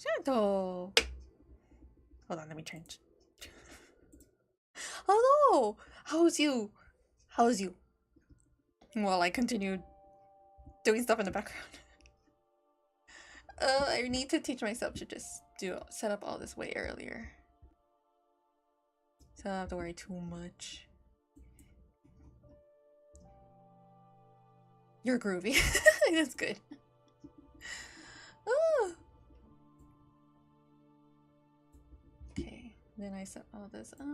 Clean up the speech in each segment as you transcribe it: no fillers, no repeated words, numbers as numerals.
Shadow. Hold on, let me change. Hello! How's you? How's you? While I continue doing stuff in the background. I need to teach myself to just set up all this way earlier. So I don't have to worry too much. You're groovy. That's good. Oh. Okay, then I set all this up.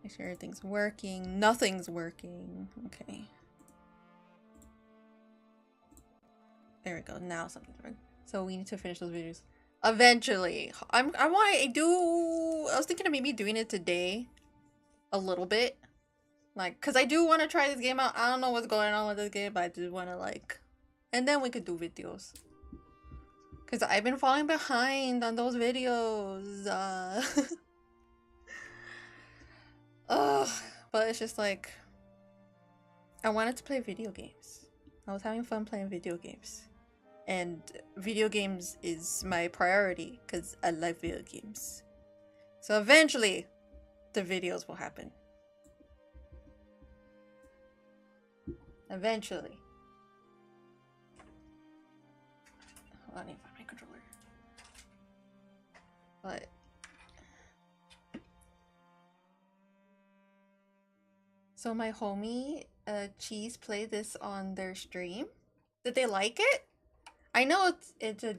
Make sure everything's working. Nothing's working. Okay. There we go. Now something's working. So we need to finish those videos. Eventually. I was thinking of maybe doing it today. A little bit. Like, cause I do want to try this game out. I don't know what's going on with this game, but I do want to like, and then we could do videos. Cause I've been falling behind on those videos. But it's just like, I wanted to play video games. I was having fun playing video games, and video games is my priority because I like video games. So eventually, the videos will happen. Eventually. Hold on, I need to find my controller. But so my homie Cheese played this on their stream. Did they like it? I know it's a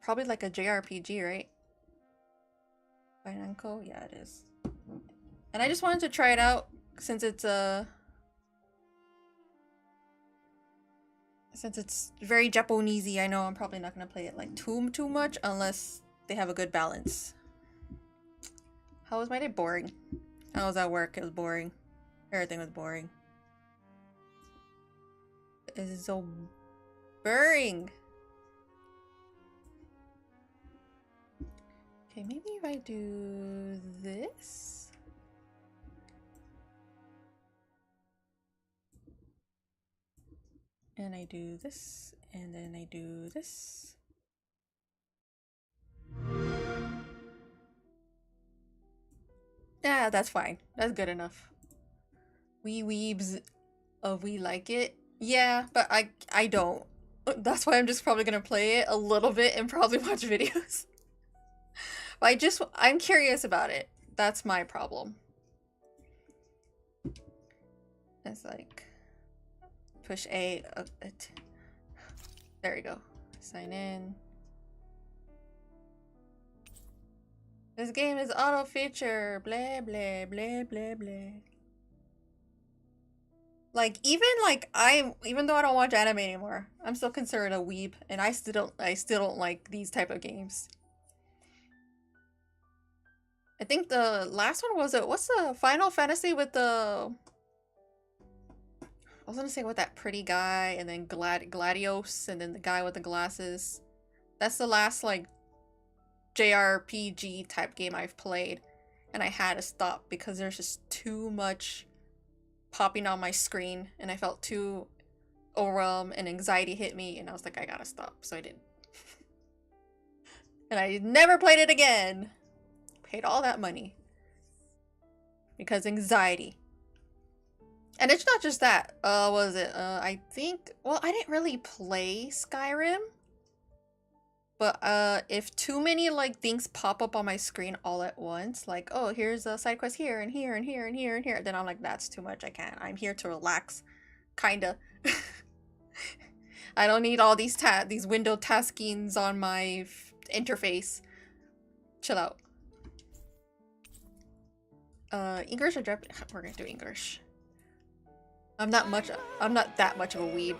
probably like a JRPG, right? By Namco? Yeah, it is. And I just wanted to try it out since it's very Japanesey. I know I'm probably not gonna play it like too much unless they have a good balance. How was my day? Boring. I was at work. It was boring. Everything was boring. It is so boring. Okay, maybe if I do this. And I do this, and then I do this. Yeah, that's fine. That's good enough. We weebs, we like it. Yeah, but I don't. That's why I'm just probably gonna play it a little bit and probably watch videos. But I'm curious about it. That's my problem. It's like, push A. There we go. Sign in. This game is auto feature. Blah blah blah blah blah. Like even though I don't watch anime anymore, I'm still considered a weeb, and I still don't like these type of games. I think the last one was what's the Final Fantasy with the, I was gonna say with that pretty guy and then Gladios and then the guy with the glasses. That's the last like JRPG type game I've played, and I had to stop because there's just too much popping on my screen and I felt too overwhelmed and anxiety hit me and I was like, I gotta stop, so I didn't. And I never played it again. Paid all that money because anxiety. And it's not just that. What was it? I think, well, I didn't really play Skyrim. But if too many like things pop up on my screen all at once, like, oh, here's a side quest here and here and here and here and here, then I'm like, that's too much. I can't. I'm here to relax, kinda. I don't need all these window taskings on my interface. Chill out. English or Japanese? We're gonna do English. I'm not that much of a weeb.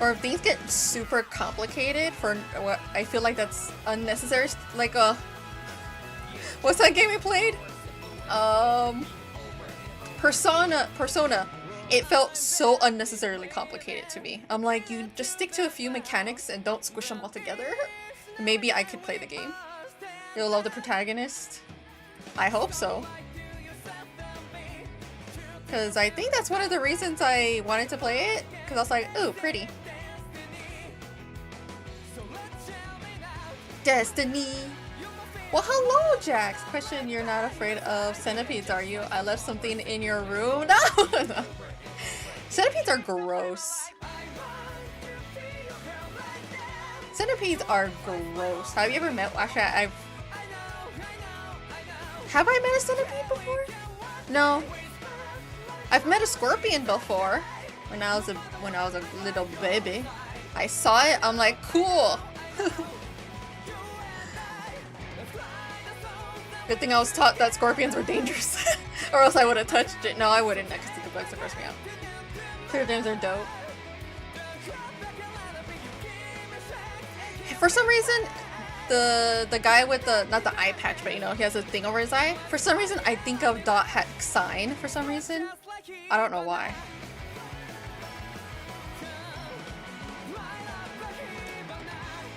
Or if things get super complicated for what I feel like that's unnecessary, like what's that game we played? Persona. It felt so unnecessarily complicated to me. I'm like, you just stick to a few mechanics and don't squish them all together. Maybe I could play the game. You'll love the protagonist. I hope so. Because I think that's one of the reasons I wanted to play it. Because I was like, ooh, pretty. Destiny. Well, hello, Jax. Question, you're not afraid of centipedes, are you? I left something in your room. No, no. Centipedes are gross. Centipedes are gross. Have you ever met? Actually, have I met a centipede before? No. I've met a scorpion before. When I was a little baby, I saw it. I'm like, cool. Good thing I was taught that scorpions were dangerous, or else I would have touched it. No, I wouldn't, because the bugs would gross me out. Clear gems are dope. For some reason, the guy with the, not the eye patch, but you know, he has a thing over his eye. For some reason, I think of Dot Hack Sign for some reason. I don't know why.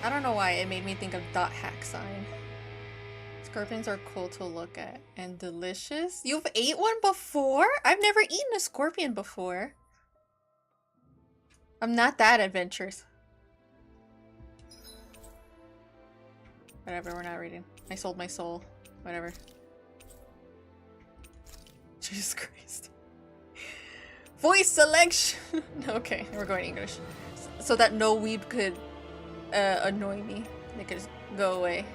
I don't know why it made me think of Dot Hack Sign. Scorpions are cool to look at and delicious. You've ate one before? I've never eaten a scorpion before. I'm not that adventurous. Whatever, we're not reading. I sold my soul. Whatever. Jesus Christ. Voice selection! Okay, we're going English. So that no weeb could annoy me. They could just go away.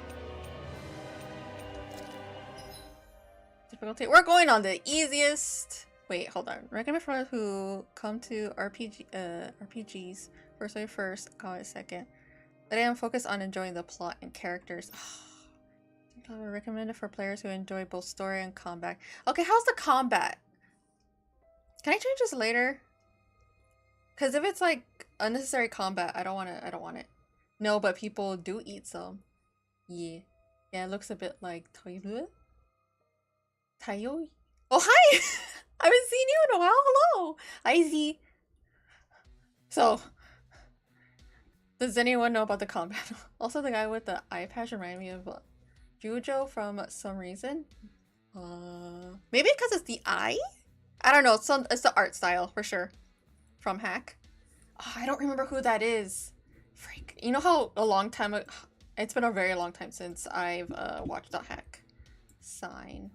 Difficulty. We're going on the easiest. Wait, hold on. Recommend for those who come to RPGs first, call it second. Let them focus on enjoying the plot and characters. Recommended for players who enjoy both story and combat. Okay, how's the combat? Can I change this later? Because if it's like unnecessary combat, I don't want it. No, but people do eat some. Yeah. Yeah, it looks a bit like Taiyoi. Oh, hi! I haven't seen you in a while. Hello! Hi, Z. So, does anyone know about the combat? Also, the guy with the eye patch reminded me of Jujo from some reason. Maybe because it's the eye? I don't know. It's the art style for sure. From Hack. Oh, I don't remember who that is. Freak. You know how a long time ago... It's been a very long time since I've watched the Hack Sign.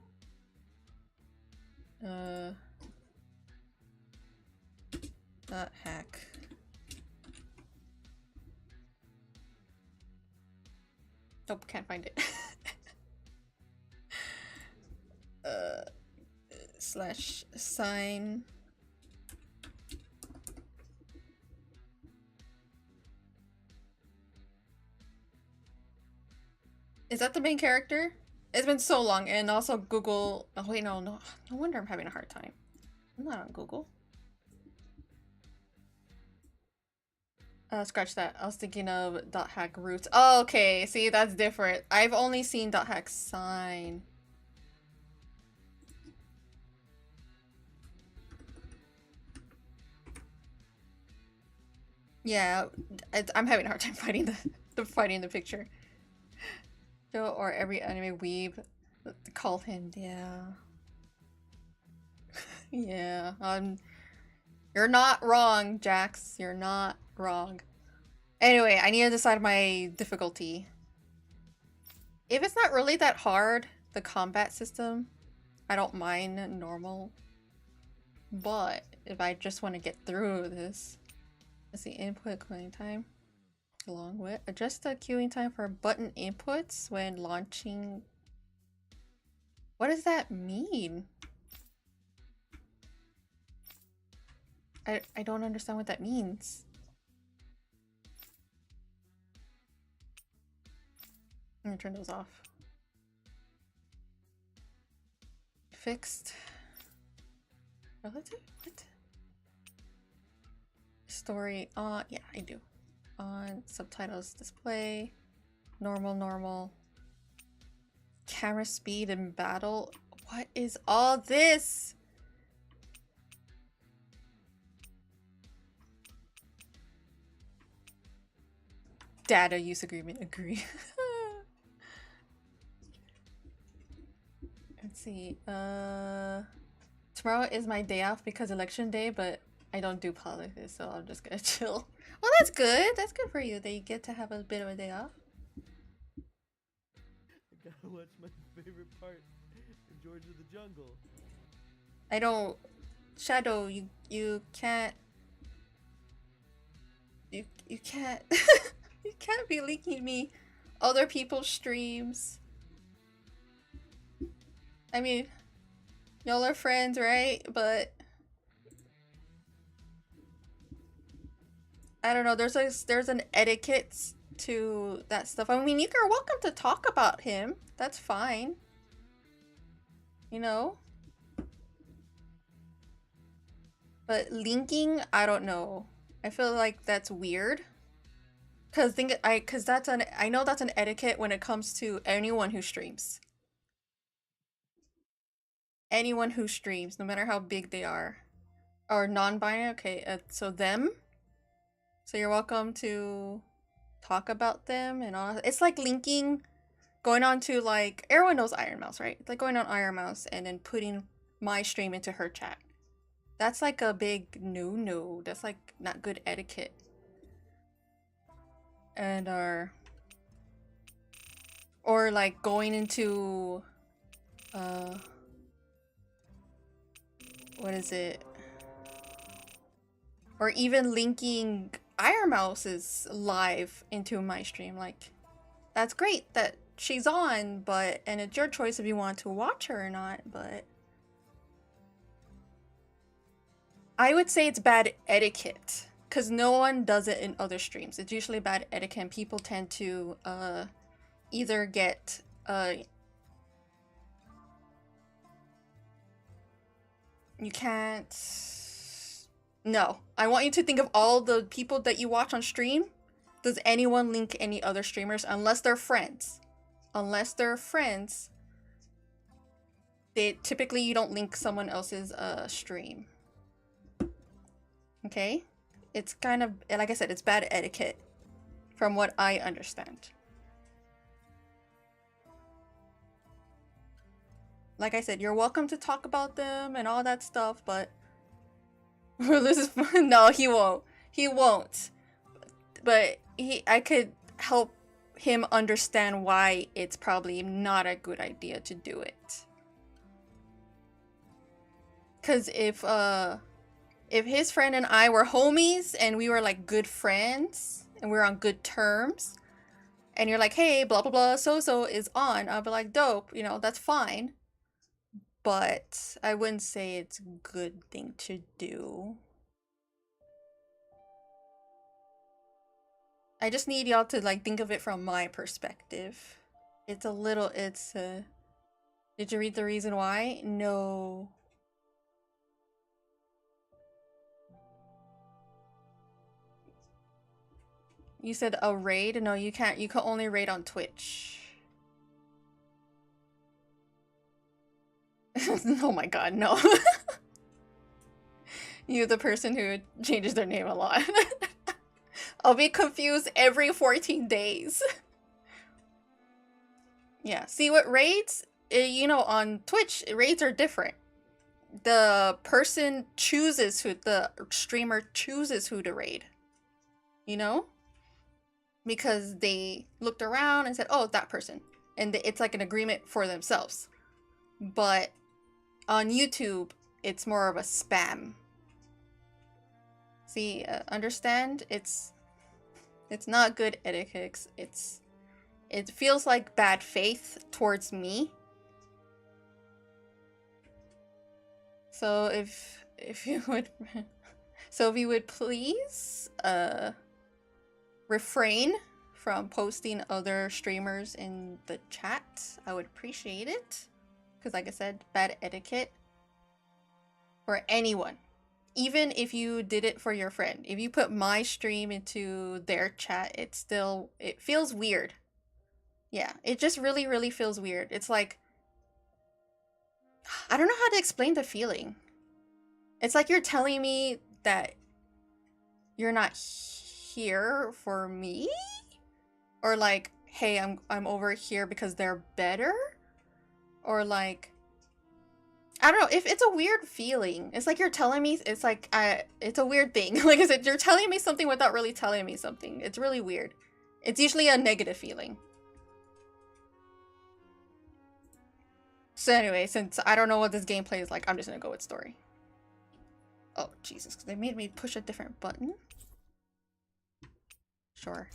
Not Hack. Nope, can't find it. Slash sign. Is that the main character? It's been so long, and also Google. Oh wait, no wonder I'm having a hard time. I'm not on Google. Scratch that. I was thinking of Dot Hack Roots. Oh, okay, see, that's different. I've only seen Dot Hack Sign. Yeah, I'm having a hard time finding the picture. Or every anime weeb call him, yeah. Yeah, you're not wrong, Jax. You're not wrong. Anyway, I need to decide my difficulty. If it's not really that hard, the combat system, I don't mind normal. But if I just want to get through this, let's see, input queuing time. Along with adjust the queuing time for button inputs when launching. What does that mean? I don't understand what that means. I'm gonna turn those off. Fixed. Relative? What? Story on. Yeah, I do. On subtitles display. Normal. Camera speed in battle. What is all this? Data use agreement. Agree. Let's see. Tomorrow is my day off because election day, but I don't do politics, so I'm just gonna chill. Well, that's good. That's good for you that you get to have a bit of a day off. I gotta watch my favorite part in George of the Jungle. I don't. Shadow, you can't. You can't. You can't be leaking me other people's streams. I mean, y'all are friends, right? But I don't know. There's an etiquette to that stuff. I mean, you're welcome to talk about him. That's fine. You know. But linking, I don't know. I feel like that's weird. Cause I know that's an etiquette when it comes to anyone who streams. Anyone who streams, no matter how big they are, or non-binary. Okay, so them. So you're welcome to talk about them and all. It's like linking, going on to like everyone knows Iron Mouse, right? It's like going on Iron Mouse and then putting my stream into her chat. That's like a big no. That's like not good etiquette. And or like going into what is it? Or even linking Iron Mouse's live into my stream. Like, that's great that she's on, but and it's your choice if you want to watch her or not, but I would say it's bad etiquette. Because no one does it in other streams. It's usually bad etiquette and people tend to either get you can't. No. I want you to think of all the people that you watch on stream. Does anyone link any other streamers unless they're friends? Unless they're friends, they typically you don't link someone else's stream. Okay? It's kind of, like I said, it's bad etiquette from what I understand. Like I said, you're welcome to talk about them and all that stuff, but this is no, he won't. He won't. But I could help him understand why it's probably not a good idea to do it. Cause if his friend and I were homies and we were like good friends and we were on good terms, and you're like, hey, blah blah blah, so is on, I'll be like, dope, you know, that's fine. But I wouldn't say it's a good thing to do. I just need y'all to like think of it from my perspective. It's a little, did you read the reason why? No. You said a raid? No, you can't. You can only raid on Twitch. Oh my god, no. You the person who changes their name a lot. I'll be confused every 14 days. Yeah, see what raids? You know, on Twitch, raids are different. The person chooses who, the streamer chooses who to raid. You know? Because they looked around and said, oh, that person. And it's like an agreement for themselves. But on YouTube, it's more of a spam. See, understand? It's not good etiquette. It feels like bad faith towards me. So if you would please refrain from posting other streamers in the chat, I would appreciate it. Because like I said, bad etiquette for anyone. Even if you did it for your friend. If you put my stream into their chat, it feels weird. Yeah, it just really, really feels weird. It's like, I don't know how to explain the feeling. It's like you're telling me that you're not here for me? Or like, hey, I'm over here because they're better? Or like, I don't know if it's a weird feeling. It's like you're telling me. It's like it's a weird thing. Like I said, you're telling me something without really telling me something. It's really weird. It's usually a negative feeling. So anyway, since I don't know what this gameplay is like, I'm just gonna go with story. Oh Jesus! They made me push a different button. Sure.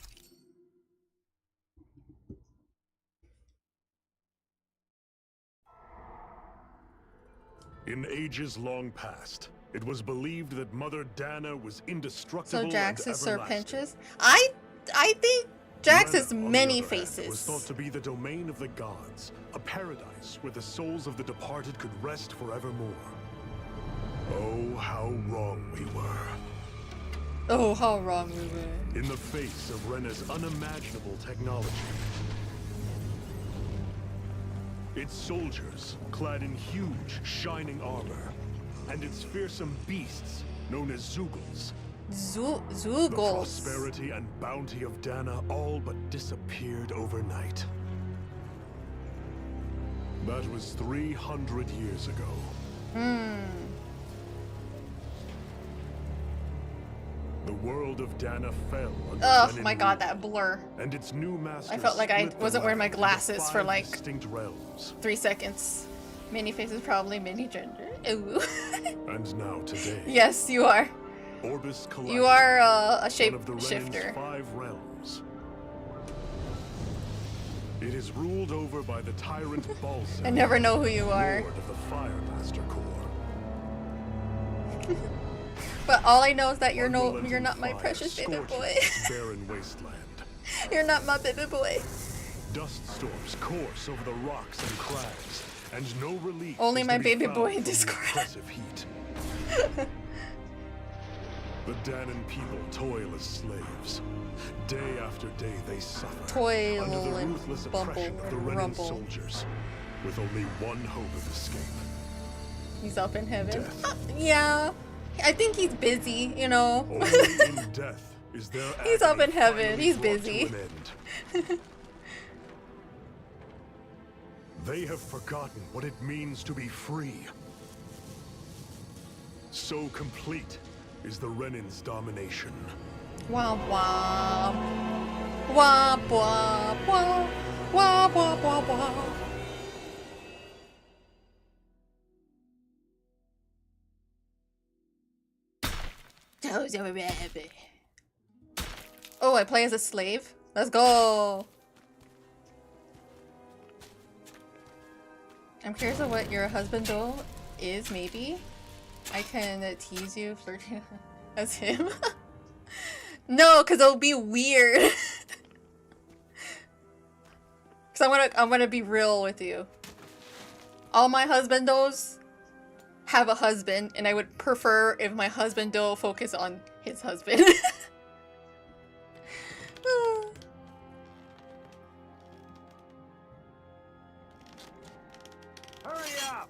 In ages long past, it was believed that Mother Dana was indestructible So Jax and is everlasting. Serpentious. I think Jax Rena, has on the many other hand, faces. was thought to be the domain of the gods, a paradise where the souls of the departed could rest forevermore. Oh, how wrong we were. Oh, how wrong we were. In the face of Rena's unimaginable technology. Its soldiers, clad in huge, shining armor, and its fearsome beasts, known as Zeugles. The Zeugles. prosperity and bounty of Dana all but disappeared overnight. That was 300 years ago. The world of Dana fell under Oh Renan my god, rule, that blur. and its new master I felt like I split the wasn't wearing my land into glasses for 5 like distinct realms. 3 seconds. Many faces, probably many gender. Ooh. And now today, Yes, you are. Orbis Collector, You are a one of the Renin's shapeshifter. 5 realms. It is ruled over by the tyrant Balsa. I never know who you are. Lord of the Fire Master Corps. But all I know is that you're Unrelenting not my fire precious baby scorches boy. this barren wasteland. You're not my baby boy. Dust storms course over the rocks and crags, and no relief. Only is my to be baby found boy in from the Discord. oppressive heat. The Danan people toil as slaves. Day after day they suffer Toil under the and ruthless bumble oppression of the and Renan rumble. soldiers, with only one hope of escape. He's up in heaven. Death. Yeah. I think he's busy, you know. Only in death is there He's up agony in heaven. finally He's brought to busy. an end. They have forgotten what it means to be free. So complete is the Renin's domination. Womp womp. Womp womp womp. Womp womp womp womp. Oh, I play as a slave? Let's go! I'm curious of what your husband though is, maybe? I can tease you flirting as him? No, because it'll be weird. Because I'm gonna be real with you. All my husbandos have a husband, and I would prefer if my husbando focus on his husband. Hurry up!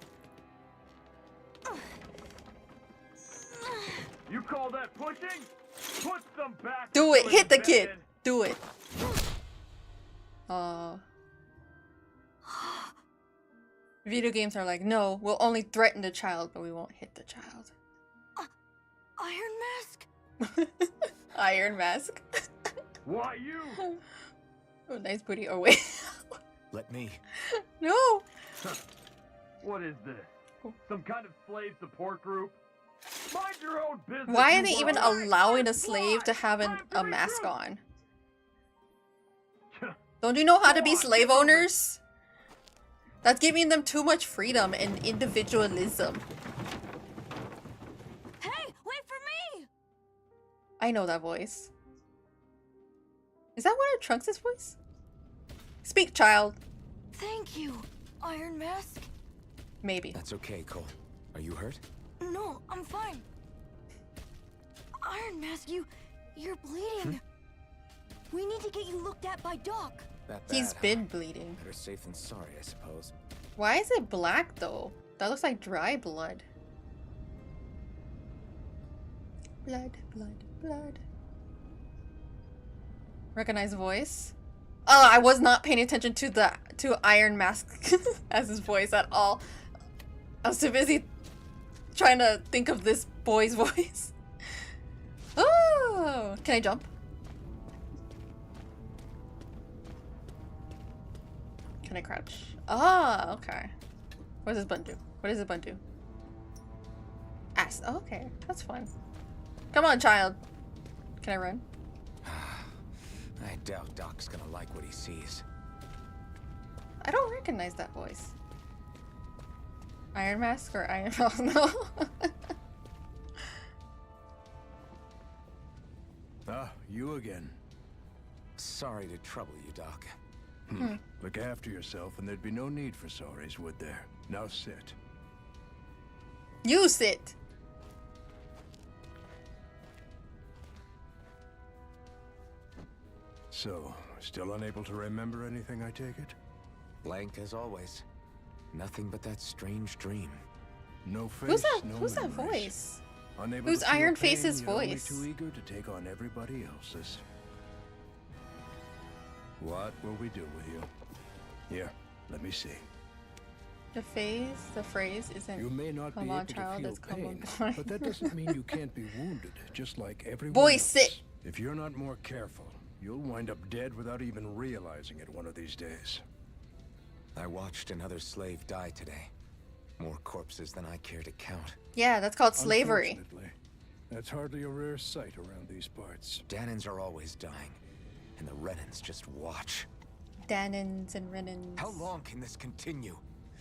You call that pushing? Put some back. Do it! into Hit the bed. kid! Do it! Video games are like, no, we'll only threaten the child, but we won't hit the child. Iron Mask? Iron Mask. Why you? Oh, nice booty. Oh, wait. Let me. No! What is this? Some kind of slave support group? Mind your own business. Why are you they even want. allowing a slave to have a mask on? Don't you know how to be slave owners? That's giving them too much freedom and individualism. Hey, wait for me! I know that voice. Is that one of Trunks' voice? Speak, child. Thank you, Iron Mask. Maybe. That's okay, Cole. Are you hurt? No, I'm fine. Iron Mask, you're bleeding. We need to get you looked at by Doc. That bad, He's huh? been bleeding. Better safe than sorry, I suppose. Why is it black though? That looks like dry blood. Blood, blood, blood. Recognize voice? Oh, I was not paying attention to Iron Mask as his voice at all. I was too busy trying to think of this boy's voice. Oh, can I jump? Can I crouch? Ah, okay. What does this button do? What does this button do? Ass. Oh, okay, that's fun. Come on, child. Can I run? I doubt Doc's gonna like what he sees. I don't recognize that voice. Iron Mask or Iron... Oh, no. Ah, you again. Sorry to trouble you, Doc. Look after yourself and there'd be no need for sorries, would there? Now sit. You sit. So, still unable to remember anything, I take it? Blank as always. Nothing but that strange dream. No face, Who's that? no Who's that memories. voice? Unable Who's to feel Iron pain, Face's yet only voice? too eager to take on everybody else's. What will we do with you? Here, let me see. The phrase isn't. You may not be Come able on, to child, feel it's come pain, on, boy. but that doesn't mean you can't be wounded, just like everyone Boy, else. sit. If you're not more careful, you'll wind up dead without even realizing it one of these days. I watched another slave die today. More corpses than I care to count. Yeah, that's called slavery. Unfortunately, that's hardly a rare sight around these parts. Danans are always dying, and the Renans just watch. Danins and Renans. How long can this continue?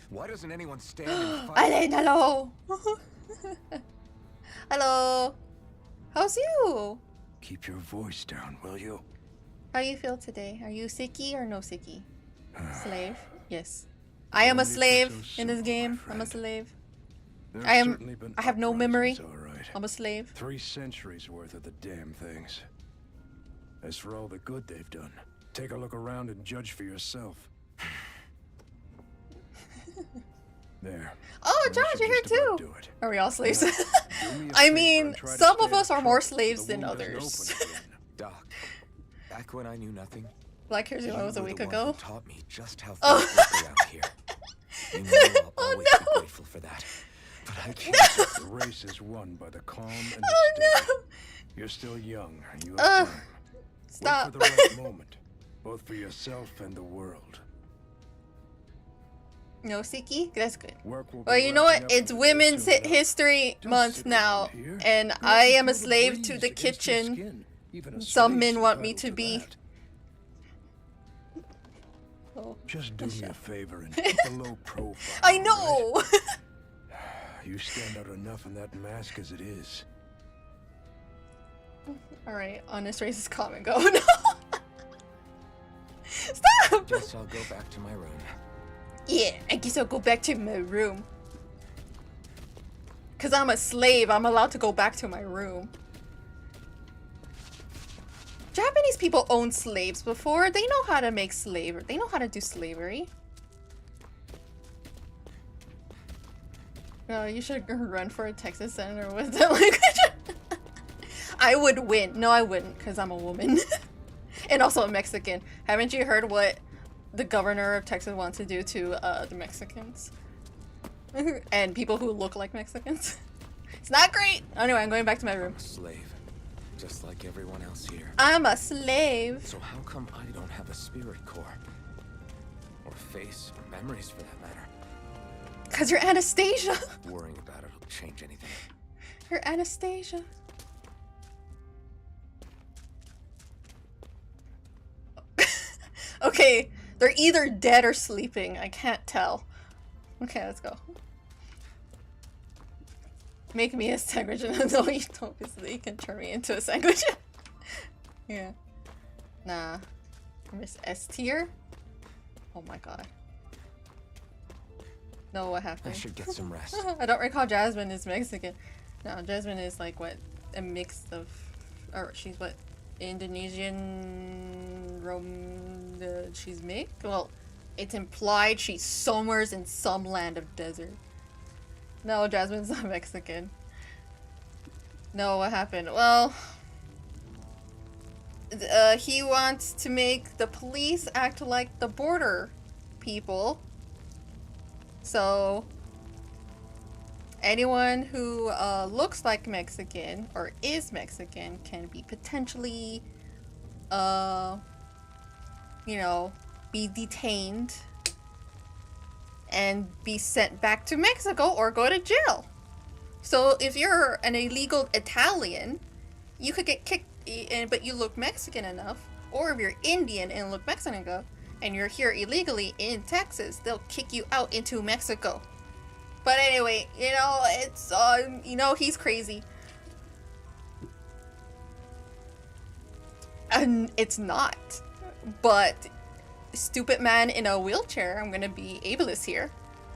Why doesn't anyone stand and fight? Alain, hello. Hello. How's you? Keep your voice down, will you? How you feel today? Are you sicky or no sicky? Slave? Yes. I am a slave in this game. I'm a slave. There's I certainly been have no memory. uprisings, all right. I'm a slave. 3 centuries worth of the damn things. As for all the good they've done, take a look around and judge for yourself. There. Oh, That Josh, should you're here just about too. do it. Are we all slaves? Do me a I favor mean, and try to some of stay us out are of more trouble so slaves the than wound doesn't others. open again. Doc, back when I knew nothing, Black Hairs you was a were week the one ago. who taught me just how Oh. things work around here. You know I'll Oh, always no. be grateful for that. But I can't just... The race is won by the calm and the Oh steady. no! You're still young, and you Ugh. have time. Stop. Wait for the right moment, both for yourself and the world. No Siki? That's good. Work will be Well, you know wrapping what? up It's in a day Women's soon enough. History Don't Month sit now, around here. and You'll I am a feel the slave breeze to the against your kitchen. skin. Even a Some slave's men want me entitled to be. that. Oh, Just do me shut a up. favor and keep a low profile. I all know! right? You stand out enough in that mask as it is. Alright, honest racist comment go. No! Stop! Guess I'll go back to my room. Yeah, I guess I'll go back to my room. Cause I'm a slave, I'm allowed to go back to my room. Japanese people owned slaves before. They know how to make slavery. They know how to do slavery. Oh, you should run for a Texas senator with that language. I would win. No, I wouldn't, because I'm a woman. And also a Mexican. Haven't you heard what the governor of Texas wants to do to the Mexicans? And people who look like Mexicans? It's not great! Anyway, I'm going back to my room. I'm a slave, just like everyone else here. I'm a slave. So how come I don't have a spirit core? Or face, or memories for that matter? Because you're Anastasia. Worrying about it'll change anything. You're Anastasia. Okay, they're either dead or sleeping. I can't tell. Okay, let's go. Make me a sandwich and no, you don't, because you can turn me into a sandwich. Yeah. Nah. Miss S tier? Oh my god. No, what I happened? should get some rest. I don't recall Jasmine is Mexican. No, Jasmine is like what? A mix of. Or she's what? Indonesian. She's mixed? Well, it's implied she's somewhere in some land of desert. No, Jasmine's not Mexican. No, what happened? Well. He wants to make the police act like the border people. So anyone who looks like Mexican or is Mexican can be potentially, you know, be detained and be sent back to Mexico or go to jail. So if you're an illegal Italian, you could get kicked, but you look Mexican enough, or if you're Indian and look Mexican enough, and you're here illegally in Texas, they'll kick you out into Mexico. But anyway, you know, it's, you know, he's crazy. And it's not. But stupid man in a wheelchair, I'm gonna be ableist here,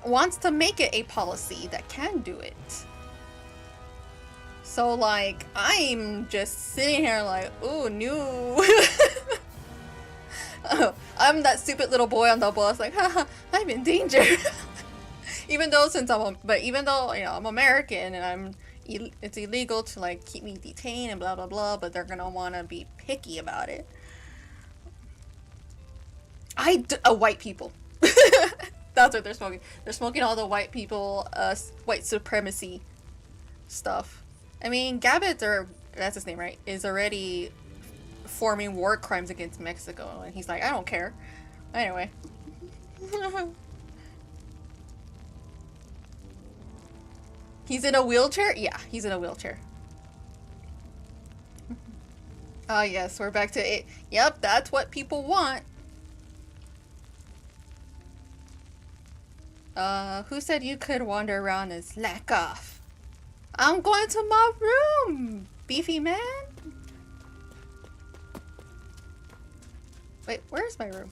wants to make it a policy that can do it. So, like, I'm just sitting here like, ooh, no. Oh, I'm that stupid little boy on the bus, like, haha, I'm in danger. Even though, even though, you know, I'm American and it's illegal to, like, keep me detained and blah, blah, blah, but they're gonna wanna be picky about it. White people. That's what they're smoking. They're smoking all the white people, white supremacy stuff. I mean, Gabbett, or that's his name, right, is already forming war crimes against Mexico, and he's like, I don't care. Anyway. He's in a wheelchair? Yeah, he's in a wheelchair. Ah, yes, we're back to it. Yep, that's what people want. Who said you could wander around and slack off? I'm going to my room, beefy man. Wait, where's my room?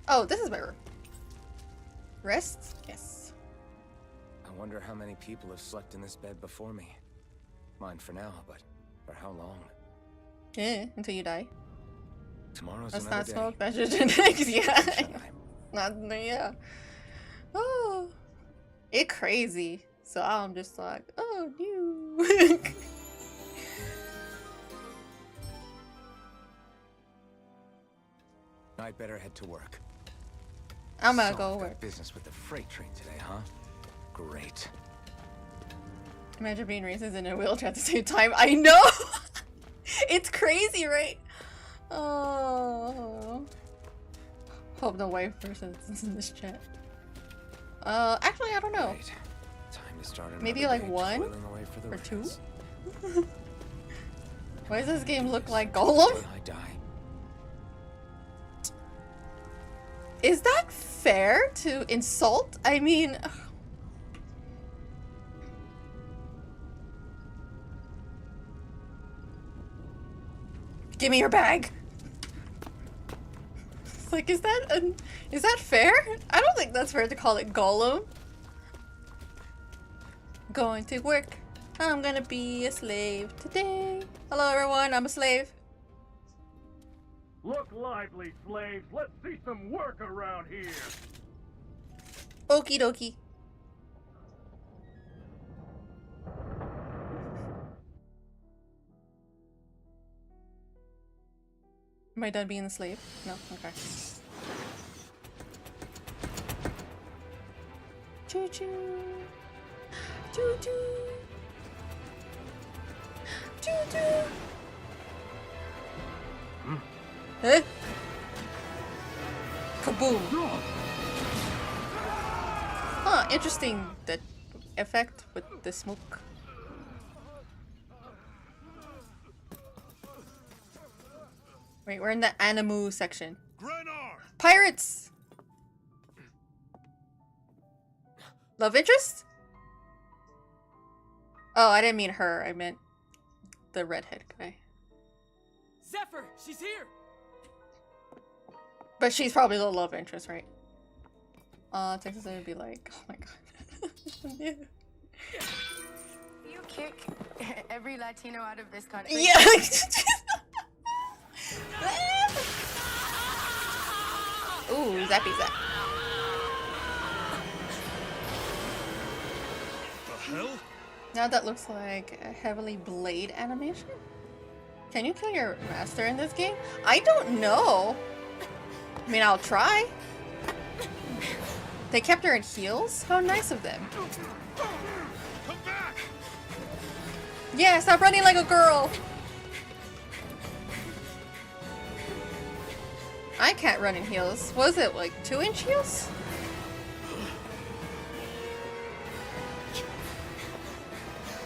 Oh, this is my room. Rest? Yes. I wonder how many people have slept in this bed before me. Mine for now, but for how long? Yeah, until you die. Tomorrow's Let's another not day. smoke. That's your genetics. Yeah. Shouldn't I? Not, yeah. Oh. It crazy. So I'm just like, oh, you. I'd better head to work. I'm gonna So, go I've got work. business with the freight train today, huh? Great. Imagine being racist in a wheelchair at the same time. I know! It's crazy, right? Oh. Hope no white person is in this chat. Actually, I don't know. Right. Time to start Maybe another like day one toiling away for the or two? rest. Why does this game look like Gollum? When I die. Is that fair to insult? I mean... Give me your bag! It's like, is that fair? I don't think that's fair to call it Gollum. Going to work. I'm gonna be a slave today. Hello everyone, I'm a slave. Look lively, slaves. Let's see some work around here. Okie dokie. Am I done being a slave? No? Okay. Choo choo. Choo choo. Choo choo. Eh? Kaboom. Huh, interesting, that effect with the smoke. Wait, we're in the Animu section. Pirates! Love interest? Oh, I didn't mean her. I meant the redhead guy. Zephyr, she's here. But she's probably the love interest, right? Texas would be like, oh my god. Yeah. You kick every Latino out of this country. Yeah. Ooh, zappy zap. The hell? Now that looks like a heavily blade animation. Can you kill your master in this game? I don't know. I mean, I'll try. They kept her in heels? How nice of them. Yeah, stop running like a girl. I can't run in heels. Was it like 2-inch heels?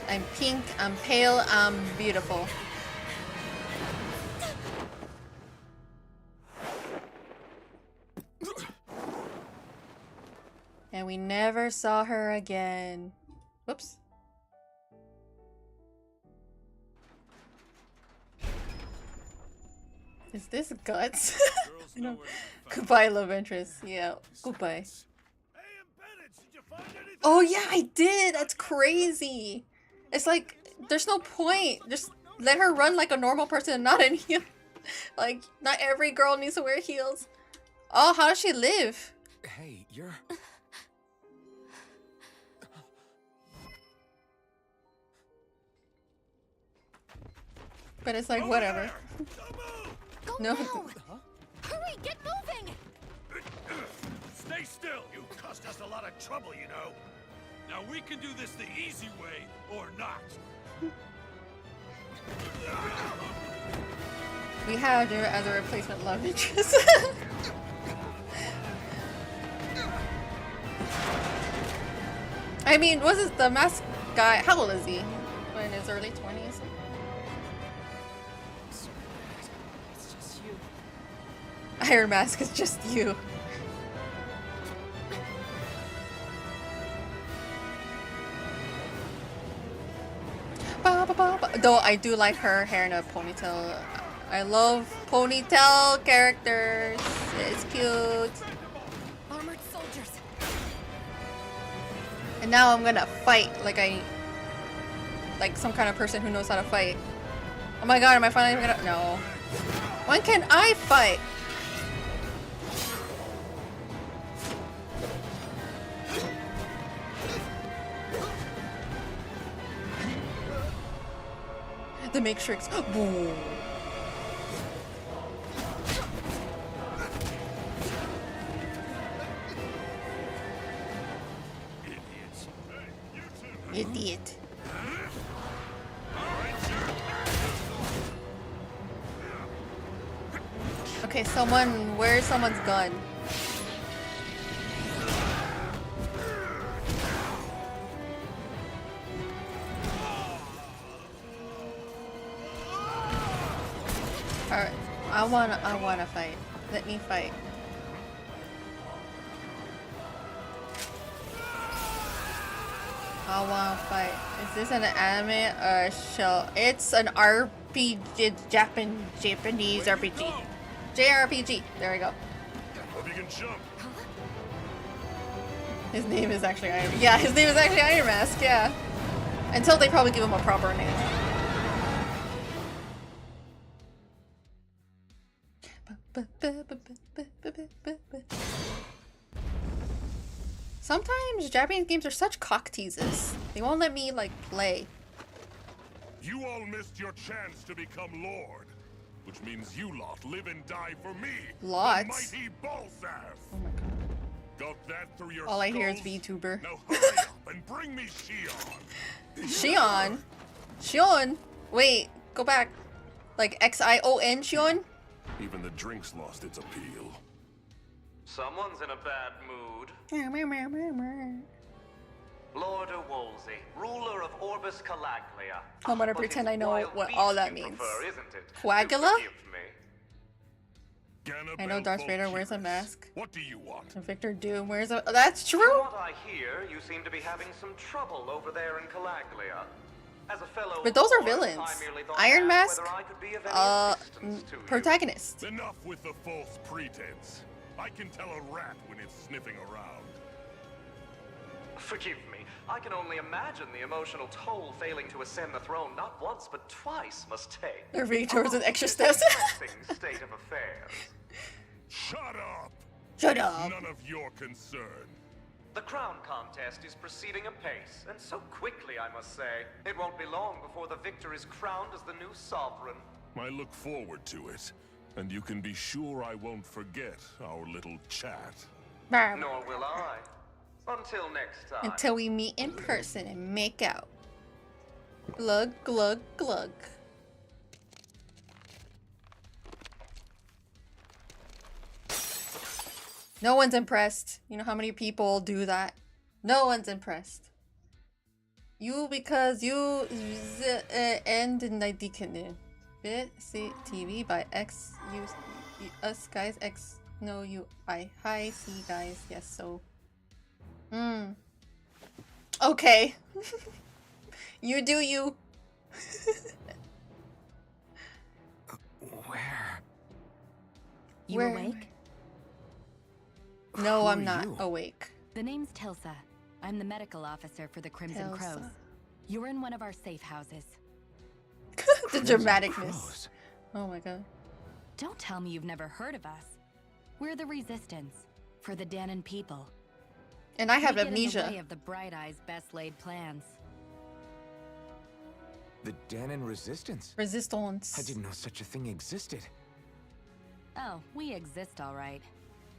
I'm pink, I'm pale, I'm beautiful. And we never saw her again. Whoops. Is this Guts? No. Goodbye, love interest. Yeah, goodbye. Oh yeah, I did! That's crazy! It's like, there's no point. Just let her run like a normal person, not in heels. Like, not every girl needs to wear heels. Oh, how does she live? Hey, you're... But it's like, whatever. Go No. now! Hurry, get moving! Stay still! You caused us a lot of trouble, you know. Now we can do this the easy way, or not. We have her as a replacement love interest. I mean, was it the mask guy? How old is he? In his early 20s? It's just you. Iron Mask is just you. Ba, ba, ba, ba. Though I do like her hair in a ponytail. I love ponytail characters. It's cute. Armored soldiers. And now I'm gonna fight like some kind of person who knows how to fight. Oh my god, am I finally gonna... No. When can I fight? The Matrix. Boom. Idiot. Okay, someone, where's someone's gun? Alright, I wanna fight. Let me fight. I wanna fight. Is this an anime or a show? It's an RPG, Japanese RPG. JRPG. There we go. Hope you can jump. His name is actually Iron. Yeah, his name is actually Iron Mask. Yeah. Until they probably give him a proper name. Sometimes Japanese games are such cock teases. They won't let me like play. You all missed your chance to become Lord, which means you lot live and die for me. Lot? The mighty Balzath. Oh my god. Got that through your All I hear is skulls? VTuber. Now hurry up and bring me Shion. Shion? Shion? Wait, go back. Like Xion Shion? Even the drink's lost its appeal. Someone's in a bad mood. Lord Wolsey, ruler of Orbis Calaglia. I'm gonna But pretend it's I know wild what beast all that you means. prefer, isn't it? Coagula? You forgive me. I know Darth Vader wears a mask. What do you want? And Victor Doom wears a... That's From true! what I hear, you seem to be having some trouble over there in Calaglia. As a fellow But those are Lord, villains. I merely thought Iron to Mask, ask whether I could be of any assistance to you. protagonist. Enough with the false pretense. I can tell a rat when it's sniffing around. Forgive me. I can only imagine the emotional toll failing to ascend the throne not once but twice must take. They're reading towards an extra It's a steps. depressing state of affairs. Shut up! Shut up! None of your concern. The crown contest is proceeding apace, and so quickly, I must say. It won't be long before the victor is crowned as the new sovereign. I look forward to it. And you can be sure I won't forget our little chat. Nor will I. Until next time. Until we meet in person and make out. Glug, glug, glug. No one's impressed. You know how many people do that? No one's impressed. You because you end in Nidikane. Bit see TV by X you us guys X no you I hi see guys yes so okay. You do you. Where? You Where? awake? No, Who I'm are not you? awake. The name's Tilsa. I'm the medical officer for the Crimson Tilsa. Crows. You're in one of our safe houses. The Crimson dramaticness. Crows. Oh my god. Don't tell me you've never heard of us. We're the Resistance, for the Danon people. And I have We get in the way amnesia. of the Bright Eyes' best laid plans. The Danon Resistance? Resistance. I didn't know such a thing existed. Oh, we exist all right.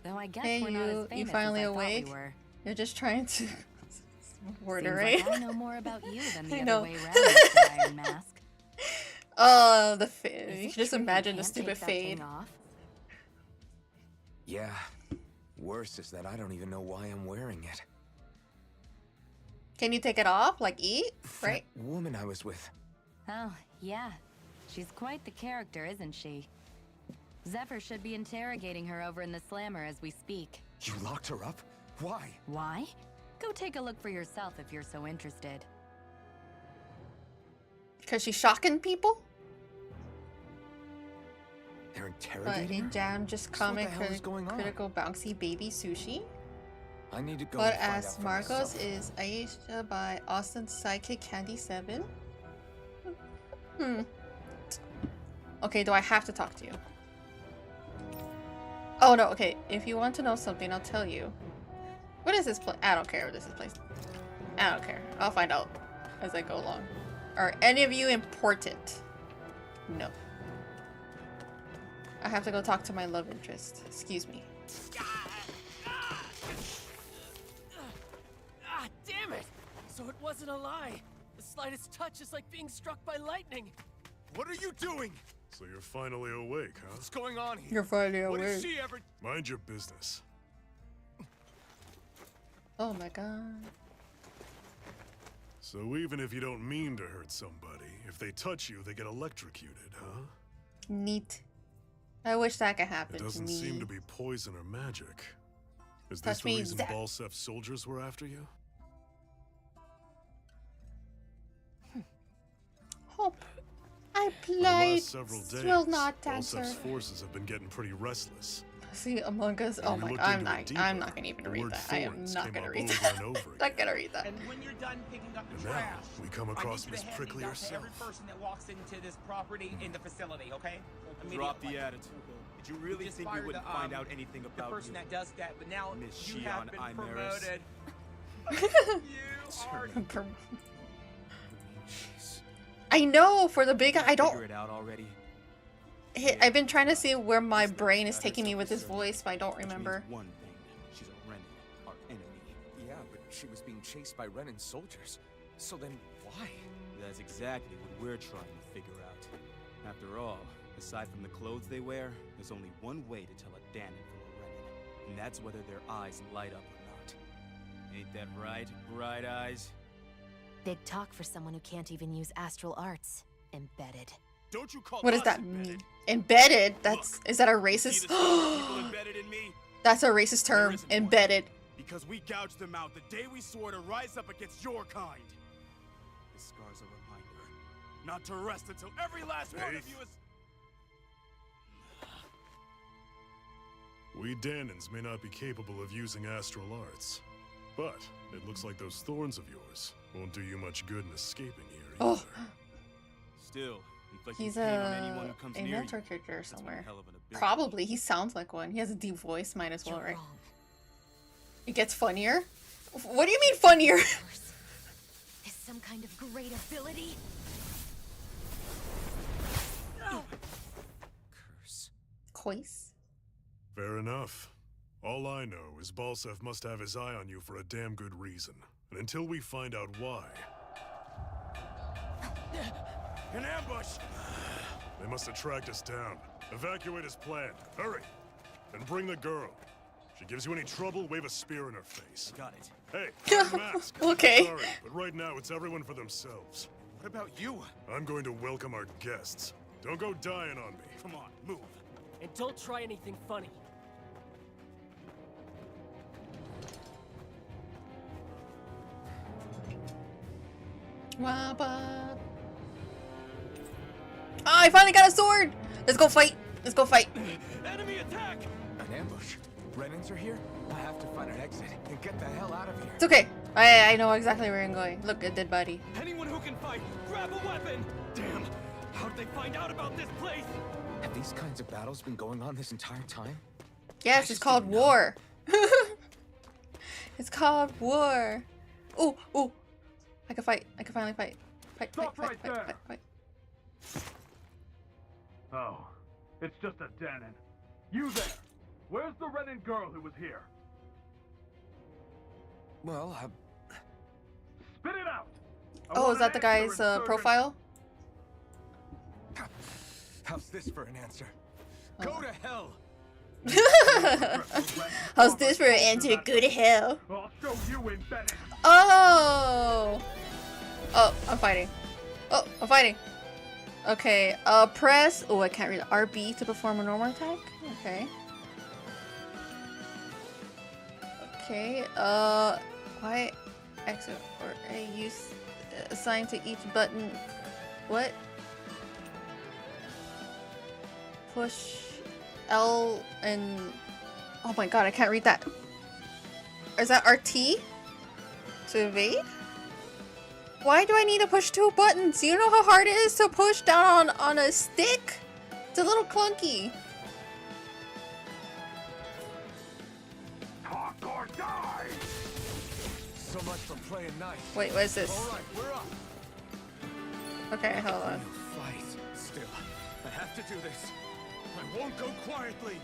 Though I guess Hey, we're not as you famous finally as I awake? thought we were. You're just trying to word it Seems right. like I know more about you than the I other know. way around, Mr. Iron Mask. Oh, the Is fade. You it can just true you imagine the can't stupid take that thing fade. off? Yeah. Worse is that I don't even know why I'm wearing it. Can you take it off? Like eat? Right? That woman I was with. Oh, yeah. She's quite the character, isn't she? Zephyr should be interrogating her over in the Slammer as we speak. You locked her up? Why? Why? Go take a look for yourself if you're so interested. Because she's shocking people? They're But interrogating a her? jam just So what the comic hell is going on? critical bouncy baby sushi. I need to go But and find as out for Marcos myself. is Aisha by Austin's sidekick Candy 7. Okay, do I have to talk to you? Oh no, okay. If you want to know something, I'll tell you. What is this place? I don't care what this is place. I don't care. I'll find out as I go along. Are any of you important? No. I have to go talk to my love interest. Excuse me. Ah, damn it! So it wasn't a lie. The slightest touch is like being struck by lightning. What are you doing? So you're finally awake, huh? What's going on here? You're finally What awake. did she ever... Mind your business. Oh my god. So even if you don't mean to hurt somebody, if they touch you, they get electrocuted, huh? Neat. I wish that could happen It to doesn't me. seem to be poison or magic. Is Touch this the me, reason Zap. Balsef's soldiers were after you? Hope I For the played last several days, will not answer. Balsef's forces have been getting pretty restless. See Among Us. Oh When we my looked god, into it deeper, I'm not gonna even the read word that. I am thorns not came gonna up read over that. and over Not gonna read that. And when you're done picking up And the now, trash, we come I across need Miss you to hand Prickly these out to every herself. person that walks into this property in the facility, okay? Drop the Immediately. attitude. Did you really just think we fired wouldn't the, find out anything The about person you? that does that, but now Miss you have Shion been Imaris. promoted. You are Jeez. I know for the big. I Figure don't. it out already. I've been trying to see where my brain is taking me with this voice, but I don't Which means remember. one thing. She's a Renan, our enemy. Yeah, but she was being chased by Renan soldiers. So then why? That's exactly what we're trying to figure out. After all, aside from the clothes they wear, there's only one way to tell a Danon from a Renan, and that's whether their eyes light up or not. Ain't that right, Bright Eyes? Big talk for someone who can't even use astral arts. Embedded. Don't you call What does us that embedded? mean? Embedded? That's Look, is that a See the racist? sort of people embedded in me? That's a racist term. isn't one. Embedded. Because we gouged them out the day we swore to rise up against your kind. This scar's a reminder not to rest until every last one of Faith. you is... We Danons may not be capable of using astral arts, but it looks like those thorns of yours won't do you much good in escaping here Oh. either. Still, inflicting He's pain on anyone who comes a near mentor you. character That's one somewhere. hell of an ability. Probably. He sounds like one. He has a deep voice. Might as well, You're right? wrong. It gets funnier. What do you mean funnier? Curse. Is some kind of great ability? Curse. Cois. Fair enough. All I know is Balsef must have his eye on you for a damn good reason. And until we find out why, An ambush! They must have tracked us down. Evacuate as planned. Hurry! And bring the girl. If she gives you any trouble, wave a spear in her face. Got it. Hey, wear a mask. Okay. Sorry, but right now it's everyone for themselves. What about you? I'm going to welcome our guests. Don't go dying on me. Come on, move. And don't try anything funny. Wabba. Ah, I finally got a sword! Let's go fight! Let's go fight! Enemy attack! An ambush? Renans are here? I have to find an exit and get the hell out of here. It's okay. I know exactly where I'm going. Look, a dead body. Anyone who can fight, grab a weapon! Damn! How did they find out about this place? Have these kinds of battles been going on this entire time? Yes, it's called war. It's called war. Ooh, ooh. I can fight. I can finally fight. Fight, fight, Stop fight, right fight, there. fight, fight. Oh, it's just a Danon. You there! Where's the Renan girl who was here? Well, Spit it out! I Oh, want is that an the answer, guy's insurgent. profile? how's this for an answer? Go to hell! How's this for an answer? Go to hell. I'll show you in Bennett. Oh! Oh, I'm fighting. Oh, I'm fighting. Okay, press. Oh, I can't read RB to perform a normal attack. Okay. Okay, why exit or A use assigned to each button? What? Push L and oh my god, I can't read that. Is that RT? To evade? Why do I need to push 2 buttons? You know how hard it is to push down on a stick? It's a little clunky. Talk or die! So much for playing nice. Wait, what is this? Alright, we're up. Okay, hold on. Fight. Still, I have to do this. I won't go quietly.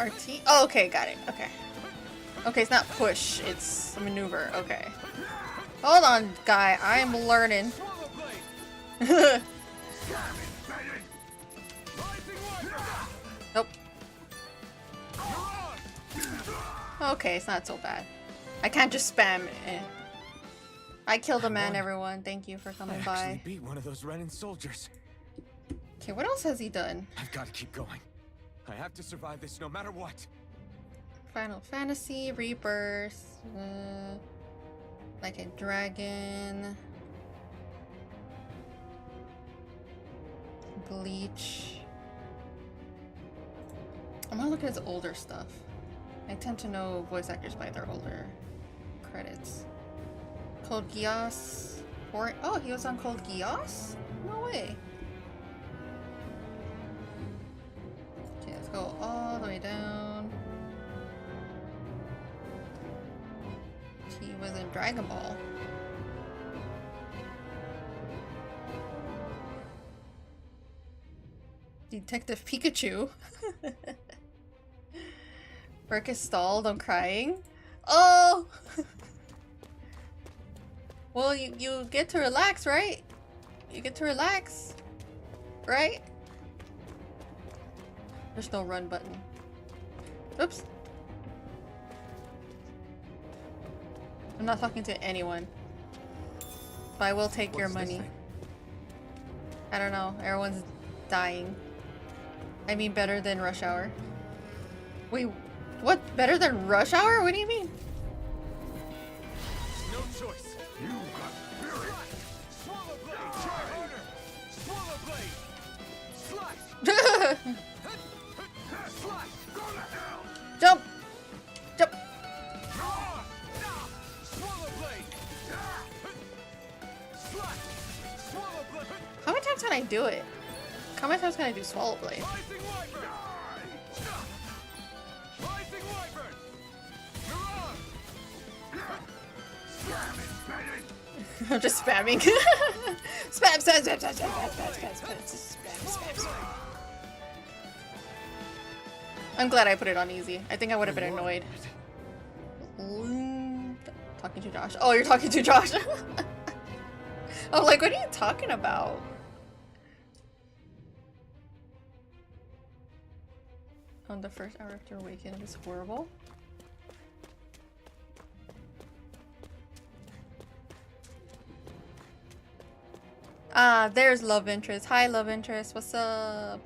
RT? Oh, okay, got it. Okay. Okay, it's not push, it's a maneuver. Okay. Hold on, guy. I'm learning. Nope. Okay, it's not so bad. I can't just spam it. I killed a man, everyone. Thank you for I coming actually by. beat one of those Renan soldiers. Okay, what else has he done? I've got to keep going. I have to survive this no matter what. Final Fantasy, Rebirth, like a dragon, Bleach. I'm gonna look at his older stuff. I tend to know voice actors by their older credits. Code Geass. Oh, he was on Code Geass? No way. Okay, let's go all the way down. He was in Dragon Ball. Detective Pikachu. Burke is stalled. I'm crying. Oh! Well, you get to relax, right? You get to relax. Right? There's no run button. Oops. I'm not talking to anyone. But I will take your money. I don't know. Everyone's dying. I mean, better than Rush Hour. Wait, what? Better than Rush Hour? What do you mean? No choice. You got spirit. Swallow blade. Try harder. Swallow blade. Slash. Slash. Go to hell. Jump. Jump. Swallow blade. Slash. Swallow blade. How many times can I do it? How many times can I do Swallow Blade? Rising Wyvern. Rising Wyvern. You're on. I'm just spamming. Spam, spam, spam, spam, spam, spam, spam, spam, spam, spam. I'm glad I put it on easy. I think I would have been annoyed. Talking to Josh. Oh, you're talking to Josh. I'm like, what are you talking about? On the first hour after awakening is horrible. Ah, there's love interest. Hi, love interest. What's up?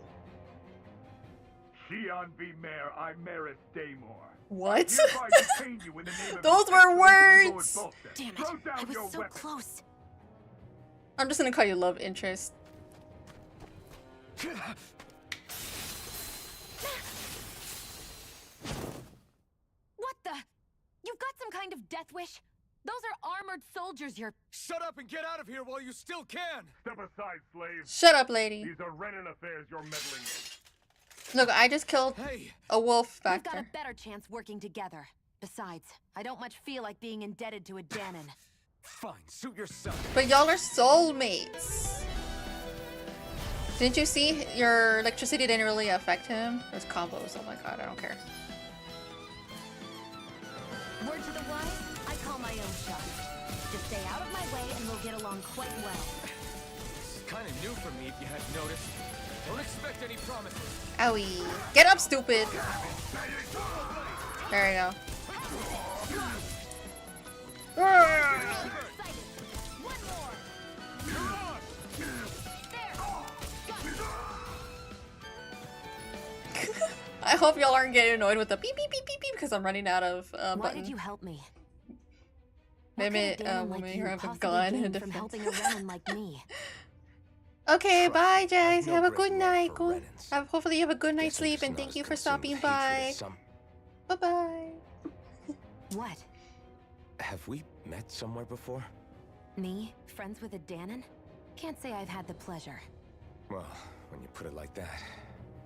Shion V. Mayor, I Maris Daymore. What? Hereby detain you in the name of Those the were Lord words! Volstead. Damn it! Throw down I was your so weapons. close. I'm just gonna call you love interest. What the? You've got some kind of death wish? Those are armored soldiers you're— Shut up and get out of here while you still can! Step aside, slave. Shut up, lady. These are Renan affairs you're meddling in. Look, I just killed a wolf We've back got there. a better chance working together. Besides, I don't much feel like being indebted to a Danon. Fine, suit yourself. But y'all are soulmates. Didn't you see your electricity didn't really affect him? It was combos. Oh my god, I don't care. Word to the wise, I call my own shots. Just stay out of my way and we'll get along quite well. It's kind of new for me if you hadn't noticed. Don't expect any promises. Owie. Get up, stupid. There we go. I hope y'all aren't getting annoyed with the beep beep beep beep beep because I'm running out of Why button. did you help me? Maybe What could a Danon woman like who you have a possibly gun gain and from defense. helping a Renan like me? Okay, bye, guys. no Have a great good love night. for Go. Renans. Hopefully, you have a good night's Guess I'm sleep, just and not thank as you for consumed stopping with hatred by. as some. Bye bye. What? Have we met somewhere before? Me? Friends with a Danon? Can't say I've had the pleasure. Well, when you put it like that,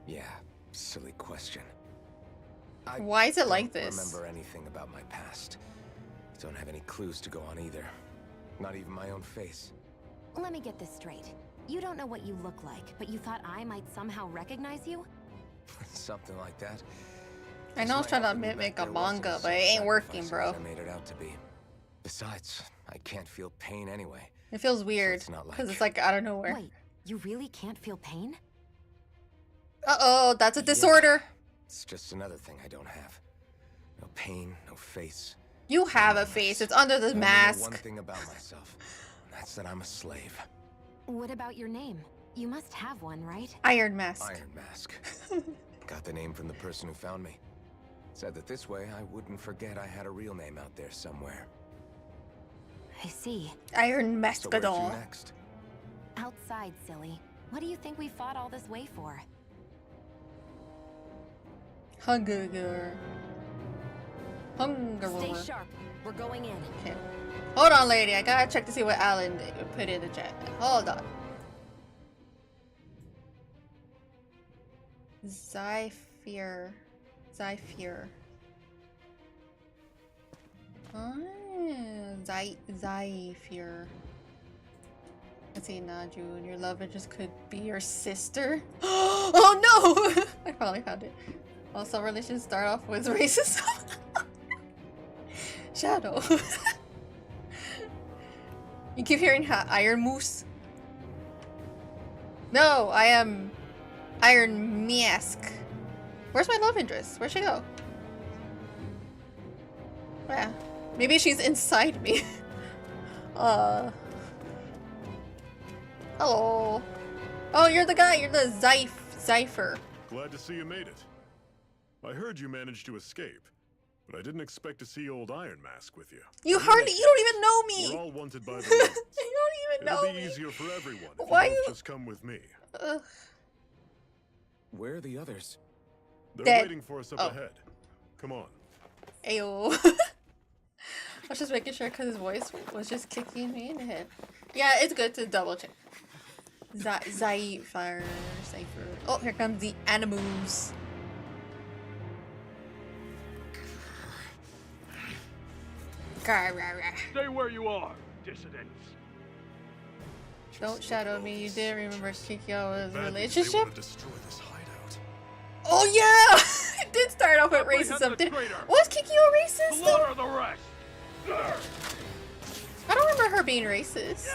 yeah, silly question. I Why is it like don't this? remember anything about my past. Don't have any clues to go on either. Not even my own face. Let me get this straight. You don't know what you look like, but you thought I might somehow recognize you? Something like that. I know I was trying to mimic a manga, but it ain't working, bro. I made it out to be. Besides, I can't feel pain anyway. It feels weird it's not like- because it's like out of nowhere. Wait, you really can't feel pain? Uh-oh, that's a Yeah. disorder. It's just another thing I don't have. No pain, no face. You have a face. It's under the I only know mask. one thing about myself, and that's that I'm a slave. What about your name? You must have one, right? Iron Mask. Iron Mask. Got the name from the person who found me. Said that this way I wouldn't forget I had a real name out there somewhere. I see. Iron So where's you Mascadon. next? Outside, silly. What do you think we fought all this way for? Hunger. Hunger. Stay sharp. We're going in. Okay. Hold on, lady. I gotta check to see what Alan put in the chat. Hold on. Zephyr. Zephyr. Zephyr. Let's see, Najun. Your love interest could be your sister. Oh no! I finally found it. Also, relations start off with racism. Shadow. You keep hearing Iron Moose? No, I am Iron Mask. Where's my love interest? Where'd she go? Yeah. Maybe she's inside me. Hello. Oh, you're the guy. You're the Zephyr. Glad to see you made it. I heard you managed to escape, but I didn't expect to see old Iron Mask with you. You don't even know me. We're all wanted by the You Reds. don't even know It'll be me. easier for everyone if Why you you- both just come with me. Ugh. Where are the others? They're Dead. waiting for us up Oh. ahead. Come on. Ayo. I was just making sure because his voice was just kicking me in the head. Yeah, it's good to double check. Zephyr. Oh, here comes the animals. Stay where you are, dissidents. Don't shadow me. You didn't remember Kikyo's Bad news, they relationship? want to destroy this hideout. Oh yeah! It did start off with Apprehend racism. the Did, traitor. was Kikyo racist? though? Slaughter the rest. I don't remember her being racist.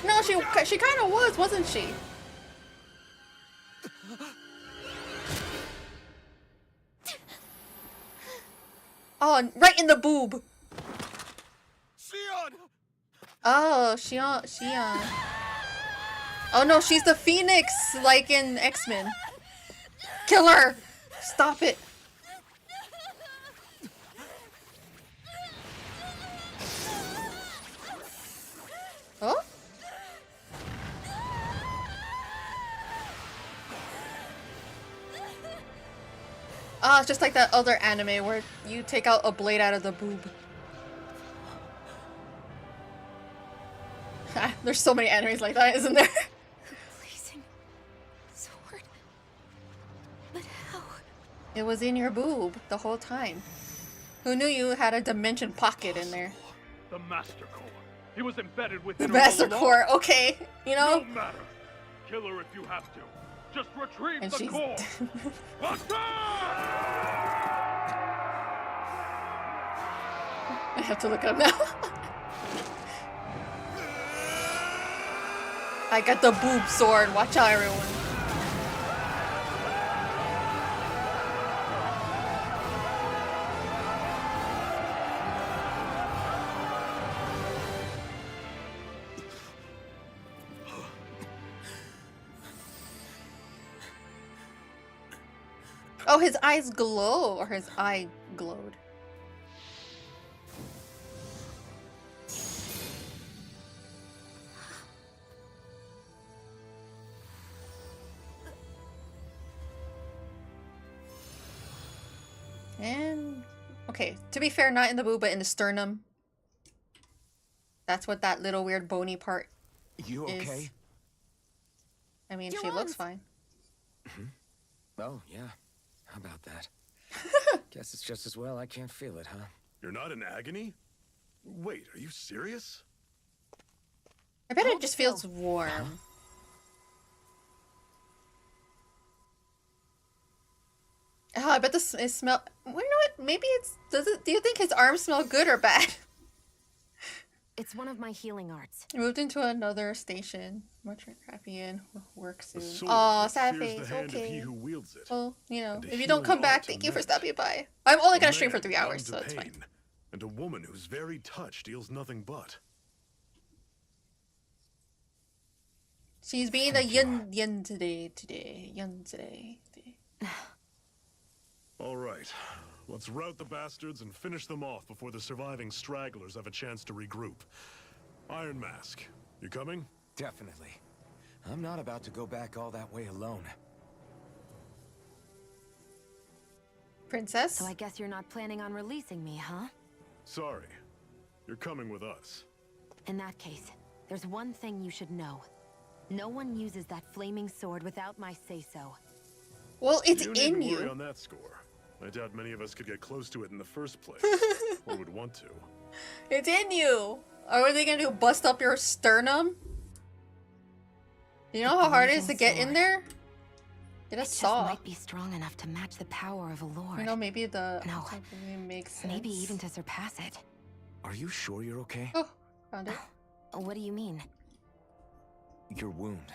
No, she kind of was, wasn't she? Oh, right in the boob. Xion! Oh, Xion. Oh no, she's the Phoenix, like in X-Men. Kill her! Stop it. Oh? Ah, it's just like that other anime where you take out a blade out of the boob. There's so many animes like that, isn't there? Blazing sword. But how? It was in your boob the whole time. Who knew you had a dimension pocket in there? The Master Core. He was embedded The within her Master all along. Core, okay. You know? No matter. Kill her if you have to. Just retrieve And the she's core. I have to look it up now. I got the boob sword. Watch out, everyone. Oh, his eyes glow, or his eye glowed. And okay, to be fair, not in the boob, but in the sternum. That's what that little weird bony part You is. okay? I mean, Your she looks lungs. fine. Oh, yeah. How about that? Guess it's just as well I can't feel it, huh? You're not in agony? Wait, are you serious? I bet it just feels warm. Oh, I bet this it smell. Well, you know what? Maybe it's. Does it? Do you think his arms smell good or bad? It's one of my healing arts. Moved into another station. Much happy in work The soon. sword Aw, that sad sears face. the hand of he Okay. who wields it. Well, you know, And a if you don't healing come back, art thank you for meant. stopping by. I'm only gonna A stream for man 3 hours, numb so to it's fine. pain, and a woman whose very touch deals nothing but. She's being a yin today. Yin today. All right, let's rout the bastards and finish them off before the surviving stragglers have a chance to regroup. Iron Mask, you coming? Definitely. I'm not about to go back all that way alone. Princess? So I guess you're not planning on releasing me, huh? Sorry, you're coming with us. In that case, there's one thing you should know. No one uses that flaming sword without my say-so. Well, it's you in needn't worry you. on that score. I doubt many of us could get close to it in the first place, or would want to. It's in you. Or what are they gonna do? Bust up your sternum? You know how hard it is to get in there? Get a It just saw. might be strong enough to match the power of a lord. You know, maybe the No. something makes sense. Maybe even to surpass it. Are you sure you're okay? Oh, found it. What do you mean? Your wound.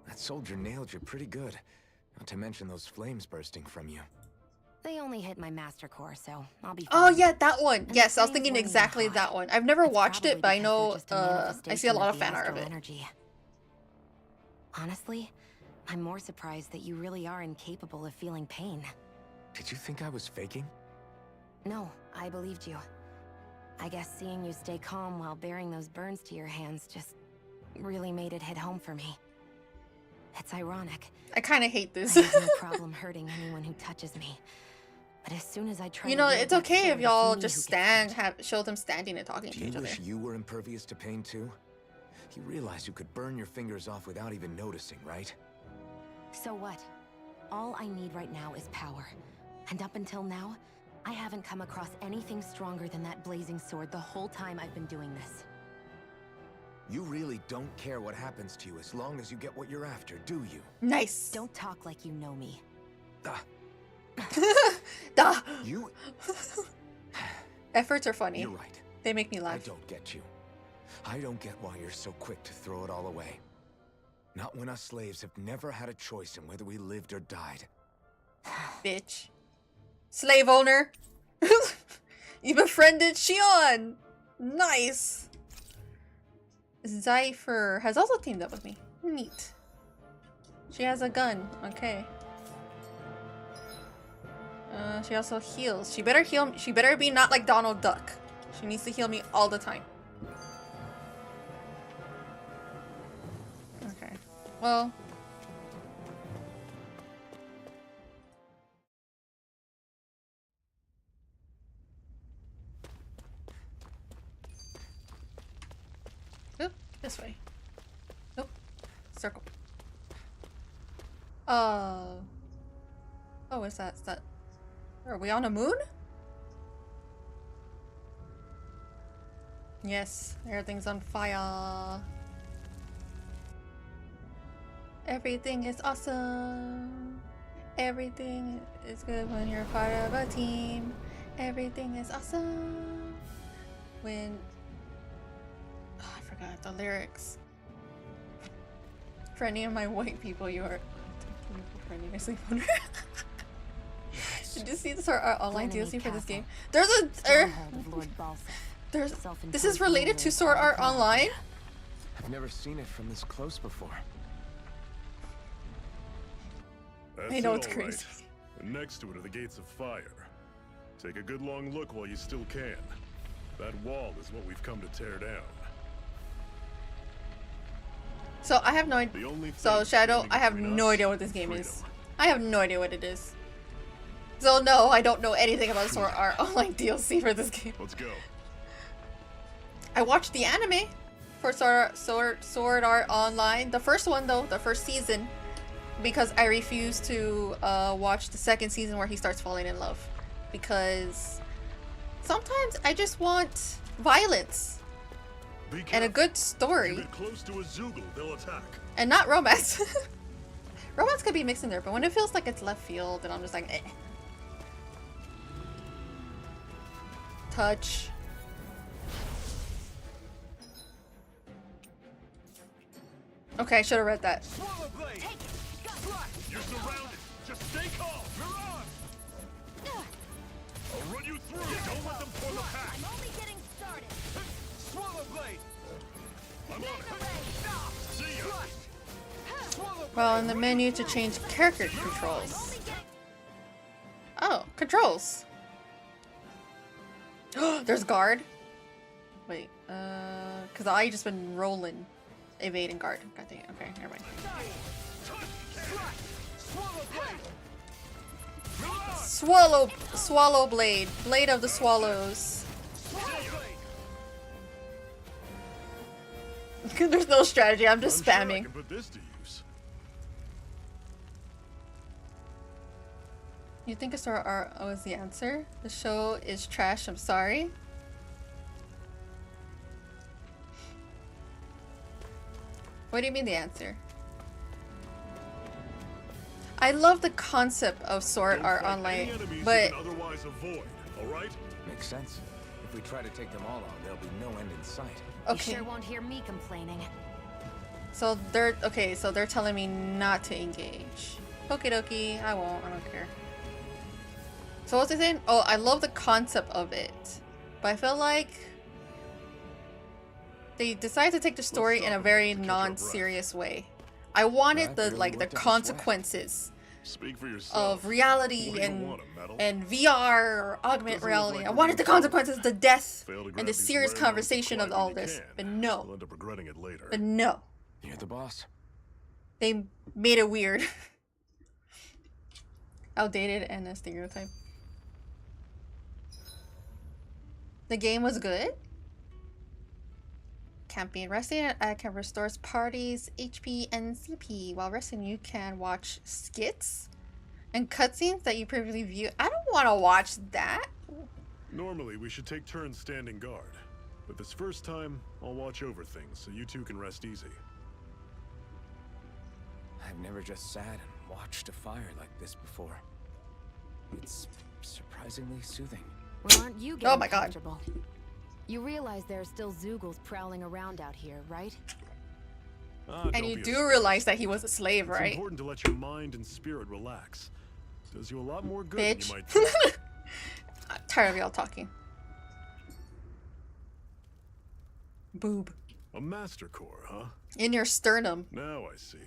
That soldier nailed you pretty good. Not to mention those flames bursting from you. They only hit my master core, so I'll be Oh fine. yeah, that one. And Yes, the I was flames thinking weren't even exactly hot. that one. I've never It's watched probably it, but I because know they're just a I see a manifestation lot of the fan art of astral it. energy. Honestly, I'm more surprised that you really are incapable of feeling pain. Did you think I was faking? No, I believed you. I guess seeing you stay calm while bearing those burns to your hands just really made it hit home for me. It's ironic. I kind of hate I this. have no problem hurting anyone who touches me. But as soon as I try You to know, wield it's that okay if sword, y'all me just who gets stand, hurt. show them standing and talking Do to you each other. wish you were impervious to pain too? You realize you could burn your fingers off without even noticing, right? So what? All I need right now is power. And up until now, I haven't come across anything stronger than that blazing sword the whole time I've been doing this. You really don't care what happens to you as long as you get what you're after, do you? Nice. Don't talk like you know me. Ah, Duh. you... Efforts are funny. You're right. They make me I laugh. don't get you. I don't get why you're so quick to throw it all away. Not when us slaves have never had a choice in whether we lived or died. Bitch. Slave owner. You befriended Shion! Nice! Zypher has also teamed up with me. Neat. She has a gun. Okay. She also heals. She better heal me. She better be not like Donald Duck. She needs to heal me all the time. Okay. Well. Oop, this way. Nope. Circle. Oh, what's that? Is that... Are we on a moon? Yes, everything's on fire. Everything is awesome. Everything is good when you're part of a team. Everything is awesome. When... Oh, I forgot the lyrics. For any of my white people, you are... For any of my sleep owner. Did you see the Sword Art Online DLC for this game? There's a... This is related to Sword Art Online? I've never seen it from this close before. I know it's crazy. And next to it are the Gates of Fire. Take a good long look while you still can. That wall is what we've come to tear down. So I have no idea. So Shadow, I have no idea what this game is. I have no idea what it is. So no, I don't know anything about Sword Art Online DLC for this game. Let's go. I watched the anime for Sword Art Online. The first one though, the first season, because I refused to watch the second season where he starts falling in love. Because sometimes I just want violence and a good story. Get close to a Zoogle, they'll attack. And not romance. Romance could be mixed in there, but when it feels like it's left field, and I'm just like, eh. Touch. Okay, I should have read that. You're surrounded. Just stay calm. I'll run you through. Don't let them form a pack. I'm only getting started. Swallow blade. I'm on it. See ya. Well, in the menu to change character controls. Oh, controls. There's guard. Wait, cause I just been rolling, evade and guard. God dang it. Okay, never mind. Swallow blade, blade of the swallows. There's no strategy. I'm just spamming. Sure I can put this to use. You think a Sword Art is the answer? The show is trash. I'm sorry. What do you mean the answer? I love the concept of Sword Art Online, but otherwise avoid, all right? Makes sense. If we try to take them all on, there'll be no end in sight. okay. You sure won't hear me complaining. So they're telling me not to engage. Okie dokie, I won't. I don't care. So what's it saying? Oh, I love the concept of it, but I feel like they decided to take the story in a very non-serious way. I wanted the consequences Speak for yourself. of reality and VR or augmented reality. I wanted the consequences, the death, and the serious conversation of all this. But no. You'll end up regretting it later. But no. You're the boss. They made it weird. Outdated and a stereotype. The game was good. Can't be resting. Can restores parties, HP, and CP. While resting, you can watch skits and cutscenes that you previously viewed. I don't want to watch that. Normally, we should take turns standing guard. But this first time, I'll watch over things so you two can rest easy. I've never just sat and watched a fire like this before. It's surprisingly soothing. Well, aren't you getting Oh my God. comfortable? You realize there are still Zoogles prowling around out here, right? And you do realize that he was a slave, It's right? important to let your mind and spirit relax. Does you a lot more good Bitch. than you might think. I'm tired of y'all talking. Boob. A Master Core, huh? In your sternum. Now I see.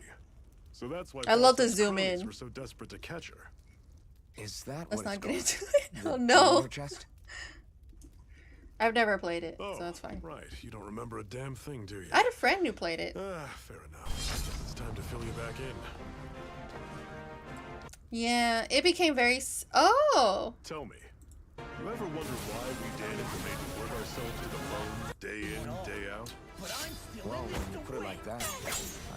So that's why I love to Balthus zoom cronies in. were so desperate to catch her. Is that Let's what not get it's into called? it. The Oh bone in no. your chest? I've never played it, Oh, so that's fine. right. You don't remember a damn thing, do you? I had a friend who played it. Fair enough. Guess it's time to fill you back in. Yeah, it became very. Oh! Tell me, you ever wonder why we Dahnans are made to work ourselves to the bone, day in, day out? Well, when you put it like that,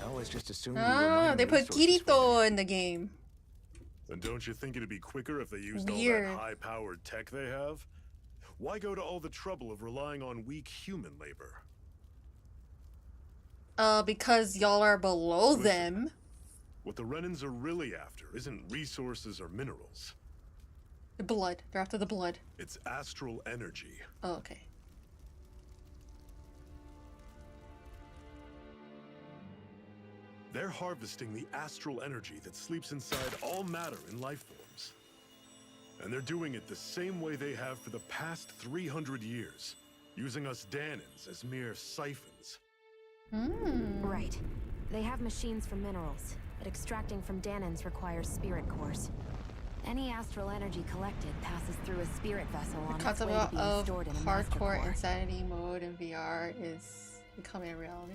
I always just assumed you were Ah, mining they put resources for Kirito in the game. And don't you think it'd be quicker if they used Weird. all that high-powered tech they have? Why go to all the trouble of relying on weak human labor? Because y'all are below them. What the Renans are really after isn't resources or minerals. The blood. They're after the blood. It's astral energy. Oh, okay. They're harvesting the astral energy that sleeps inside all matter in life forms. And they're doing it the same way they have for the past 300 years, using us Dahnans as mere siphons. Right. They have machines for minerals, but extracting from Dahnans requires spirit cores. Any astral energy collected passes through a spirit vessel on its Concept way to being of stored in a master hardcore core. insanity mode in VR is becoming a reality.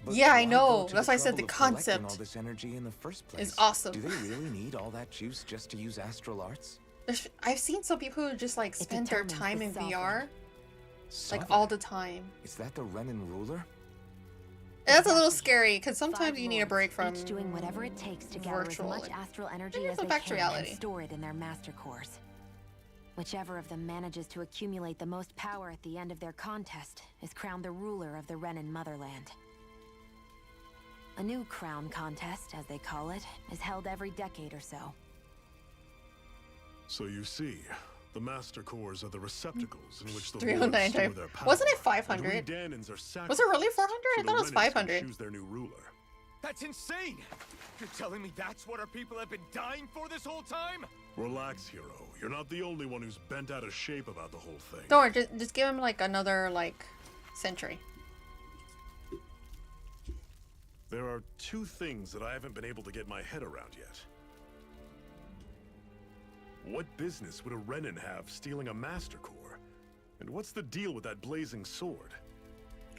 But Yeah, I why know. go to That's why I said the trouble of collecting concept all this energy in the first place? is awesome. Do they really need all that juice just to use astral arts? I've seen some people who just like spend their determines time the in sovereign. VR, like Sovereign? all the time. Is that the Renan ruler? That's a little Exactly. scary because sometimes Five you need a lords, break from each doing whatever it takes to gather as virtual much and astral energy bring as they yourself back to can reality. and store it in their master cores. Whichever of them manages to accumulate the most power at the end of their contest is crowned the ruler of the Renan motherland. A new crown contest, as they call it, is held every decade or so. So you see, the Master Cores are the receptacles in which the 309 Lords store type. their power. Wasn't it And 500? we Dahnans are sacrificed Was it really 400? I so thought it was the Renans can 500. choose their new ruler. That's insane! You're telling me that's what our people have been dying for this whole time? Relax, hero. You're not the only one who's bent out of shape about the whole thing. Don't worry, just give him like another like century. There are two things that I haven't been able to get my head around yet. What business would a Renan have stealing a Master Core? And what's the deal with that blazing sword?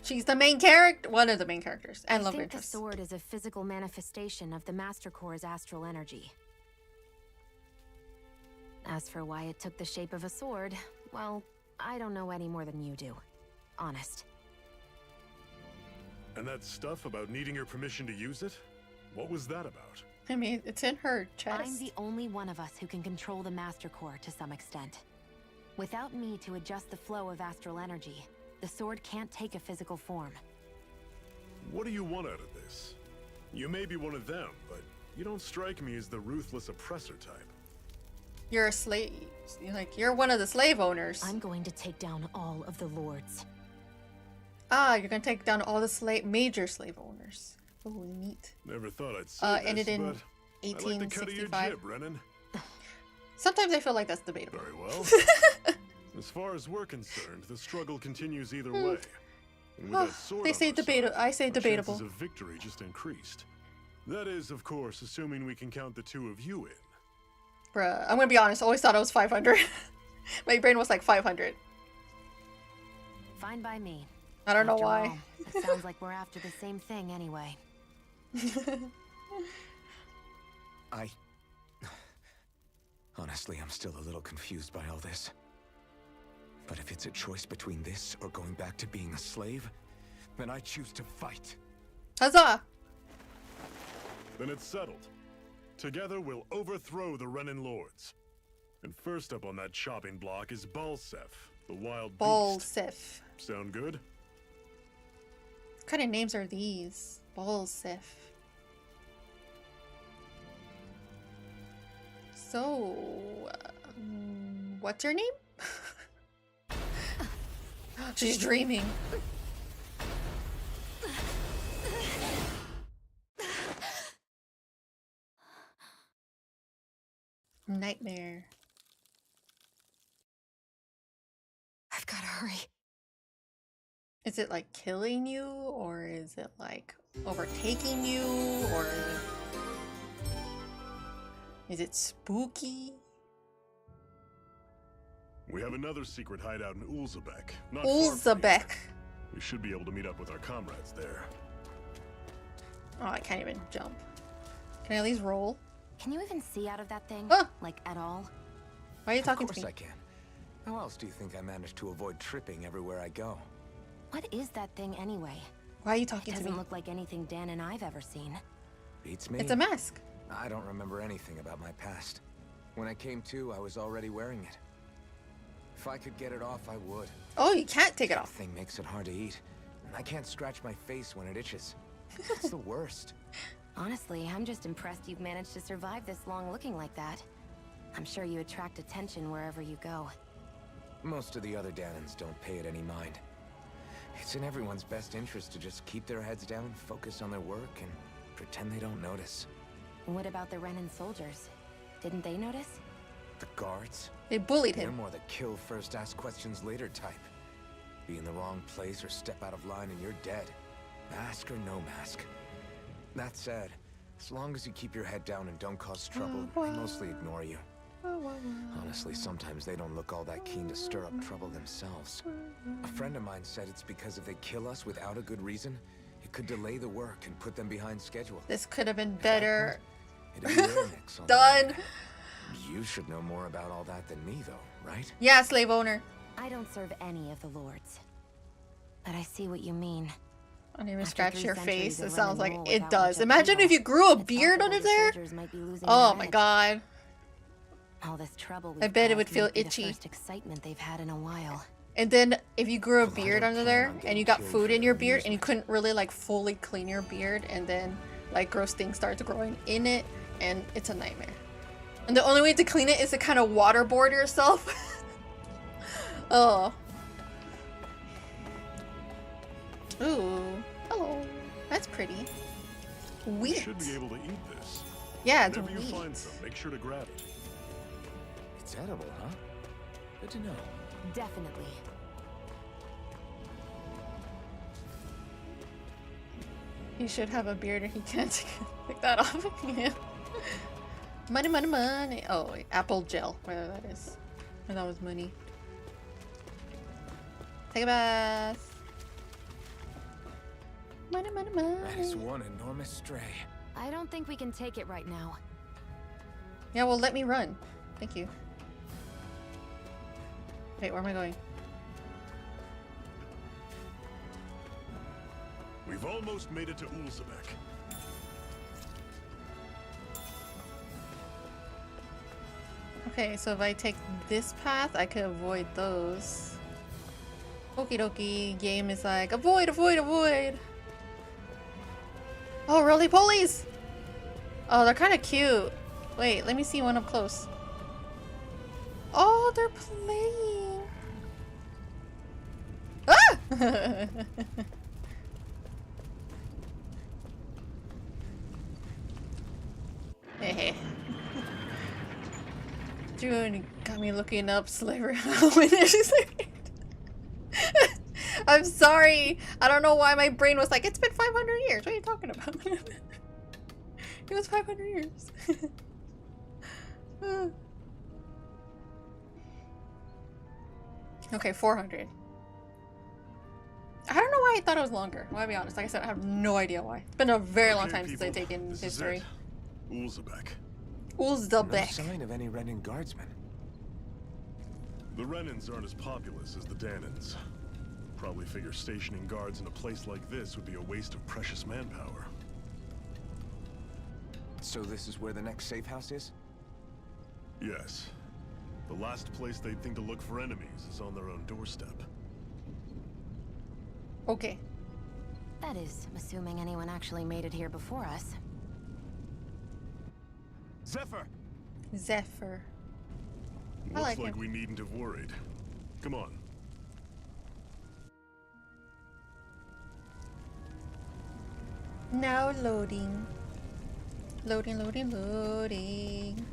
She's the main character, one of the main characters, and I love think the interest. sword is a physical manifestation of the master core's astral energy. As for why it took the shape of a sword, well, I don't know any more than you do. Honest. And that stuff about needing your permission to use it? What was that about? I mean, it's in her chest. I'm the only one of us who can control the master core to some extent. Without me to adjust the flow of astral energy, the sword can't take a physical form. What do you want out of this? You may be one of them, but you don't strike me as the ruthless oppressor type. You're a slave. You're one of the slave owners. I'm going to take down all of the lords. Ah, you're gonna take down all the major slave owners. Oh, neat. Never thought I'd say Ended this, in but I like the cut of your 1865. jib, Renan. Sometimes I feel like that's debatable. Very well. As far as we're concerned, the struggle continues either way. And with that sword They on say our debatable. side, I say our debatable. chances of victory just increased. That is, of course, assuming we can count the two of you in. Bruh, I'm gonna be honest. I always thought it was 500. My brain was like 500. Fine by me. I don't know After why. all, it sounds like we're after the same thing anyway. Honestly, I'm still a little confused by all this. But if it's a choice between this or going back to being a slave, then I choose to fight. Huzzah! Then it's settled. Together we'll overthrow the Renan Lords. And first up on that chopping block is Balsef, the wild beast. Balsef. Sound good? What kind of names are these? Balsef. So, what's her name? She's dreaming. Nightmare. I've got to hurry. Is it like killing you, or is it like overtaking you, or is it spooky? We have another secret hideout in Ulzebek. Not far from here. Ulzebek. We should be able to meet up with our comrades there. Oh, I can't even jump. Can I at least roll? Can you even see out of that thing? Ah! Like, at all? Why are you talking Of to course me? I can. How else do you think I managed to avoid tripping everywhere I go? What is that thing anyway? Why are you It talking to doesn't me? look like anything Dan and I've ever seen. Beats me. It's a mask. I don't remember anything about my past. When I came to, I was already wearing it. If I could get it off, I would. Oh, you can't take it The off. thing makes it hard to eat. And I can't scratch my face when it itches. It's the worst. Honestly, I'm just impressed you've managed to survive this long looking like that. I'm sure you attract attention wherever you go. Most of the other Danans don't pay it any mind. It's in everyone's best interest to just keep their heads down, focus on their work, and pretend they don't notice. What about the Renan soldiers? Didn't they notice? The guards? They bullied They're him. more the kill first, ask questions later type. Be in the wrong place or step out of line and you're dead. Mask or no mask. That said, as long as you keep your head down and don't cause trouble, they mostly ignore you. Honestly, sometimes they don't look all that keen to stir up trouble themselves. A friend of mine said it's because if they kill us without a good reason, it could delay the work and put them behind schedule. This could have been better. It'd be their mix on the Done. line. You should know more about all that than me, though, right? Yeah, slave owner. I don't serve any of the lords. But I see what you mean. I don't even After scratch 3 your centuries face. of It sounds like running it rule does. without Imagine much if you grew a it's beard possible under the there. soldiers might be losing Oh their my edge. god. All this trouble I we've bet it caused would feel might be itchy. The first excitement they've had in a while. And then if you grew a Well, I beard don't under plan there on and getting you got killed food for in your their beard and you amusement. couldn't really like fully clean your beard, and then like gross things starts growing in it, and it's a nightmare. And the only way to clean it is to kind of waterboard yourself. Oh. Ooh. Hello. That's pretty. You Wheat. should be able to eat this. Yeah, it's Whenever you wheat. find some, make sure to grab it. It's edible, huh? Good to know. Definitely. He should have a beard and he can't pick that off. Yeah. Money, money, money. Oh, wait, apple gel, whatever that is. Or that was money. Take a bath. Money, money, That is money. one enormous stray. I don't think we can take it right now. Yeah, well, let me run. Thank you. Wait, where am I going? We've almost made it to Ulzebek. Okay, so if I take this path, I could avoid those. Okie dokie. Game is like, avoid, avoid, avoid. Oh, roly-polies! Oh, they're kind of cute. Wait, let me see one up close. Oh, they're playing. Ah! Hey. June got me looking up slavery. I'm sorry. I don't know why my brain was like, it's been 500 years. What are you talking about? It was 500 years. Okay, 400. I don't know why I thought it was longer. I'll be honest. Like I said, I have no idea why. It's been a very long Okay, time since I've people, taken this is history. it. Ulzebek. No Ulzebek. sign of any Renan guardsmen. The Renans aren't as populous as the Danans. Probably figure stationing guards in a place like this would be a waste of precious manpower. So this is where the next safe house is? Yes. The last place they'd think to look for enemies is on their own doorstep. Okay. That is, assuming anyone actually made it here before us. Zephyr! Zephyr. I Looks like him. we needn't have worried. Come on. Now loading. Loading, loading, loading.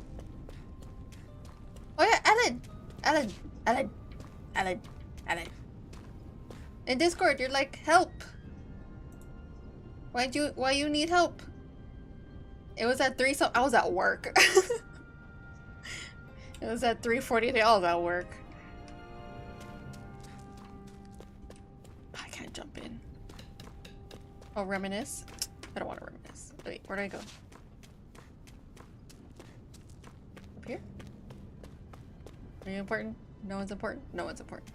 Oh yeah, Ellen! Ellen! Ellen! Ellen! Ellen! In Discord, you're like, help. Why you need help? It was at 3 I was at work. It was at 3:40. I was at work. I can't jump in. Oh, reminisce? I don't want to reminisce. Wait, where do I go? Up here? Are you important? No one's important? No one's important.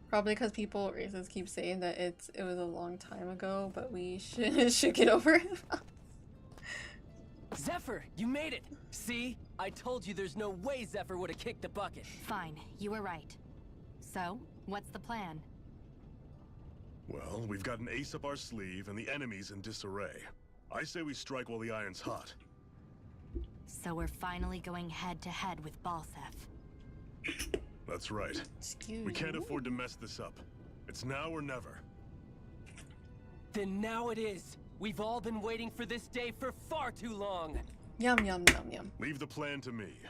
Probably because people racists keep saying that it was a long time ago, but we should get over it. Zephyr, you made it! See? I told you there's no way Zephyr would have kicked the bucket. Fine, you were right. So, what's the plan? Well, we've got an ace up our sleeve and the enemy's in disarray. I say we strike while the iron's hot. So we're finally going head-to-head with Balseph. That's right. We can't afford to mess this up. It's now or never. Then now it is. We've all been waiting for this day for far too long. Yum, yum, yum, yum. Leave the plan to me.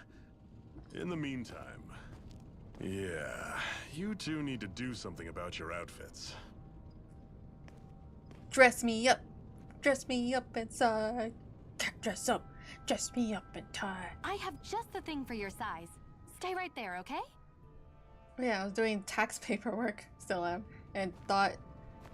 In the meantime, yeah, you two need to do something about your outfits. Dress me up inside. Dress me up and tie. I have just the thing for your size. Stay right there, okay? Yeah, I was doing tax paperwork, still am, and thought,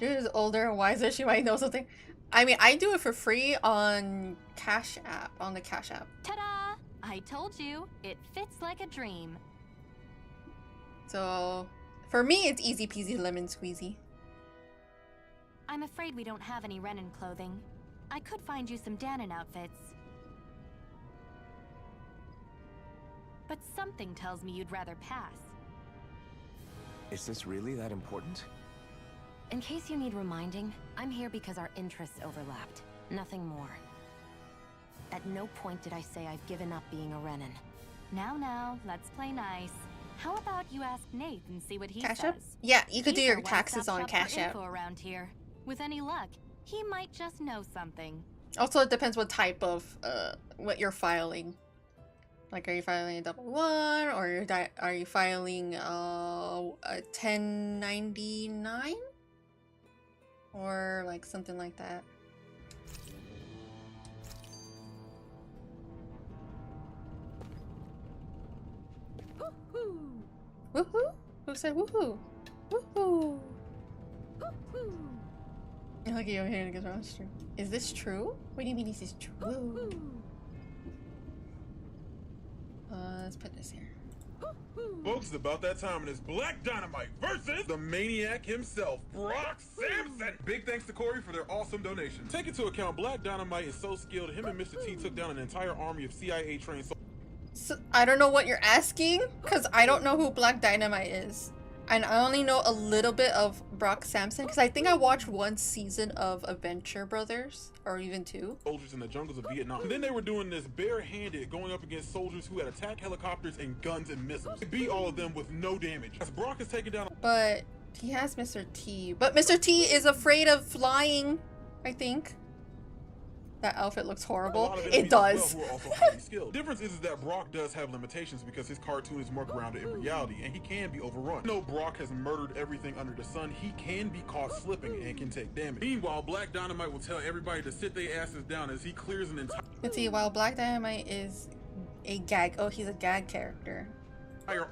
dude is older and wiser, she might know something. I mean, I do it for free on Cash App, on the Cash App. Ta-da! I told you, it fits like a dream. So, for me, it's easy peasy lemon squeezy. I'm afraid we don't have any Renan clothing. I could find you some Danon outfits. But something tells me you'd rather pass. Is this really that important? In case you need reminding, I'm here because our interests overlapped. Nothing more. At no point did I say I've given up being a Renan. Now, let's play nice. How about you ask Nate and see what he Cash says? App? Yeah, you could do He's your our taxes one-stop on shop for Cash App. info around here. With any luck, he might just know something. Also, it depends what type of, what you're filing. Like, are you filing a 001, or are you filing a 1099? Or, like, something like that. Woohoo! Woohoo? Who said woohoo? Woohoo! Woohoo! Look at you here to get around stream. Is this true? What do you mean this is true? Woohoo! Let's put this here. Folks, it's about that time, and it's Black Dynamite versus the Maniac himself, Brock Samson! Big thanks to Corey for their awesome donation. Take into account, Black Dynamite is so skilled, him and Mr. T took down an entire army of CIA-trained soldiers. So, I don't know what you're asking, because I don't know who Black Dynamite is. And I only know a little bit of Brock Samson, because I think I watched one season of Adventure Brothers, or even 2. Soldiers in the jungles of Vietnam. And then they were doing this barehanded, going up against soldiers who had attack helicopters and guns and missiles. They beat all of them with no damage. As Brock is taken down. But he has Mr. T. But Mr. T is afraid of flying, I think. That outfit looks horrible. It does. Who are also highly skilled. Difference is that Brock does have limitations because his cartoon is more grounded in reality, and he can be overrun. No, Brock has murdered everything under the sun. He can be caught slipping and can take damage. Meanwhile, Black Dynamite will tell everybody to sit their asses down as he clears an entire. Let's see. While Black Dynamite is a gag. Oh, he's a gag character.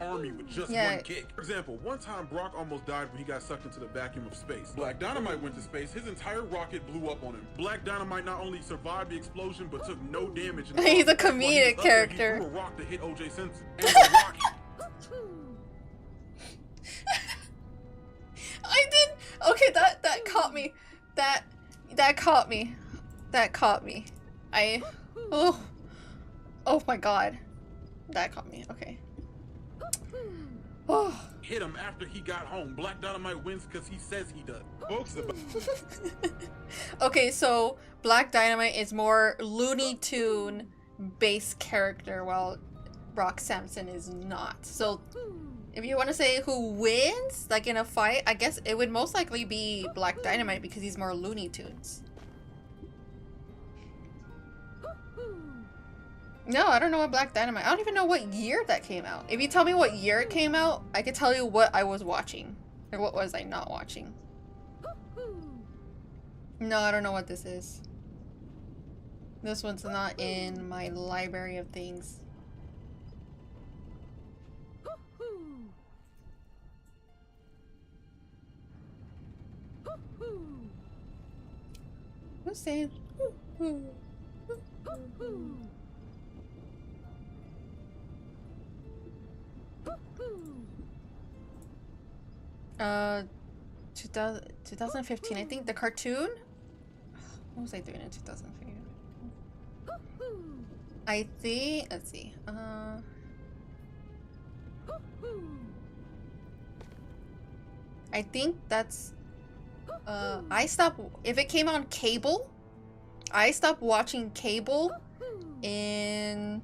Army with just one kick. For example, one time Brock almost died when he got sucked into the vacuum of space. Black Dynamite went to space, his entire rocket blew up on him. Black Dynamite not only survived the explosion, but took no damage. He's a comedic character. He threw a rock to hit O.J. Simpson. And the rocket. I did. Okay, that caught me. That caught me. That caught me. Oh my god. That caught me. Okay. Oh. Hit him after he got home. Black Dynamite wins because he says he does. Folks, okay, so Black Dynamite is more Looney Tune based character, while Brock Samson is not. So if you want to say who wins, like in a fight, I guess it would most likely be Black Dynamite because he's more Looney Tunes. No, I don't know what Black Dynamite. I don't even know what year that came out. If you tell me what year it came out, I could tell you what I was watching. Or what was I not watching? No, I don't know what this is. This one's not in my library of things. Who's saying? Hoo-hoo. Hoo-hoo. 2015, I think the cartoon? What was I doing in 2015? I think, let's see, I think that's, I stopped, if it came on cable, I stopped watching cable in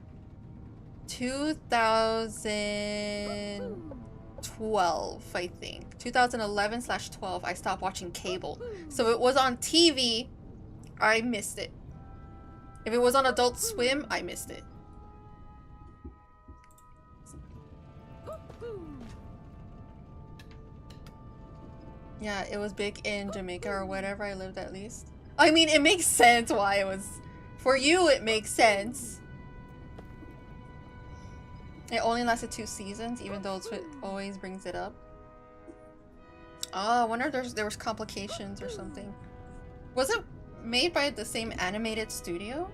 2012, I think. 2011/12, I stopped watching cable. So if it was on TV, I missed it. If it was on Adult Swim, I missed it. Yeah, it was big in Jamaica or whatever I lived, at least. I mean, it makes sense why it was... For you, it makes sense. It only lasted 2 seasons, even though it always brings it up. Oh, I wonder if there was complications or something. Was it made by the same animated studio?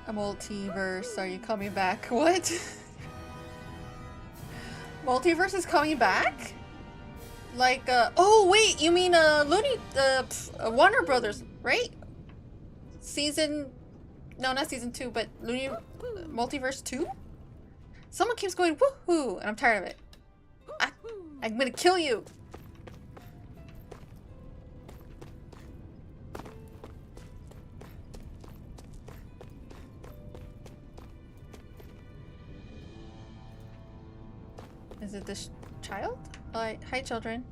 A multiverse, are you coming back? What? Multiverse is coming back? Like, oh wait, you mean, Warner Brothers, right? No, not season 2, but Multiverse 2? Someone keeps going, woohoo, and I'm tired of it. I'm gonna kill you. Is it this child? Hi, children.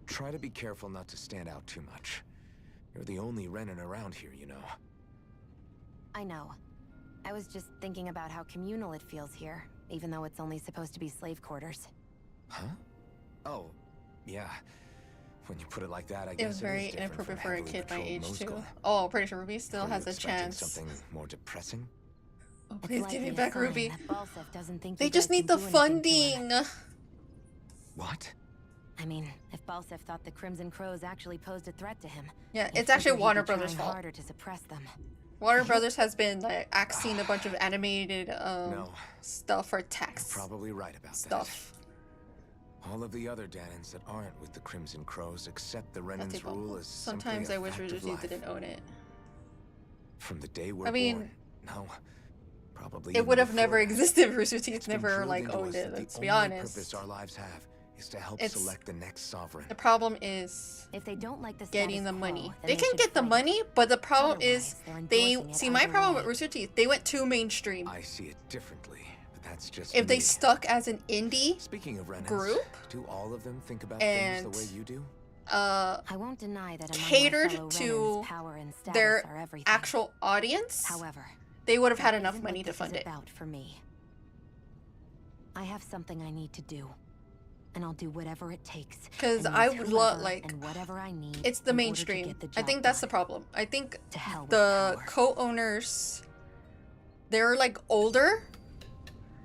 Try to be careful not to stand out too much. You're the only Renin around here, you know. I know. I was just thinking about how communal it feels here, even though it's only supposed to be slave quarters. Huh? Oh, yeah. When you put it like that, I guess it was very inappropriate for a kid my age too. Mosul. Oh, pretty sure Ruby still has a chance. Something more depressing? Oh, please give me back Ruby. Doesn't They just need the funding. What? I mean, if Balsef thought the Crimson Crows actually posed a threat to him, yeah, it's actually Warner Brothers' fault. Harder to suppress them. Warner Brothers has been like axing a bunch of animated stuff for tax. You're probably right about stuff. That. All of the other Danins that aren't with the Crimson Crows accept the Renin's rule as sometimes I wish Rooster Teeth didn't own it. From the day we're born, no, probably it would have never existed if Rooster Teeth never like owned it. Let's be honest. The purpose our lives have is to help select the next sovereign. The problem is if they don't like this getting the money. They can get the money, but the problem is they see my problem with Rooster Teeth. They went too mainstream. I see it differently, but that's just if they stuck as an indie group. Do all of them think about things the way you do? I won't deny that catered to their actual audience. However, they would have had enough money to fund it. For me, I have something I need to do. And I'll do whatever it takes. Because I would love, like, whatever I need. It's the mainstream. I think that's the problem. I think the co-owners, they're like older,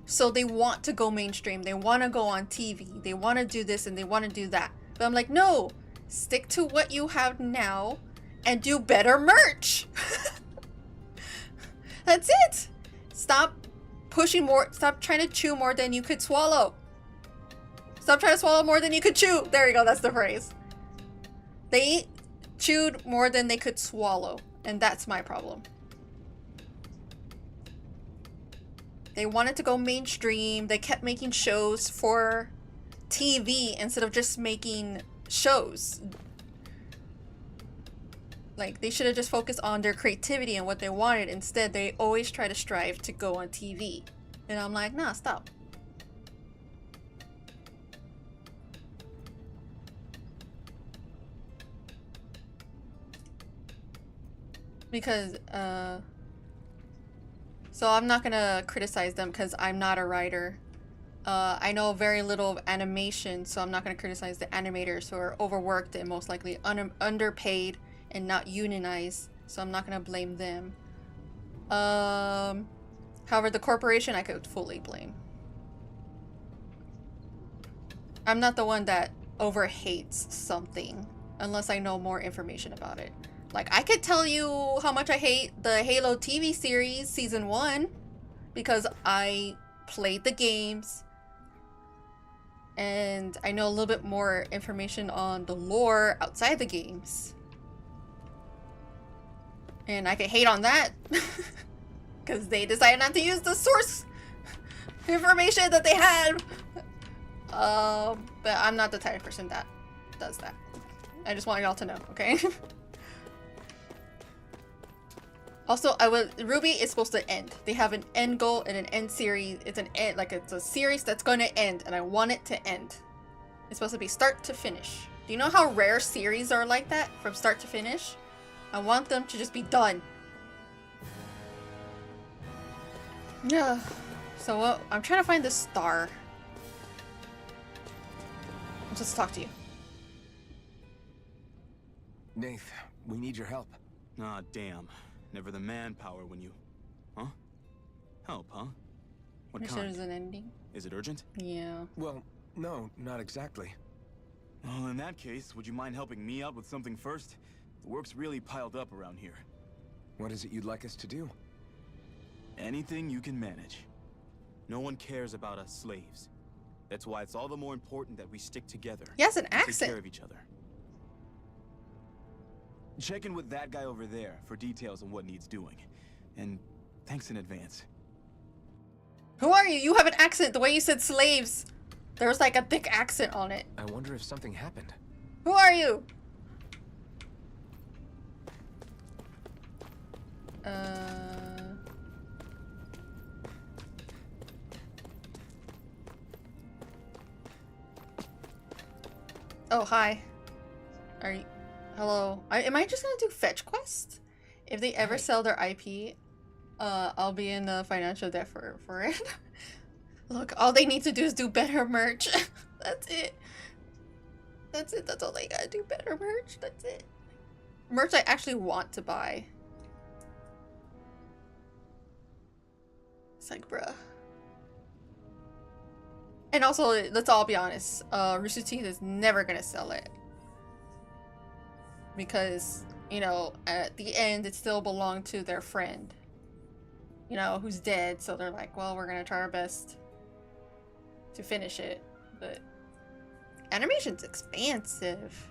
so they want to go mainstream. They want to go on TV. They want to do this and they want to do that. But I'm like, no, stick to what you have now and do better merch. That's it. Stop pushing more. Stop trying to chew more than you could swallow. Stop trying to swallow more than you could chew. There you go, that's the phrase. They chewed more than they could swallow, and that's my problem. They wanted to go mainstream. They kept making shows for TV instead of just making shows. Like, they should have just focused on their creativity and what they wanted. Instead, they always try to strive to go on TV. And I'm like, nah, stop. Because, so I'm not gonna criticize them because I'm not a writer. I know very little of animation, so I'm not gonna criticize the animators who are overworked and most likely underpaid and not unionized, so I'm not gonna blame them. However, the corporation I could fully blame. I'm not the one that overhates something unless I know more information about it. Like, I could tell you how much I hate the Halo TV series season 1 because I played the games and I know a little bit more information on the lore outside the games. And I could hate on that because they decided not to use the source information that they had. But I'm not the type of person that does that. I just want y'all to know, okay? Also, RWBY is supposed to end. They have an end goal and an end series. It's an end, like it's a series that's going to end, and I want it to end. It's supposed to be start to finish. Do you know how rare series are like that, from start to finish? I want them to just be done. Yeah. So I'm trying to find this star. I'll just talk to you. Nath, we need your help. Ah, damn. Never the manpower when you... Huh? Help, huh? What Make sure there's an ending. Is it urgent? Yeah. Well, no, not exactly. Well, in that case, would you mind helping me out with something first? The work's really piled up around here. What is it you'd like us to do? Anything you can manage. No one cares about us slaves. That's why it's all the more important that we stick together. He has an Take accent. care of each other. Check in with that guy over there for details on what needs doing. And thanks in advance. Who are you? You have an accent. The way you said slaves. There was like a thick accent on it. I wonder if something happened. Who are you? Oh, hi. Are you... Hello. Am I just gonna do fetch quest? If they ever sell their IP, I'll be in financial debt for it. Look, all they need to do is do better merch. That's it. That's it. That's all they gotta do. Better merch. That's it. Merch I actually want to buy. It's like, bruh. And also, let's all be honest. Rooster Teeth is never gonna sell it. Because, you know, at the end, it still belonged to their friend. You know, who's dead. So they're like, well, we're gonna try our best to finish it. But animation's expansive.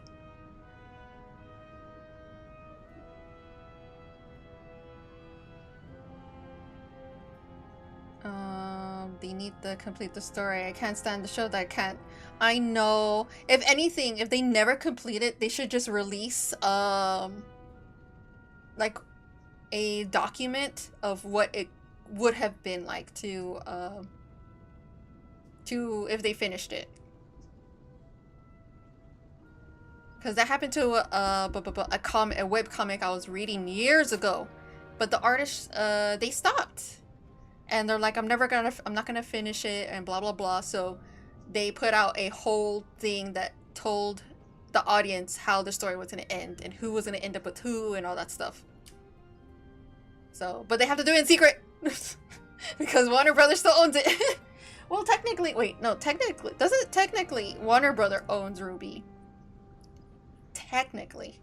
They need to complete the story. I can't stand the show that can't. I know. If anything, if they never complete it, they should just release like a document of what it would have been like to if they finished it. Because that happened to a webcomic I was reading years ago, but the artists they stopped. And they're like, I'm not gonna finish it, and blah blah blah. So they put out a whole thing that told the audience how the story was gonna end and who was gonna end up with who and all that stuff. So, but they have to do it in secret because Warner Brothers still owns it. Well, technically, wait, no, technically Warner Brother owns RWBY. Technically.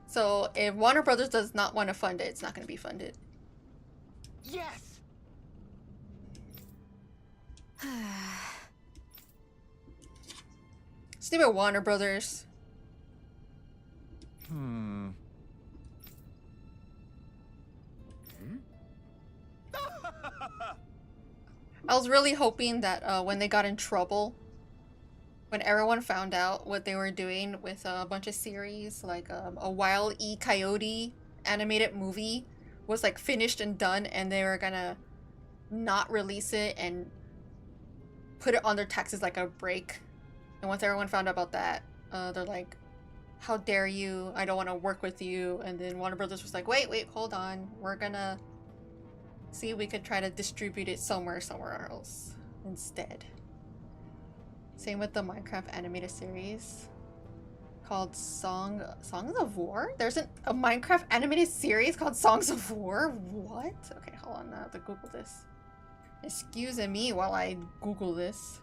So if Warner Brothers does not want to fund it, it's not gonna be funded. Yes. Stupid Warner Brothers. I was really hoping that when they got in trouble when everyone found out what they were doing with a bunch of series, like a Wile E. Coyote animated movie was like finished and done, and they were gonna not release it and put it on their taxes like a break. And once everyone found out about that, they're like, how dare you, I don't want to work with you. And then Warner Brothers was like, wait, hold on, we're gonna see if we could try to distribute it somewhere else instead. Same with the Minecraft animated series called Songs of War? There's a Minecraft animated series called Songs of War? What? Okay, hold on, I have to Google this. Excuse me while I Google this.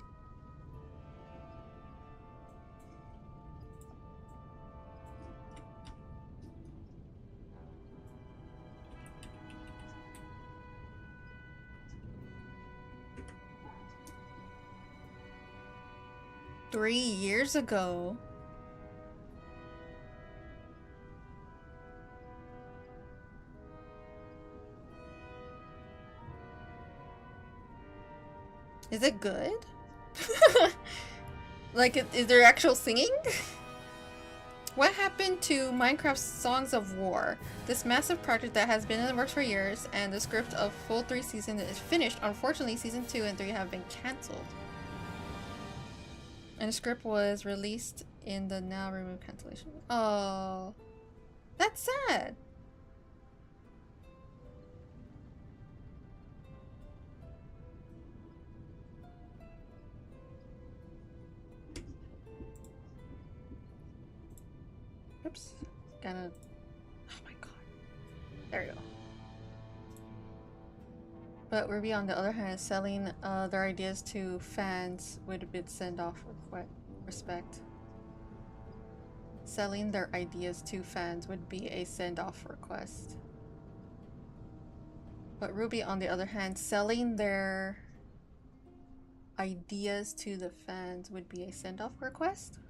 Three years ago. Is it good? Like, is there actual singing? What happened to Minecraft's Songs of War? This massive project that has been in the works for years, and the script of full 3 seasons is finished. Unfortunately, season 2 and 3 have been cancelled. And the script was released in the now removed cancellation. Oh, that's sad. Oops. Gotta. Oh my god. There you go. But Ruby, on the other hand, is selling their ideas to fans with a bit send-off with respect. Selling their ideas to fans would be a send-off request. But Ruby, on the other hand, selling their ideas to the fans would be a send-off request?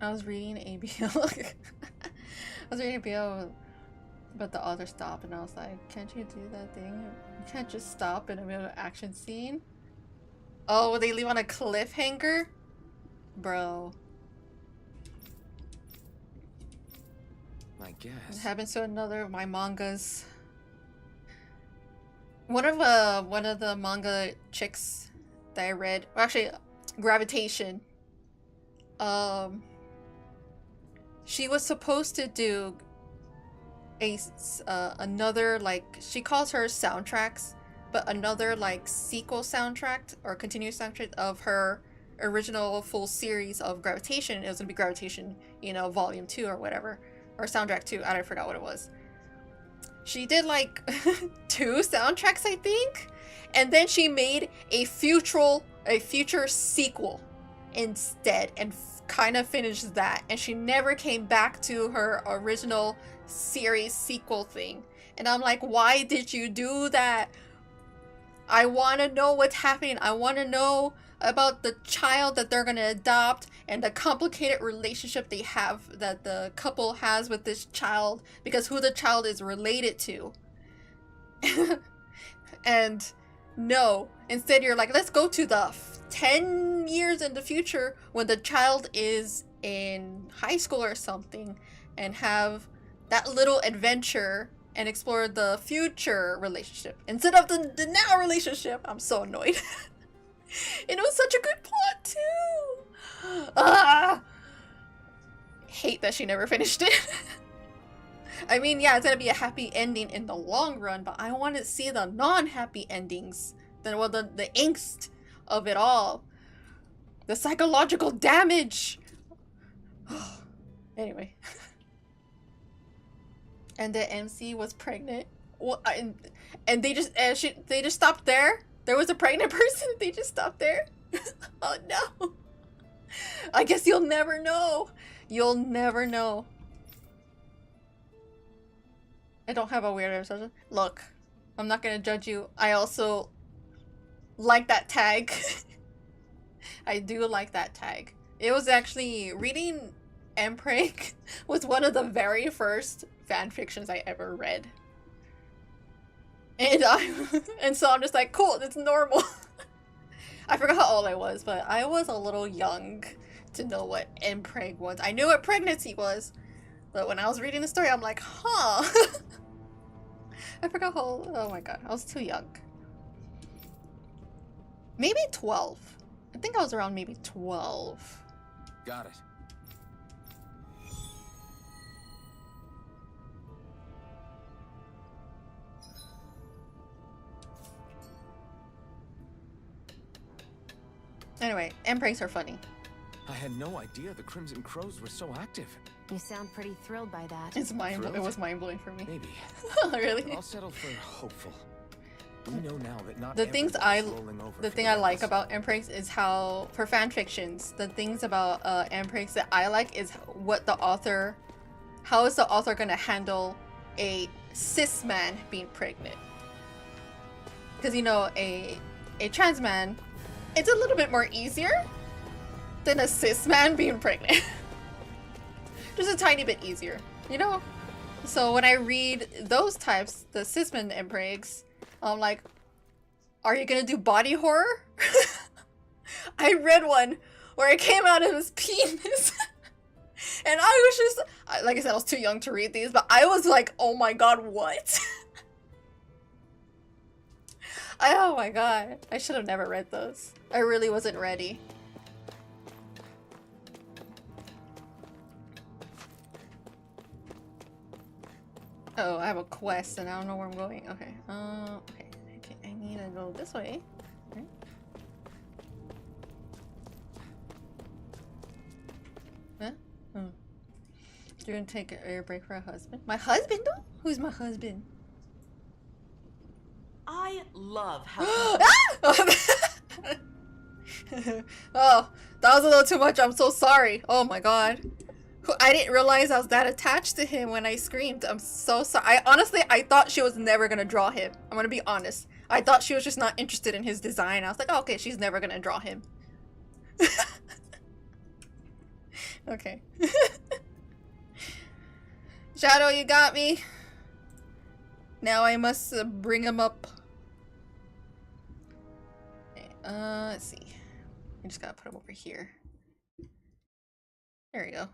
I was reading ABL. I was reading ABL, but the author stopped, and I was like, can't you do that thing? You can't just stop in the middle of an action scene? Oh, they leave on a cliffhanger? Bro. I guess. It happens to another of my mangas. One of the manga chicks that I read, well, actually, Gravitation. She was supposed to do another, like, she calls her soundtracks, but another like sequel soundtrack or continuous soundtrack of her original full series of Gravitation. It was gonna be Gravitation, you know, volume 2 or whatever, or soundtrack 2. I forgot what it was. She did like 2 soundtracks, I think, and then she made a future sequel instead, and kind of finished that, and she never came back to her original series sequel thing. And I'm like, why did you do that? I want to know what's happening. I want to know about the child that they're going to adopt and the complicated relationship they have, that the couple has with this child, because who the child is related to. And no, instead you're like, let's go to the 10 years in the future when the child is in high school or something, and have that little adventure and explore the future relationship instead of the now relationship. I'm so annoyed. It was such a good plot too. Hate that she never finished it. I mean, yeah, it's gonna be a happy ending in the long run, but I want to see the non-happy endings, the angst of it all, the psychological damage. Anyway. And the MC was pregnant. Well, and they just stopped there. There was a pregnant person. They just stopped there. Oh no. I guess you'll never know. You'll never know. I don't have a weird obsession. Look, I'm not gonna judge you. I also like that tag. I do like that tag. It was actually, reading Mpreg was one of the very first fan fictions I ever read. And so I'm just like, cool, it's normal. I forgot how old I was, but I was a little young to know what impreg was. I knew what pregnancy was, but when I was reading the story, I'm like, huh. I forgot how old. Oh my god, I was too young. Maybe 12. I think I was around maybe 12. Got it. Anyway, impregs are funny. I had no idea the Crimson Crows were so active. You sound pretty thrilled by that. It was mind-blowing for me. Maybe. Really? I'll settle for hopeful. We know now that not the thing everyone's I like about impregs is how, for fan fictions, the things about impregs that I like is what the author, how is the author gonna handle a cis man being pregnant? Because you know, a trans man, it's a little bit more easier than a cis man being pregnant. Just a tiny bit easier, you know? So when I read those types, the cis men impregs, I'm like, are you gonna do body horror? I read one where it came out of his penis. And I was just, like I said, I was too young to read these, but I was like, oh my god, what? Oh my god, I should have never read those. I really wasn't ready. Oh, I have a quest and I don't know where I'm going. Okay, okay. I need to go this way. Okay. Huh? Oh. You're gonna take a break for a husband? My husband though? Who's my husband? I love how Oh, that was a little too much. I'm so sorry. Oh my god. I didn't realize I was that attached to him when I screamed. I'm so sorry. I thought she was never gonna draw him. I'm gonna be honest. I thought she was just not interested in his design. I was like, oh, okay, she's never gonna draw him. Okay. Shadow, you got me. Now I must bring him up. Okay, let's see. I just gotta put him over here. There we go.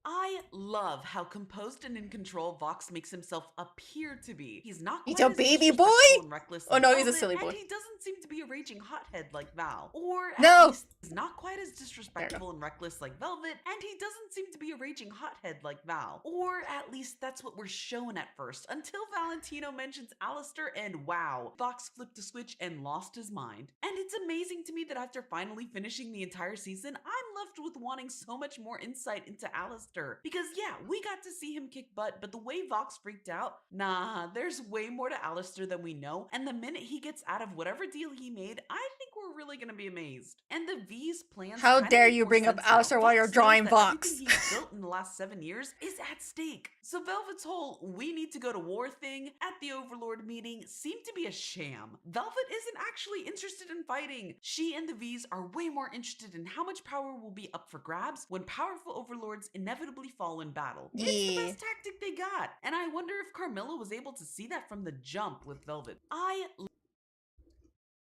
I love how composed and in control Vox makes himself appear to be. He's not He's quite a as baby disrespectful boy? and reckless Oh like no, he's a Velvet, silly boy. And he doesn't seem to be a raging hothead like Val. Or at No! least he's not quite as disrespectful and reckless like Velvet, and he doesn't seem to be a raging hothead like Val. Or at least that's what we're shown at first, until Valentino mentions Alistair and wow, Vox flipped a switch and lost his mind. And it's amazing to me that after finally finishing the entire season, I'm left with wanting so much more insight into Alistair. Because yeah, we got to see him kick butt, but the way Vox freaked out, nah, there's way more to Alistair than we know, and the minute he gets out of whatever deal he made, I think we're really gonna be amazed. And the V's plans. How kinda dare make you more bring up sense now. Alistair while you're Vox knows drawing that Vox. everything he's built in the last 7 years is at stake. So Velvet's whole "we need to go to war" thing at the Overlord meeting seemed to be a sham. Velvet isn't actually interested in fighting. She and the V's are way more interested in how much power will be up for grabs when powerful overlords inevitably fall in battle. It's the best tactic they got, and I wonder if Carmilla was able to see that from the jump with Velvet.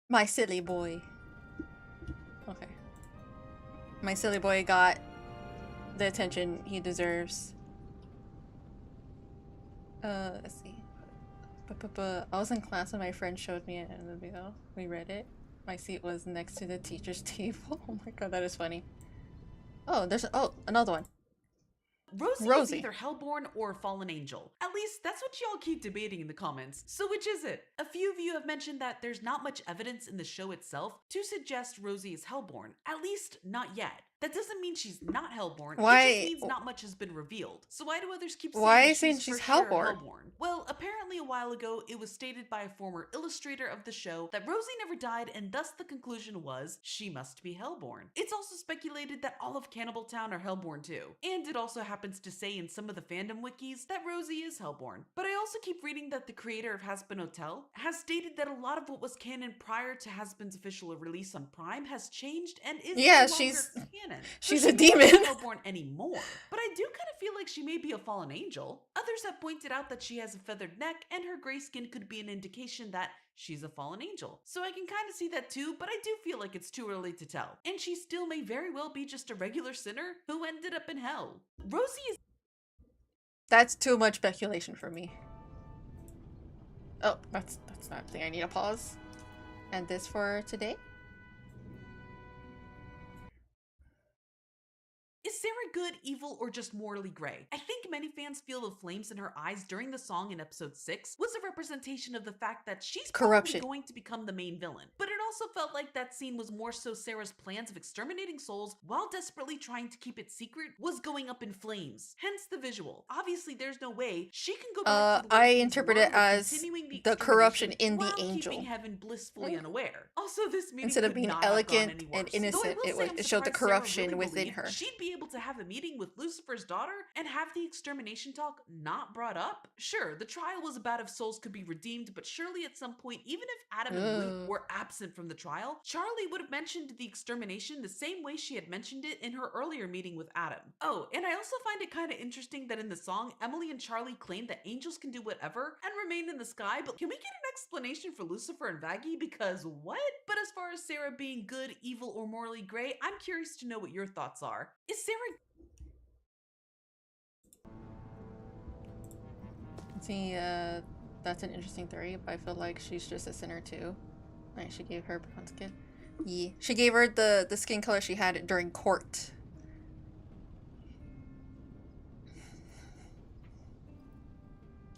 My silly boy. Okay. My silly boy got the attention he deserves. Let's see. I was in class when my friend showed me it in the video. We read it. My seat was next to the teacher's table. Oh my god, that is funny. Oh, there's another one. Rosie is either Hellborn or Fallen Angel. At least that's what y'all keep debating in the comments. So which is it? A few of you have mentioned that there's not much evidence in the show itself to suggest Rosie is Hellborn. At least not yet. That doesn't mean she's not Hellborn. Why? It just means not much has been revealed. So why do others keep saying Why that saying she's for sure Hellborn? Well, apparently a while ago, it was stated by a former illustrator of the show that Rosie never died, and thus the conclusion was she must be Hellborn. It's also speculated that all of Cannibal Town are Hellborn too. And it also happens to say in some of the fandom wikis that Rosie is Hellborn. But I also keep reading that the creator of Hazbin Hotel has stated that a lot of what was canon prior to Hazbin's official release on Prime has changed and is no longer canon. canon. She's So a she won't demon. be Hellborn anymore. But I do kind of feel like she may be a fallen angel. Others have pointed out that she has a feathered neck, and her gray skin could be an indication that she's a fallen angel. So I can kind of see that too, but I do feel like it's too early to tell. And she still may very well be just a regular sinner who ended up in hell. Rosie is That's too much speculation for me. Oh, that's not a thing. I need to pause. And this for today? Is Sarah good, evil, or just morally gray? I think many fans feel the flames in her eyes during the song in episode 6 was a representation of the fact that she's Corruption. probably going to become the main villain. But it also felt like that scene was more so Sarah's plans of exterminating souls while desperately trying to keep it secret was going up in flames. Hence the visual. Obviously, there's no way she can go back to the way I things interpret were it as continuing the corruption extermination in the while angel. keeping heaven blissfully unaware. Also, this meeting Instead of could being not have gone elegant any and worse. Though I innocent, will say I'm it showed the surprised Sarah corruption really within believed her. she'd be able to have a meeting with Lucifer's daughter and have the extermination talk not brought up? Sure, the trial was about if souls could be redeemed, but surely at some point, even if Adam and Luke were absent from the trial, Charlie would have mentioned the extermination the same way she had mentioned it in her earlier meeting with Adam. Oh, and I also find it kind of interesting that in the song, Emily and Charlie claim that angels can do whatever and remain in the sky, but can we get an explanation for Lucifer and Vaggie? Because what? But as far as Sarah being good, evil, or morally gray, I'm curious to know what your thoughts are. Is Sarah See, that's an interesting theory, but I feel like she's just a sinner too. Like, she gave her brown skin. Yeah. She gave her the skin color she had during court.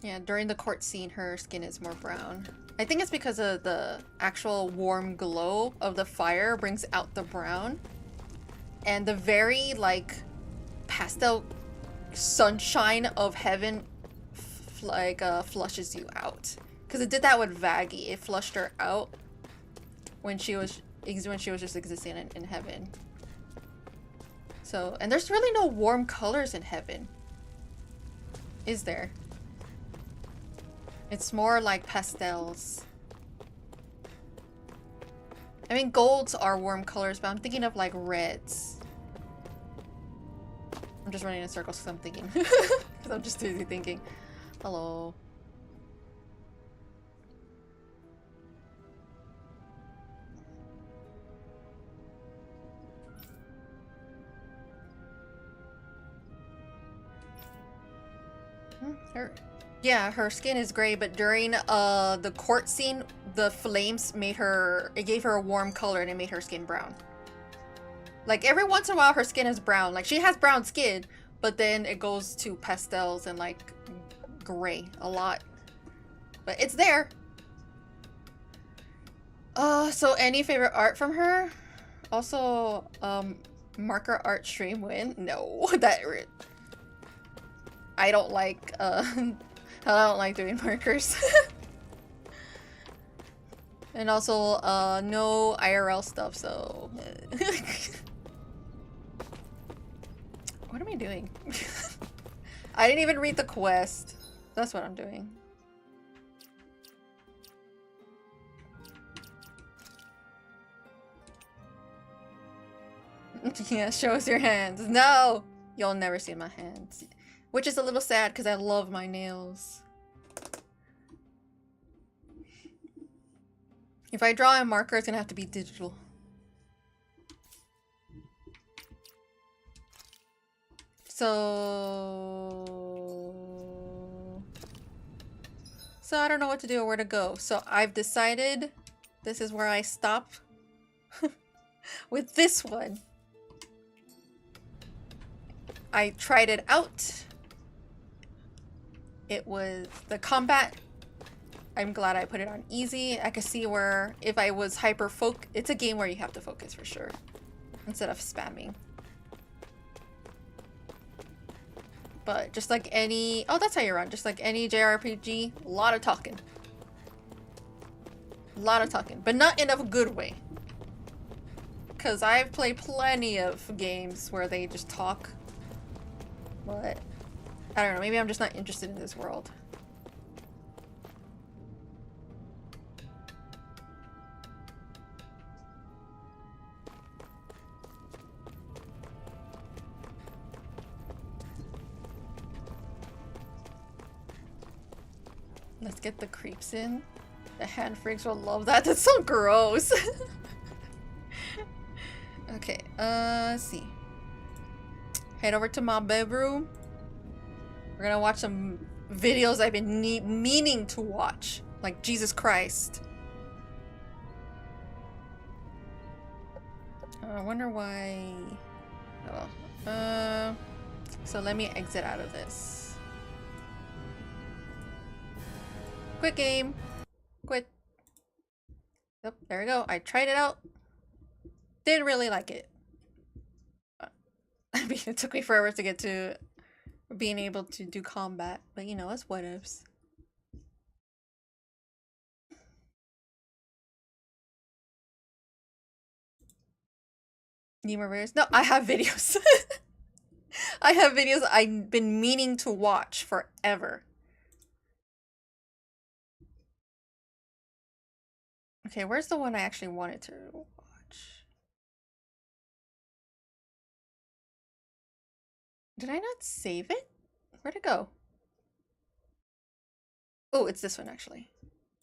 Yeah, during the court scene, her skin is more brown. I think it's because of the actual warm glow of the fire brings out the brown. And the very, like, pastel sunshine of heaven flushes you out, because it did that with Vaggie. It flushed her out when she was just existing in heaven. So, and there's really no warm colors in heaven, is there? It's more like pastels. I mean, golds are warm colors, but I'm thinking of like reds. I'm just running in circles because I'm thinking. Because I'm just busy thinking. Hello. Her skin is gray, but during the court scene, the flames made her, it gave her a warm color and it made her skin brown. Like every once in a while her skin is brown. Like she has brown skin, but then it goes to pastels and like gray a lot. But it's there. So any favorite art from her? Also, marker art stream win? No, I don't like I don't like doing markers. And also no IRL stuff, so what am I doing? I didn't even read the quest. That's what I'm doing. Yeah, show us your hands. No! You'll never see my hands. Which is a little sad because I love my nails. If I draw a marker, it's gonna have to be digital. So I don't know what to do or where to go. So I've decided this is where I stop with this one. I tried it out. It was the combat. I'm glad I put it on easy. I could see where if I was it's a game where you have to focus for sure instead of spamming. But just like any, oh, that's how you run. Just like any JRPG, a lot of talking. A lot of talking, but not in a good way. Because I've played plenty of games where they just talk. But I don't know, maybe I'm just not interested in this world. Let's get the creeps in. The hand freaks will love that. That's so gross. Okay, let's see. Head over to my bedroom. We're gonna watch some videos I've been meaning to watch. Like, Jesus Christ. I wonder why... Oh. So let me exit out of this. Quit game. Quit. Yep, there we go. I tried it out. Didn't really like it. I mean, it took me forever to get to being able to do combat, but you know, it's what ifs. Need more videos? No, I have videos. I have videos I've been meaning to watch forever. Okay, where's the one I actually wanted to watch? Did I not save it? Where'd it go? Oh, it's this one actually.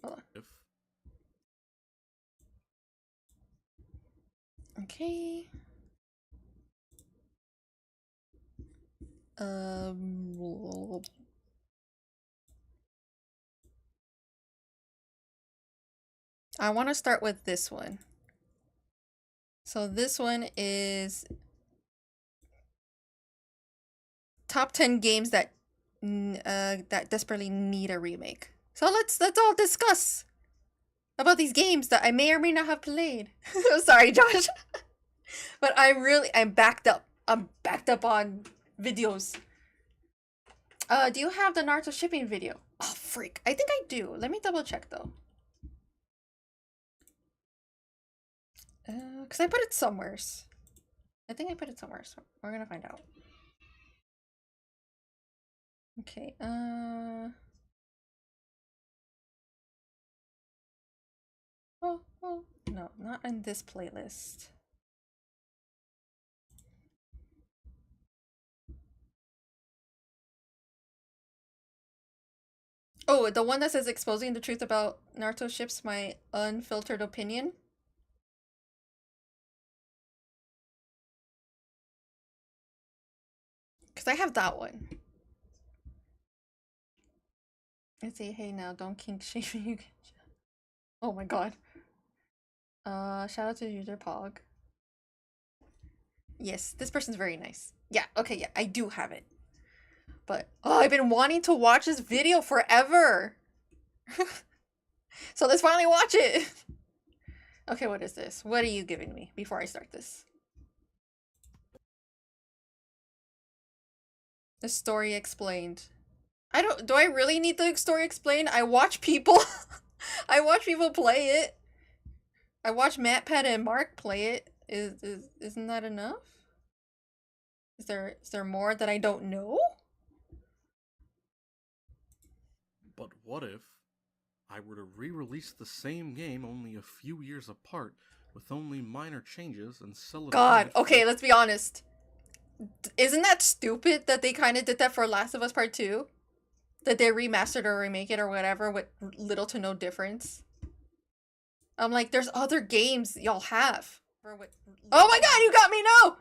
Hold on. Okay. I want to start with this one. So this one is top 10 games that that desperately need a remake. So let's all discuss about these games that I may or may not have played. Sorry, Josh. But I'm backed up. I'm backed up on videos. Do you have the Naruto shipping video? Oh, freak. I think I do. Let me double check though. Because I put it somewheres. I think I put it somewhere, so we're gonna find out. Okay, oh, no, not in this playlist. Oh, the one that says exposing the truth about Naruto ships, my unfiltered opinion. Because I have that one. Let's say, hey now, don't kink shame you. Oh my god. Shout out to user Pog. Yes, this person's very nice. Yeah, okay, yeah, I do have it. But, oh, I've been wanting to watch this video forever. So let's finally watch it. Okay, what is this? What are you giving me before I start this? The story explained. Do I really need the story explained? I watch people. I watch people play it. I watch MatPat and Mark play it. Isn't that enough? Is there more that I don't know? But what if I were to re-release the same game only a few years apart with only minor changes and sell it? God, okay, let's be honest. Isn't that stupid that they kind of did that for Last of Us Part 2? That they remastered or remake it or whatever with little to no difference? I'm like, there's other games y'all have. Oh my god, you got me, no!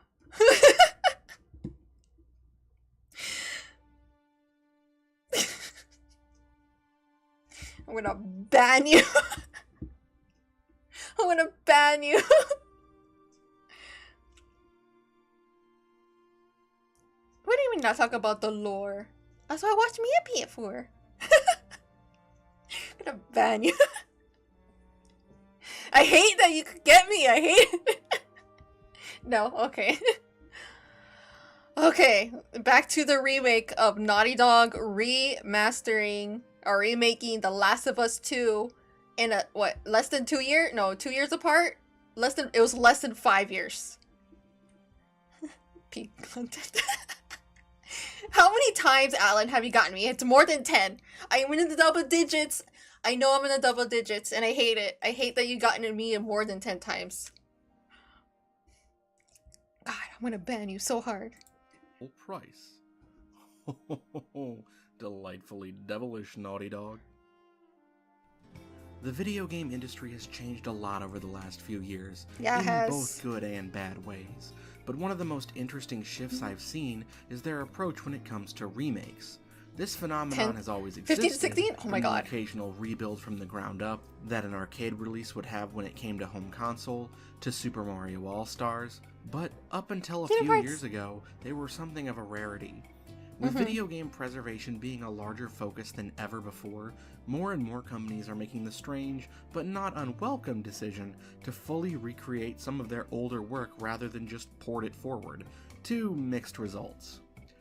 I'm gonna ban you. I'm gonna ban you. What do you mean not talk about the lore? That's what I watched Mia it for. I'm gonna ban you. I hate that you could get me. I hate it. No, okay. Okay, back to the remake of Naughty Dog remastering or remaking The Last of Us 2 in a, what, less than 2 years? No, 2 years apart? It was less than 5 years. Peak content. How many times, Alan, have you gotten me? It's more than 10. I'm in the double digits. I know I'm in the double digits, and I hate it. I hate that you gotten me more than 10 times. God, I'm gonna ban you so hard. Full price. Delightfully devilish, Naughty Dog. The video game industry has changed a lot over the last few years, Yeah, it in has. both good and bad ways. But one of the most interesting shifts I've seen is their approach when it comes to remakes. This phenomenon has always 15 existed. to 16? Oh my and the god. occasional rebuild from the ground up that an arcade release would have when it came to home console, to Super Mario All-Stars, but up until a few years ago, they were something of a rarity. With video game preservation being a larger focus than ever before, more and more companies are making the strange, but not unwelcome decision to fully recreate some of their older work rather than just port it forward, to mixed results.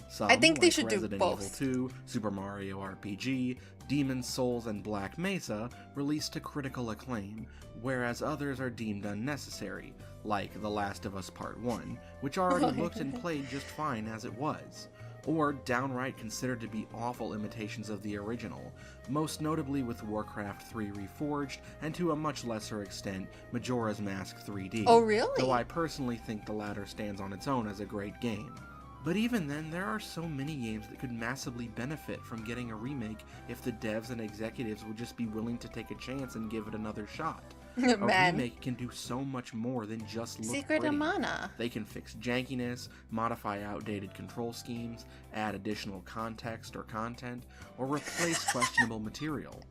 Some, I think they like should do Resident both. Evil 2, Super Mario RPG, Demon's Souls, and Black Mesa released to critical acclaim, whereas others are deemed unnecessary, like The Last of Us Part 1, which already looked and played just fine as it was, or downright considered to be awful imitations of the original, most notably with Warcraft 3 Reforged, and to a much lesser extent, Majora's Mask 3D. Oh, really? Though I personally think the latter stands on its own as a great game. But even then, there are so many games that could massively benefit from getting a remake if the devs and executives would just be willing to take a chance and give it another shot. A remake can do so much more than just look Secret pretty. of Mana. They can fix jankiness, modify outdated control schemes, add additional context or content, or replace questionable material.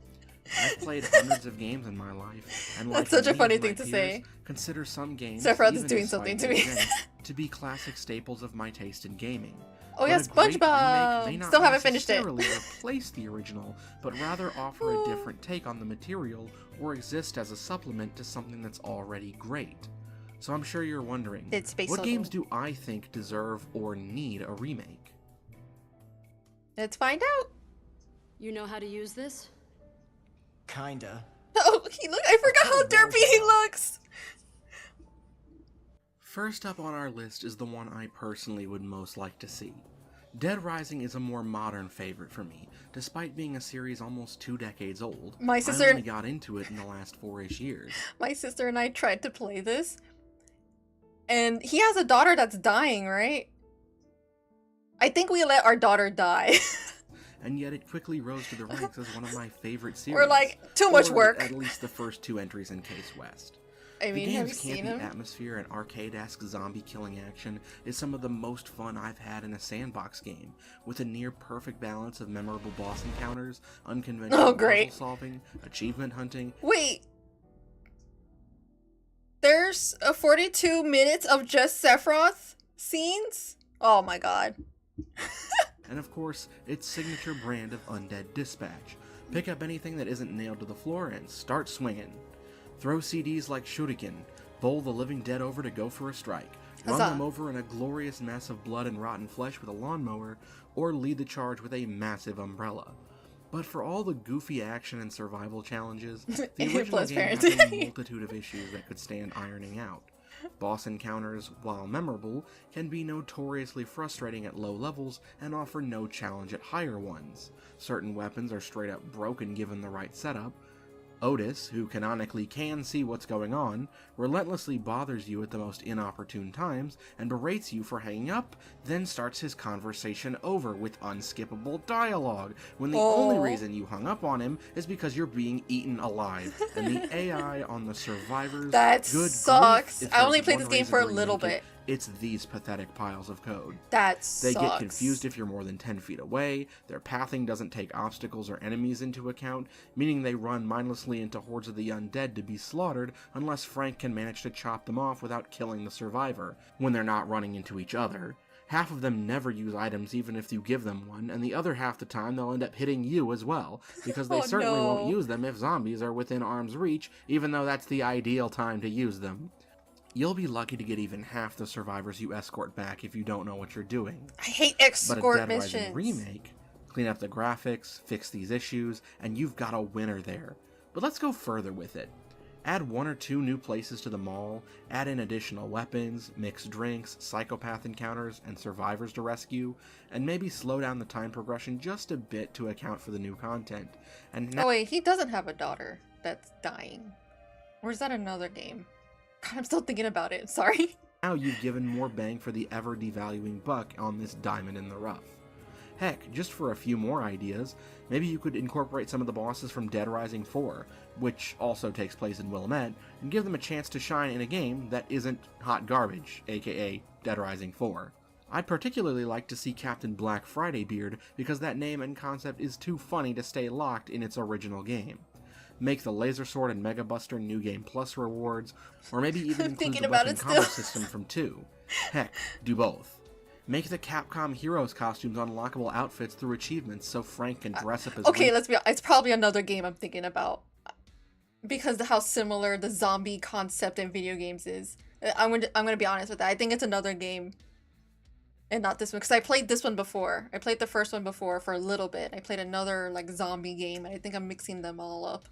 I've played hundreds of games in my life, and like That's such a many funny of my thing to peers, say. consider some games, Sephiroth is even doing despite something to their me. strength, to be classic staples of my taste in gaming. Oh But yeah, a great SpongeBob! remake may not Still haven't finished it. necessarily replace the original, but rather offer a different take on the material or exist as a supplement to something that's already great. So I'm sure you're wondering, It's Space what Soldier. games do I think deserve or need a remake? Let's find out. You know how to use this? Kinda. Oh, I forgot how derpy he looks! First up on our list is the one I personally would most like to see. Dead Rising is a more modern favorite for me, despite being a series almost 2 decades old. My sister- I only got into it in the last 4-ish years. My sister and I tried to play this, and he has a daughter that's dying, right? I think we let our daughter die. And yet it quickly rose to the ranks as one of my favorite series. We're like, too much or work. At least the first 2 entries in Case West. I mean, the have game's you seen campy him? atmosphere and arcade-esque zombie-killing action is some of the most fun I've had in a sandbox game, with a near-perfect balance of memorable boss encounters, unconventional puzzle solving, achievement hunting. Wait. There's a 42 minutes of just Sephiroth scenes? Oh my god. And of course, its signature brand of undead dispatch. Pick up anything that isn't nailed to the floor and start swinging. Throw CDs like Shuriken, bowl the living dead over to go for a strike, run Huzzah. them over in a glorious mess of blood and rotten flesh with a lawnmower, or lead the charge with a massive umbrella. But for all the goofy action and survival challenges, the original Plus game has parenting. a multitude of issues that could stand ironing out. Boss encounters, while memorable, can be notoriously frustrating at low levels and offer no challenge at higher ones. Certain weapons are straight up broken given the right setup. Otis, who canonically can see what's going on, relentlessly bothers you at the most inopportune times and berates you for hanging up, then starts his conversation over with unskippable dialogue, when the only reason you hung up on him is because you're being eaten alive, and the AI on the survivors... That good sucks. grief, if I only there's played one this game reason for a to little remake it, bit. It's these pathetic piles of code. That They get sucks. confused if you're more than 10 feet away, their pathing doesn't take obstacles or enemies into account, meaning they run mindlessly into hordes of the undead to be slaughtered unless Frank can manage to chop them off without killing the survivor, when they're not running into each other. Half of them never use items even if you give them one, and the other half the time they'll end up hitting you as well, because they Oh, certainly no. won't use them if zombies are within arm's reach, even though that's the ideal time to use them. You'll be lucky to get even half the survivors you escort back if you don't know what you're doing. I hate But a escort Dead Rising missions. remake, clean up the graphics, fix these issues, and you've got a winner there. But let's go further with it. Add 1 or 2 new places to the mall, add in additional weapons, mixed drinks, psychopath encounters, and survivors to rescue, and maybe slow down the time progression just a bit to account for the new content. And now Oh wait, he doesn't have a daughter that's dying. Or is that another game? God, I'm still thinking about it. Sorry. Now you've given more bang for the ever devaluing buck on this diamond in the rough. Heck, just for a few more ideas, maybe you could incorporate some of the bosses from Dead Rising 4, which also takes place in Willamette, and give them a chance to shine in a game that isn't hot garbage, aka Dead Rising 4. I'd particularly like to see Captain Black Friday Beard because that name and concept is too funny to stay locked in its original game. Make the Laser Sword and Mega Buster New Game Plus rewards, or maybe even include the weapon combo system from 2. Heck, do both. Make the Capcom Heroes costumes unlockable outfits through achievements so Frank can dress up as Okay, let's be honest. It's probably another game I'm thinking about. Because of how similar the zombie concept in video games is. I'm gonna be honest with that. I think it's another game. And not this one. Because I played this one before. I played the first one before for a little bit. I played another like zombie game. And I think I'm mixing them all up.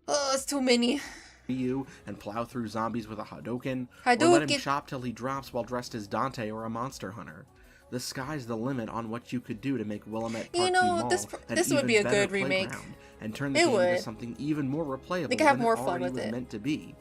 Oh, it's too many. You and plow through zombies with a Hadouken, or let him chop till he drops while dressed as Dante or a monster hunter. The sky's the limit on what you could do to make Willamette Parkview Mall this would be a good remake. And turn the game into something even more replayable they could have than more it fun already with was it. meant to be.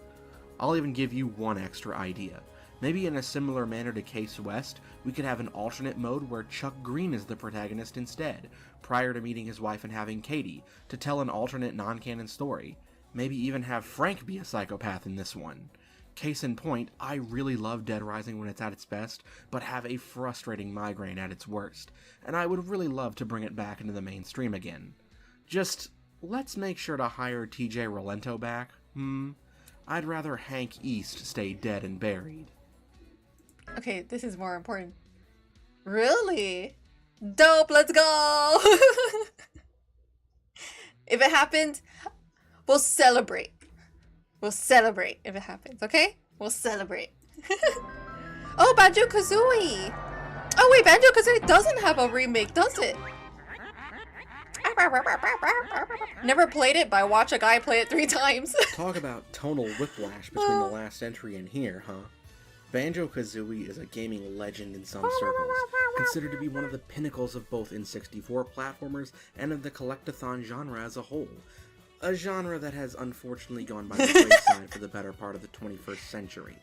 I'll even give you one extra idea. Maybe in a similar manner to Case West, we could have an alternate mode where Chuck Green is the protagonist instead, prior to meeting his wife and having Katie, to tell an alternate non-canon story. Maybe even have Frank be a psychopath in this one. Case in point, I really love Dead Rising when it's at its best, but have a frustrating migraine at its worst, and I would really love to bring it back into the mainstream again. Just, let's make sure to hire TJ Rolento back, I'd rather Hank East stay dead and buried. Okay, this is more important. Really? Dope, let's go! If it happens, we'll celebrate. We'll celebrate if it happens, okay? We'll celebrate. Oh, Banjo-Kazooie! Oh wait, Banjo-Kazooie doesn't have a remake, does it? Never played it, but I watched a guy play it 3 times. Talk about tonal whiplash between the last entry and here, huh? Banjo-Kazooie is a gaming legend in some circles, considered to be one of the pinnacles of both N64 platformers and of the collectathon genre as a whole. A genre that has unfortunately gone by the wayside for the better part of the 21st century.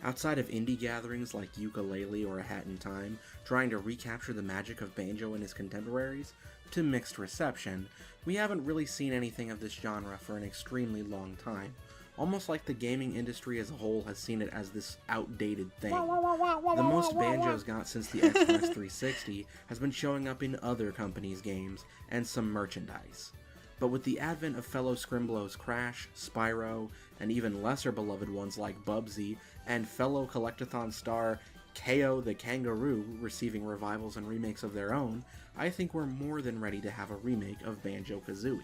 Outside of indie gatherings like Yooka-Laylee or A Hat in Time, trying to recapture the magic of Banjo and his contemporaries, to mixed reception, we haven't really seen anything of this genre for an extremely long time. Almost like the gaming industry as a whole has seen it as this outdated thing. The most Banjo's got since the Xbox 360 has been showing up in other companies' games and some merchandise. But with the advent of fellow Scrimblows Crash, Spyro, and even lesser beloved ones like Bubsy, and fellow Collectathon star KO the Kangaroo receiving revivals and remakes of their own, I think we're more than ready to have a remake of Banjo-Kazooie.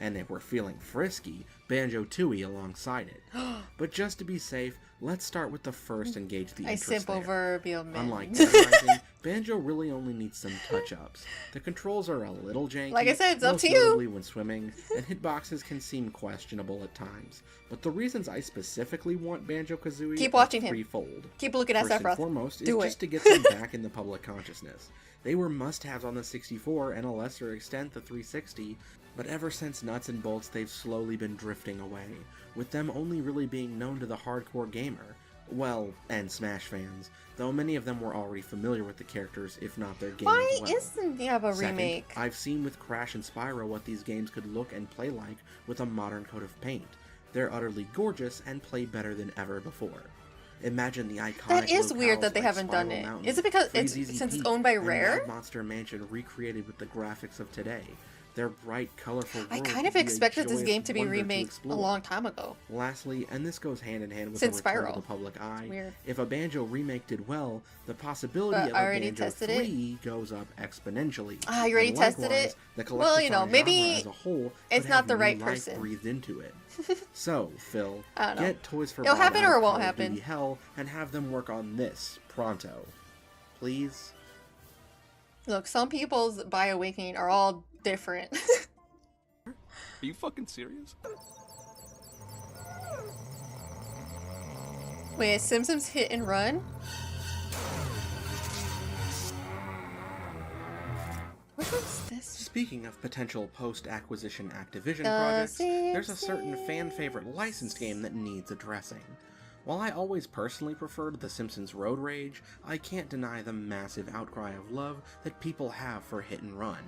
And if we're feeling frisky, Banjo-Tooie alongside it. But just to be safe, let's start with the first and gauge the interest there. simple verbial man. Unlike Dead Rising, Banjo really only needs some touch-ups. The controls are a little janky, like I said, it's up to notably you. when swimming, and hitboxes can seem questionable at times. But the reasons I specifically want Banjo-Kazooie Keep watching him. threefold. Keep looking at First and Sephiroth. foremost Do is it. just to get them back in the public consciousness. They were must-haves on the 64 and a lesser extent the 360, but ever since Nuts and Bolts they've slowly been drifting away, with them only really being known to the hardcore gamer. Well, and Smash fans, though many of them were already familiar with the characters, if not their game Why as well. isn't there a Second, remake? I've seen with Crash and Spyro what these games could look and play like with a modern coat of paint. They're utterly gorgeous and play better than ever before. Imagine the iconic That is weird locales that they like haven't done Spiral it. Mountain, Is it because it's Freezeezy since it's Peak, owned by and Rare? Mad Monster Mansion recreated with the graphics of today. Their bright, colorful I worlds kind of would be a expected this joyous game to be wonder remade a explore. long time ago. Lastly, and this goes hand in hand with Since the return Spyro. to the public eye, Weird. if a Banjo remake did well, the possibility But of I a already Banjo tested it. 3 goes up exponentially. Ah, you already And tested likewise, it? The Well, you know, collectathon maybe genre as a whole it's could not have the new right life person. breathed into it. So, Phil, I don't know. get Toys for It'll Bob happen out or of it won't Call of happen. Duty Hell and have them work on this pronto. Please? Look, some people's Bioawakening are all different. Are you fucking serious? Wait, is Simpsons Hit and Run? What is this? Speaking of potential post-acquisition Activision The projects, there's a certain Simpsons. fan-favorite licensed game that needs addressing. While I always personally preferred The Simpsons Road Rage, I can't deny the massive outcry of love that people have for Hit and Run,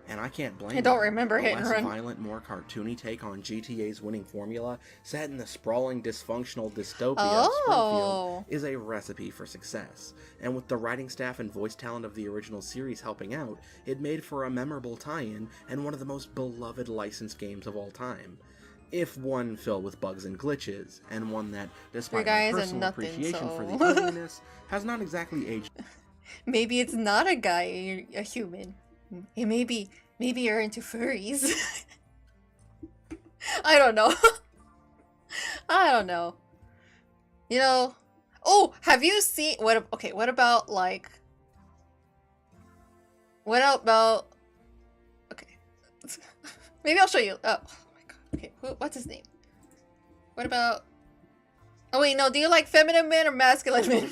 and I can't blame I don't them. remember A Hit and less Run. violent, more cartoony take on GTA's winning formula, set in the sprawling, dysfunctional dystopia of Springfield, is a recipe for success. And with the writing staff and voice talent of the original series helping out, it made for a memorable tie-in and one of the most beloved licensed games of all time. If one filled with bugs and glitches, and one that, despite my personal appreciation for the ugliness, has not exactly aged. Maybe it's not a guy, a human. It maybe you're into furries. I don't know. I don't know. You know. Oh, have you seen okay, what about like okay. Maybe I'll show you. Oh my god. Okay, what's his name? What about Oh wait, no, do you like feminine men or masculine men?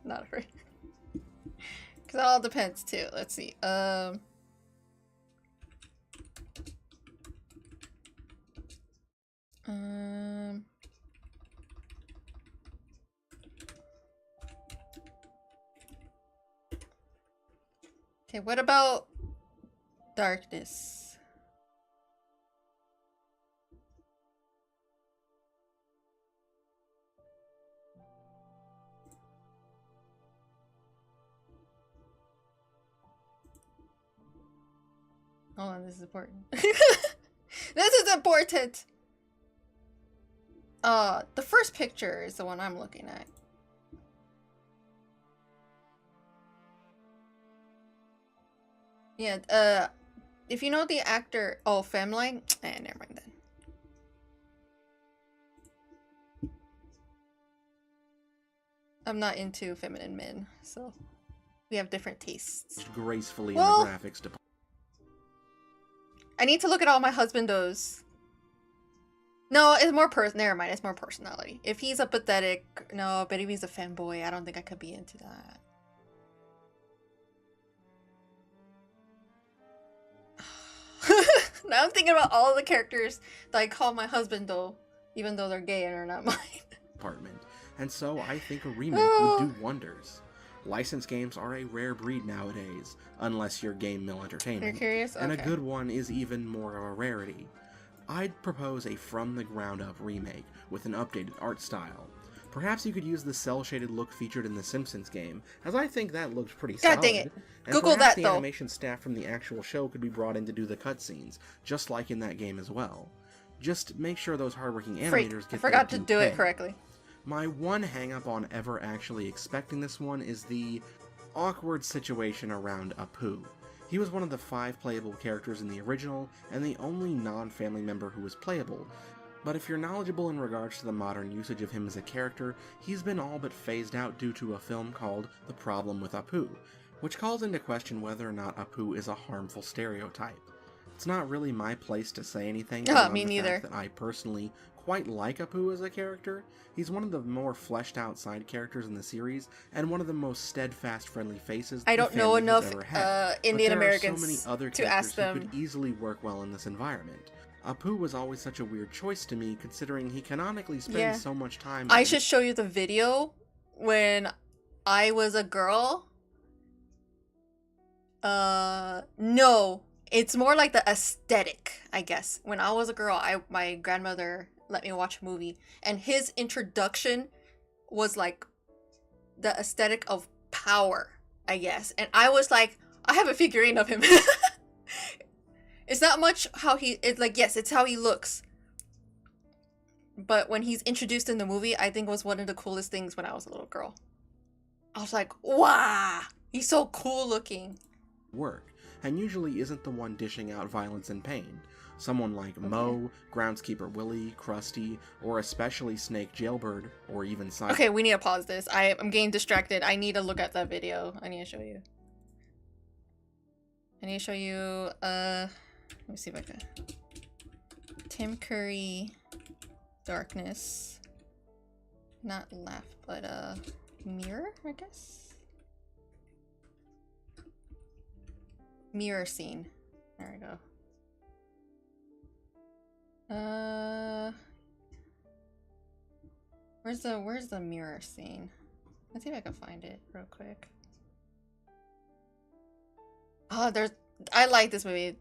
Not afraid. Cause that all depends too. Let's see. Okay, what about darkness? Oh, this is important. This is important! The first picture is the one I'm looking at. Yeah, if you know the actor... Oh, Femline? Never mind then. I'm not into feminine men, so... We have different tastes. Gracefully in the graphics department. I need to look at all my husbandos. No, it's more never mind, it's more personality. If he's a pathetic... No, but if he's a fanboy, I don't think I could be into that. Now I'm thinking about all the characters that I call my husbando, even though they're gay and are not mine. And so I think a remake would do wonders. Licensed games are a rare breed nowadays, unless you're Game Mill Entertainment. You're curious? And Okay. a good one is even more of a rarity. I'd propose a from-the-ground-up remake with an updated art style. Perhaps you could use the cel-shaded look featured in the Simpsons game, as I think that looks pretty solid. God dang it. And Google perhaps that, the though. animation staff from the actual show could be brought in to do the cutscenes, just like in that game as well. Just make sure those hardworking animators get I forgot their to due do it pay. correctly. My one hang-up on ever actually expecting this one is the awkward situation around Apu. He was one of the 5 playable characters in the original, and the only non-family member who was playable. But if you're knowledgeable in regards to the modern usage of him as a character, he's been all but phased out due to a film called The Problem with Apu, which calls into question whether or not Apu is a harmful stereotype. It's not really my place to say anything beyond me the neither. fact that I personally quite like Apu as a character. He's one of the more fleshed out side characters in the series, and one of the most steadfast, friendly faces I don't the know family has enough ever had. Indian But there Americans are so many other to characters ask who them. could easily work well in this environment. Apu was always such a weird choice to me, considering he canonically spends so much time. I should show you the video when I was a girl. No. It's more like the aesthetic, I guess. When I was a girl, my grandmother let me watch a movie, and his introduction was like the aesthetic of power, I guess. And I was like, I have a figurine of him. It's not much how it's like, yes, it's how he looks. But when he's introduced in the movie, I think it was one of the coolest things when I was a little girl. I was like, wow, he's so cool looking. Work, and usually isn't the one dishing out violence and pain. Someone like Moe, Groundskeeper Willie, Krusty, or especially Snake Jailbird, or even Cyber. Okay, we need to pause this. I'm getting distracted. I need to look at that video. I need to show you. Let me see if I can. Tim Curry, Darkness. Not Laugh, but Mirror, I guess? Mirror scene. There we go. Where's the mirror scene? Let's see if I can find it real quick. Oh, I like this movie.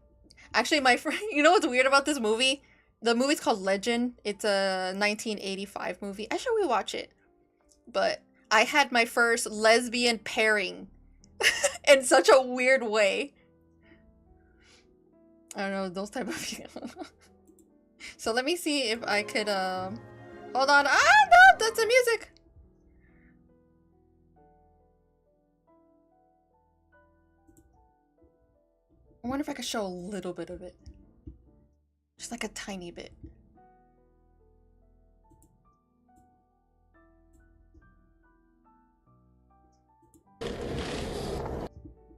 Actually, my friend, you know what's weird about this movie? The movie's called Legend. It's a 1985 movie. I should rewatch it. But I had my first lesbian pairing in such a weird way. I don't know, those type of So let me see if I could hold on. Ah, no, that's the music. I wonder if I could show a little bit of it. Just like a tiny bit.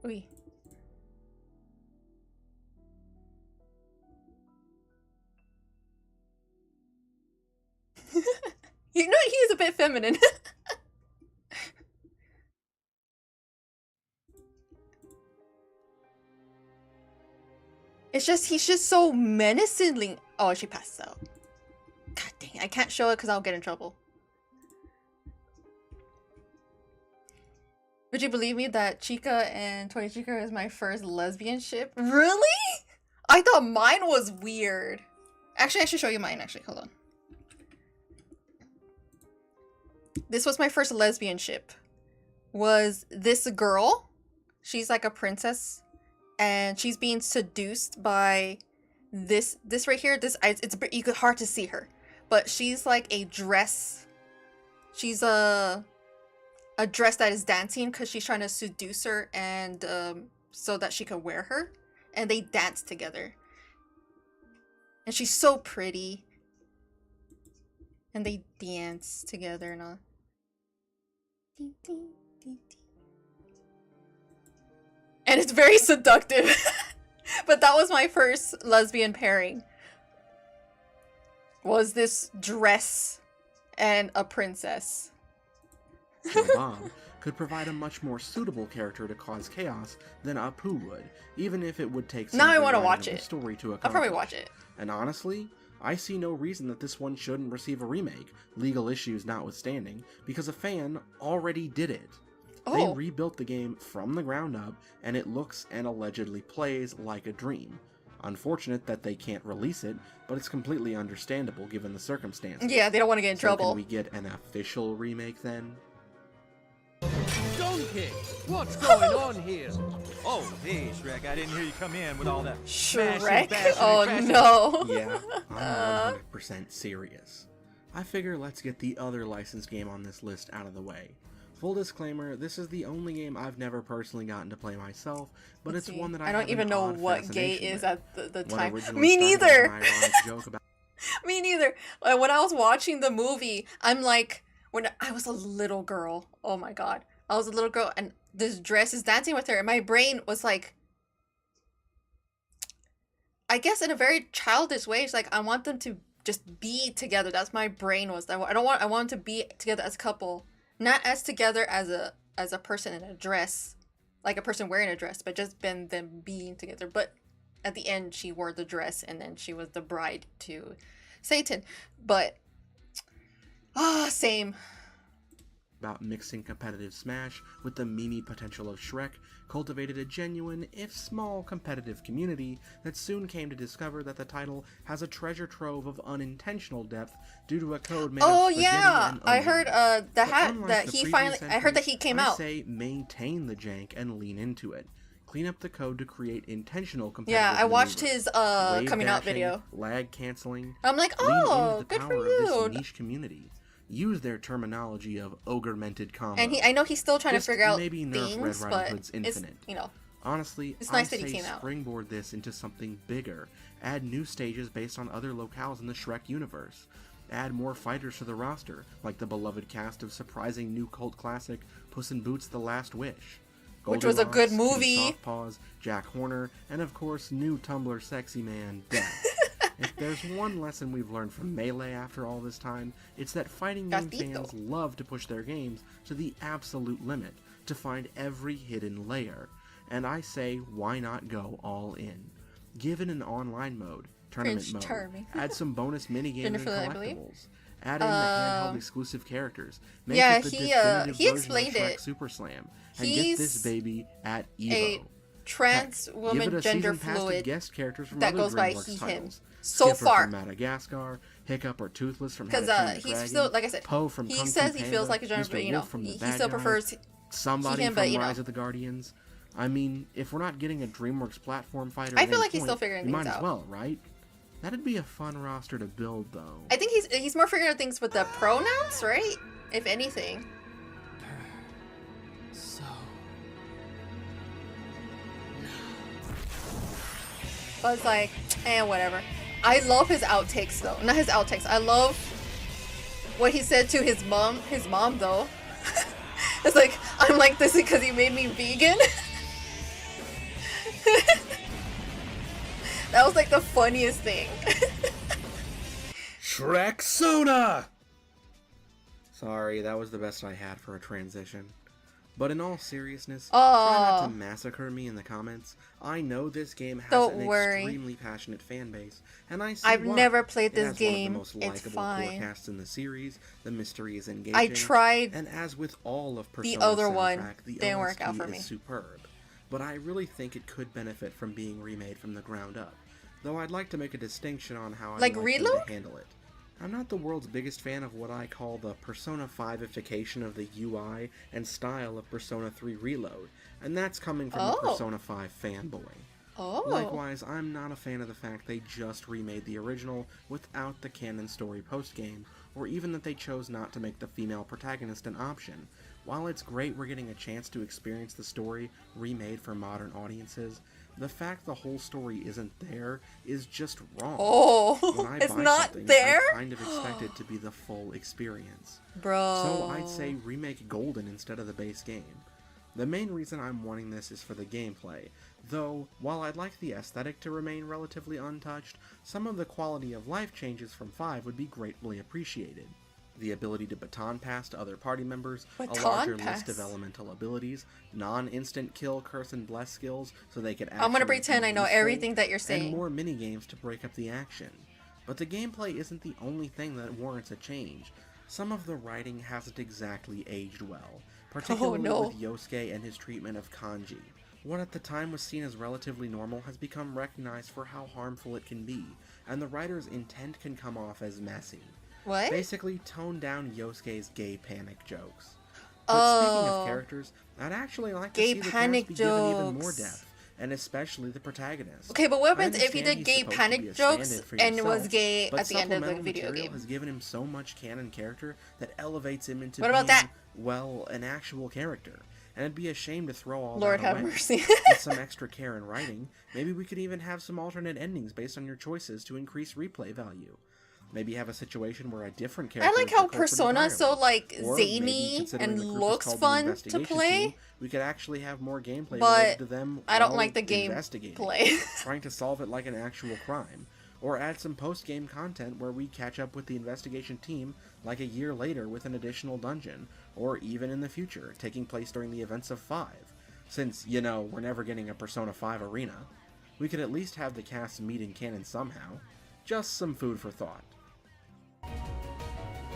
Oy. You know, he's a bit feminine. It's just, he's just so menacingly. Oh, she passed out. God dang, I can't show it because I'll get in trouble. Would you believe me that Chica and Toy Chica is my first lesbian ship? Really? I thought mine was weird. Actually, I should show you mine, actually. Hold on. This was my first lesbian ship. Was this girl? She's like a princess. And she's being seduced by this right here. It's hard to see her. But she's like a dress. She's a dress that is dancing because she's trying to seduce her and so that she can wear her. And they dance together. And she's so pretty. And they dance together and all. And it's very seductive. But that was my first lesbian pairing. Was this dress and a princess. So Bob could provide a much more suitable character to cause chaos than Apu would, even if it would take some now I want to rewriting watch of the it. story to I'll accomplish. probably watch it. And honestly, I see no reason that this one shouldn't receive a remake, legal issues notwithstanding, because a fan already did it. They Oh. rebuilt the game from the ground up, and it looks and allegedly plays like a dream. Unfortunate that they can't release it, but it's completely understandable given the circumstances. Yeah, they don't want to get in So trouble. Can we get an official remake then? Donkey! What's going on here? Oh, hey, Shrek, I didn't hear you come in with all that Shrek? smashing, bashing, Oh, and crashing. no. Yeah, I'm 100% serious. I figure let's get the other licensed game on this list out of the way. Full disclaimer, this is the only game I've never personally gotten to play myself, but Let's it's see. one that I don't have even an know odd what gay fascination is with. at the What time. originally Me started as neither. an ironic joke about Me neither. When I was watching the movie, I'm like, when I was a little girl, oh my god, I was a little girl and this dress is dancing with her and my brain was like, I guess in a very childish way, it's like, I want them to just be together. That's my brain was. I want them to be together as a couple, not as together as a person in a dress, like a person wearing a dress, but just them being together. But at the end, she wore the dress and then she was the bride to Satan. But same. about mixing competitive Smash with the meme potential of Shrek, cultivated a genuine, if small, competitive community that soon came to discover that the title has a treasure trove of unintentional depth due to a code made Oh of spaghetti yeah, and I onions. heard But that unlike the he previous finally. I heard that entries, he came I out. say maintain the jank and lean into it. Clean up the code to create intentional competitive Yeah, I watched maneuvers. his Wave coming out dashing, video. lag canceling. I'm like, Lean into oh, the good power for of you. this niche community. Use their terminology of ogre-mented combo. And I know he's still trying Just to figure out maybe nerf things, Red but Riding Hood's it's, Infinite. you know, Honestly, it's nice I that he say came out. springboard this into something bigger. Add new stages based on other locales in the Shrek universe. Add more fighters to the roster, like the beloved cast of surprising new cult classic Puss in Boots: The Last Wish. Which was a good Goldilocks, movie. Team Softpaws, Jack Horner, and of course, new Tumblr sexy man, Death. If there's one lesson we've learned from Melee after all this time, it's that fighting game fans love to push their games to the absolute limit, to find every hidden layer. And I say, why not go all in? Give it an online mode, tournament Prince mode, Charming. add some bonus minigames and Jennifer, I believe. collectibles, Add in the handheld exclusive characters. Make yeah, it the definitive he version explained of Shrek it. Super Slam. And He's get this baby at Evo. a trans Heck, woman, give it a gender season pass to fluid guest characters from that other goes by DreamWorks he, him. titles. So Skipper far. from Madagascar, Hiccup or Toothless from Because How to Train Your he's Dragon, still, like I said, Poe from he Kung Fu says he feels Panda, like a gender, Mr. but you know, Wolf from the he Bad still Guys, prefers somebody him, from but you Rise know. of the Guardians. I mean, if we're not getting a DreamWorks platform fighter, I at feel any like he's still point, figuring we things might as out. well, right? That'd be a fun roster to build, though. I think he's more figuring out things with the pronouns, right? If anything. So... But it's like, whatever. I love his outtakes though. Not his outtakes. I love what he said to his mom. His mom though. It's like, I'm like this because he made me vegan. That was like the funniest thing. Shrek Soda! Sorry, that was the best I had for a transition. But in all seriousness, try not to massacre me in the comments. I know this game has Don't an worry. extremely passionate fan base, and I see I've why. never played It this has game. One of the most It's likable fine. core casts in the series. The mystery is engaging. I tried and as with all of Persona's the other soundtrack, one. the Didn't work OST out for is me. superb. But I really think it could benefit from being remade from the ground up. Though I'd like to make a distinction on how I'd Like them Reload? to handle it. I'm not the world's biggest fan of what I call the Persona 5ification of the UI and style of Persona 3 Reload, and that's coming from a Persona 5 fanboy. Likewise, I'm not a fan of the fact they just remade the original without the canon story post-game, or even that they chose not to make the female protagonist an option. While it's great we're getting a chance to experience the story remade for modern audiences, the fact the whole story isn't there is just wrong. When I it's buy not something, there? I kind of expect it to be the full experience. Bro. So I'd say remake Golden instead of the base game. The main reason I'm wanting this is for the gameplay, though while I'd like the aesthetic to remain relatively untouched, some of the quality of life changes from 5 would be greatly appreciated. The ability to baton pass to other party members, a larger list of elemental abilities, non-instant kill, curse, and bless skills so they could actually I'm gonna pretend be I know useful, everything that you're saying. and more minigames to break up the action. But the gameplay isn't the only thing that warrants a change. Some of the writing hasn't exactly aged well, particularly with Yosuke and his treatment of kanji. What at the time was seen as relatively normal has become recognized for how harmful it can be, and the writer's intent can come off as messy. What? Basically, tone down Yosuke's gay panic jokes. But speaking of characters, I'd actually like to see the cast be given even more depth, and especially the protagonist. Okay, but what I happens if he understand did he's gay supposed to be panic a jokes stand-in for and was yourself, gay but at the end of the supplemental video material game? has given him so much canon character that elevates him into What about being, that? well, an actual character. And it'd be a shame to throw all Lord that have away. mercy. With some extra care in writing, maybe we could even have some alternate endings based on your choices to increase replay value. Maybe have a situation where a different character I like is the how culprit Persona is so entirely. like Or maybe, zany considering and the group is looks called the fun to Investigation play, Team, we could actually have more gameplay but related to them I don't while like the investigating, gameplay. trying to solve it like an actual crime. Or add some post-game content where we catch up with the investigation team like a year later with an additional dungeon, or even in the future, taking place during the events of 5. Since, you know, we're never getting a Persona 5 arena, we could at least have the cast meet in canon somehow. Just some food for thought.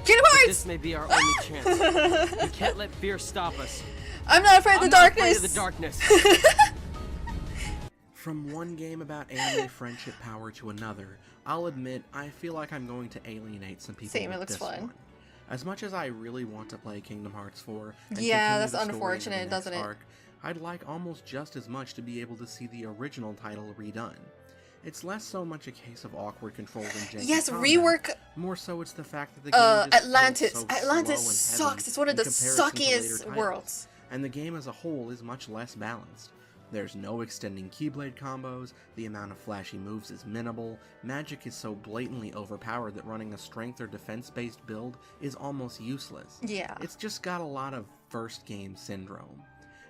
Kingdom Hearts! This may be our only chance. We can't let fear stop us. I'm not afraid of the darkness. Not afraid of the darkness. From one game about anime friendship power to another, I'll admit I feel like I'm going to alienate some people Same, with it looks this fun. one. As much as I really want to play Kingdom Hearts 4 and Yeah, continue that's the story unfortunate, into the next doesn't it? arc, I'd like almost just as much to be able to see the original title redone. It's less so much a case of awkward controls and janky Yes, combat, rework. more so it's the fact that the game just Atlantis. feels so Atlantis slow and heavy sucks. It's one of in the comparison to later suckiest titles, worlds. and the game as a whole is much less balanced. There's no extending Keyblade combos, the amount of flashy moves is minimal, magic is so blatantly overpowered that running a strength or defense-based build is almost useless. Yeah. It's just got a lot of first game syndrome.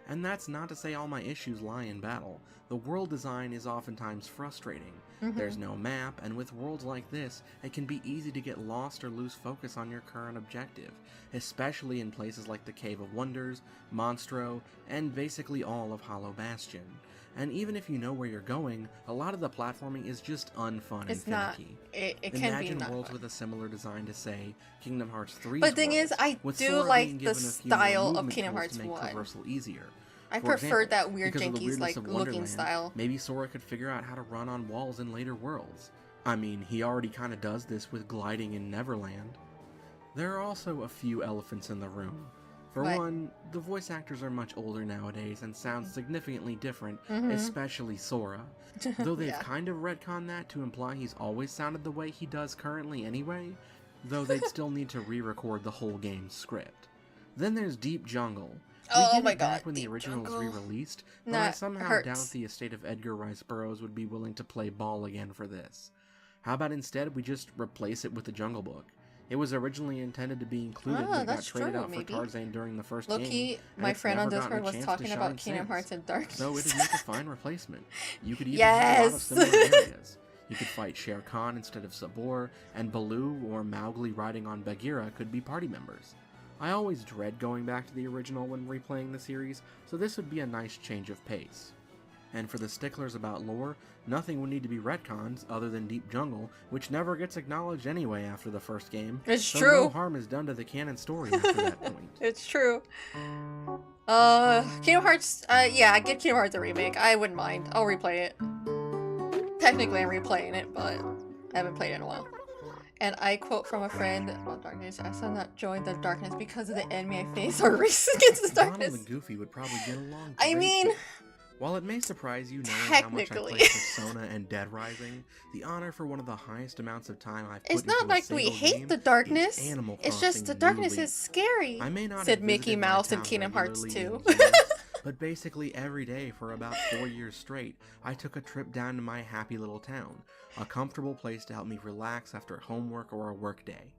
And that's not to say all my issues lie in battle. The world design is oftentimes frustrating. There's no map, and with worlds like this, it can be easy to get lost or lose focus on your current objective, especially in places like the Cave of Wonders, Monstro, and basically all of Hollow Bastion. and even if you know where you're going, a lot of the platforming is just unfun It's and not. finicky. It can be Imagine not worlds fun. with a similar design to, say, Kingdom Hearts 3's But the thing is, worlds, I with do Sora like being the given a few more style of movement Kingdom tools Hearts to make 1. traversal easier. I For preferred example, that weird because of the jankies weirdness like of looking Wonderland, style. maybe Sora could figure out how to run on walls in later worlds. I mean, he already kinda does this with gliding in Neverland. There are also a few elephants in the room. For What? one, the voice actors are much older nowadays and sound significantly different, Mhm. especially Sora. Though they've Yeah. kind of retconned that to imply he's always sounded the way he does currently anyway, though they'd still need to re-record the whole game's script. Then there's Deep Jungle. Oh We get my it back God, when the Deep original was Jungle. re-released, but I That somehow hurts. doubt the estate of Edgar Rice Burroughs would be willing to play ball again for this. How about instead we just replace it with the Jungle Book? It was originally intended to be included, Ah, but got that's traded true, out for maybe. Tarzan during the first Low-key, game. and my it's friend on never gotten Discord a was chance to talking about shine Kingdom since. Hearts and Darkness. So it'd make a fine replacement. You could even Yes! have a lot of similar areas. You could fight Shere Khan instead of Sabor, and Baloo or Mowgli riding on Bagheera could be party members. I always dread going back to the original when replaying the series, so this would be a nice change of pace. And for the sticklers about lore, nothing would need to be retcons other than Deep Jungle, which never gets acknowledged anyway after the first game. It's so true. No harm is done to the canon story after that point. It's true. Kingdom Hearts, yeah, I get Kingdom Hearts a remake. I wouldn't mind. I'll replay it. Technically, I'm replaying it, but I haven't played it in a while. And I quote from a friend about darkness: I shall not join the darkness because of the enemy I face or race against the Donald darkness. and Goofy would probably get along I great mean, too. While it may surprise you knowing how much I technically. play Persona and Dead Rising, the honor for one of the highest amounts of time I've put It's not into a like we single hate game the darkness. is Animal It's Crossing just the New darkness Leaf. is scary. I may not Said have Mickey visited my Mouse in town Kingdom Hearts regularly 2. in years, but basically every day for about 4 years straight, I took a trip down to my happy little town, a comfortable place to help me relax after homework or a work day.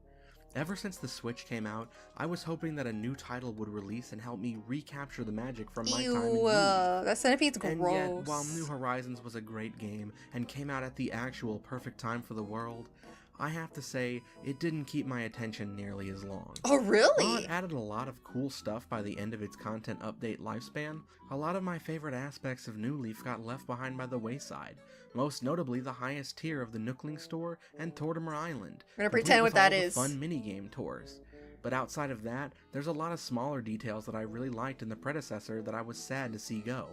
Ever since the Switch came out, I was hoping that a new title would release and help me recapture the magic from my time in New Ew, Leaf. that centipede's gross. And yet, while New Horizons was a great game and came out at the actual perfect time for the world, I have to say, it didn't keep my attention nearly as long. Oh, really? While it added a lot of cool stuff by the end of its content update lifespan, a lot of my favorite aspects of New Leaf got left behind by the wayside, most notably the highest tier of the Nookling Store and Tortimer Island. I'm gonna complete pretend with what that all the is. fun minigame tours. But outside of that, there's a lot of smaller details that I really liked in the predecessor that I was sad to see go.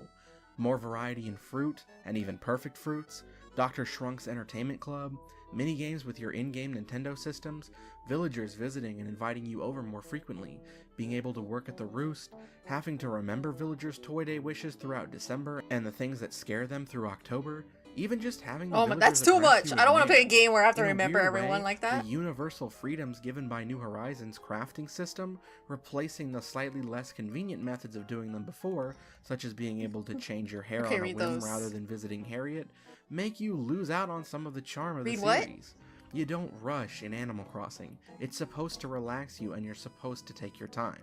More variety in fruit, and even perfect fruits, Dr. Shrunk's Entertainment Club, minigames with your in-game Nintendo systems, villagers visiting and inviting you over more frequently, being able to work at the Roost, having to remember villagers' Toy Day wishes throughout December and the things that scare them through October, even just having the Oh my, villagers that's too address much. you I don't as want to mayor. play a game where I have to In a remember weird everyone way, like that. The universal freedoms given by New Horizons' crafting system, replacing the slightly less convenient methods of doing them before, such as being able to change your hair Okay, on a read whim those. rather than visiting Harriet, make you lose out on some of the charm of Read the what? series. You don't rush in Animal Crossing. It's supposed to relax you and you're supposed to take your time.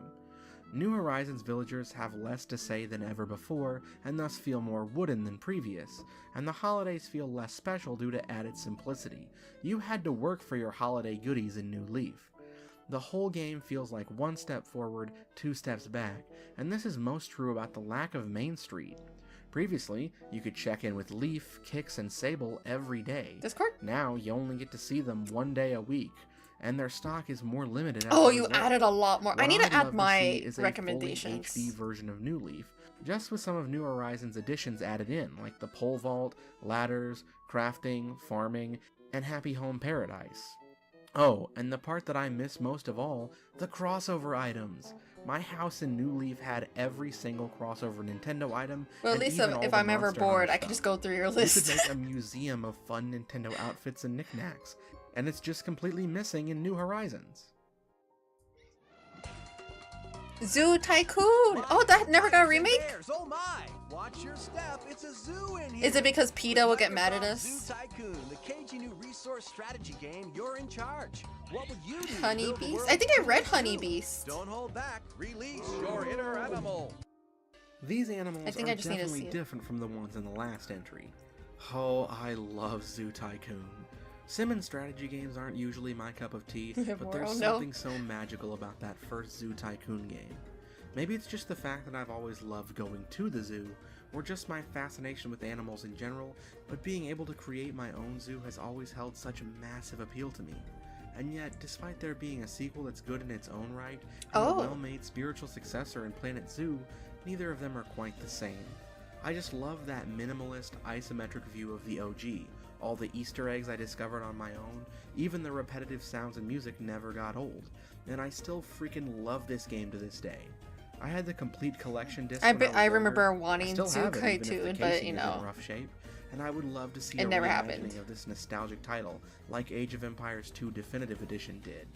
New Horizons villagers have less to say than ever before, and thus feel more wooden than previous, and the holidays feel less special due to added simplicity. You had to work for your holiday goodies in New Leaf. The whole game feels like one step forward, 2 steps back, and this is most true about the lack of Main Street. Previously, you could check in with Leaf, Kix, and Sable every day. Discord? Now you only get to see them 1 day a week, and their stock is more limited. as Oh, a you result. added a lot more. I What need to I'd add love my see is a fully recommendations. HD version of New Leaf, just with some of New Horizons additions added in, like the pole vault, ladders, crafting, farming, and Happy Home Paradise. Oh, and the part that I miss most of all, the crossover items. My house in New Leaf had every single crossover Nintendo item. Well, at and least even all if the I'm ever Monster bored, High I can just stuff. go through your You list. could make a museum of fun Nintendo outfits and knickknacks, and it's just completely missing in New Horizons. Zoo Tycoon! Oh, that never got a remake? Oh my! Watch your step. It's a zoo in here. Is it because PETA will get mad at us? Zoo Tycoon, the cagey new resource strategy game. You're in charge. What would you do? Honey Build the Beast? world I think I zoo read to Honey zoo. Beast. Don't hold back. Release your inner animal. These animals I think are I just need to definitely see it. different from the ones in the last entry. Oh, I love Zoo Tycoon. Sim and strategy games aren't usually my cup of tea, Yeah, but more, there's oh no. something so magical about that first Zoo Tycoon game. Maybe it's just the fact that I've always loved going to the zoo, or just my fascination with animals in general, but being able to create my own zoo has always held such a massive appeal to me. And yet, despite there being a sequel that's good in its own right, and a well-made spiritual successor in Planet Zoo, neither of them are quite the same. I just love that minimalist, isometric view of the OG, all the Easter eggs I discovered on my own, even the repetitive sounds and music never got old, and I still freaking love this game to this day. I had the complete collection disc I remember wanting Zoo-Kai too, but you know, in rough shape, and I would love to see it a never reimagining happened. of this nostalgic title, like Age of Empires 2 Definitive Edition did.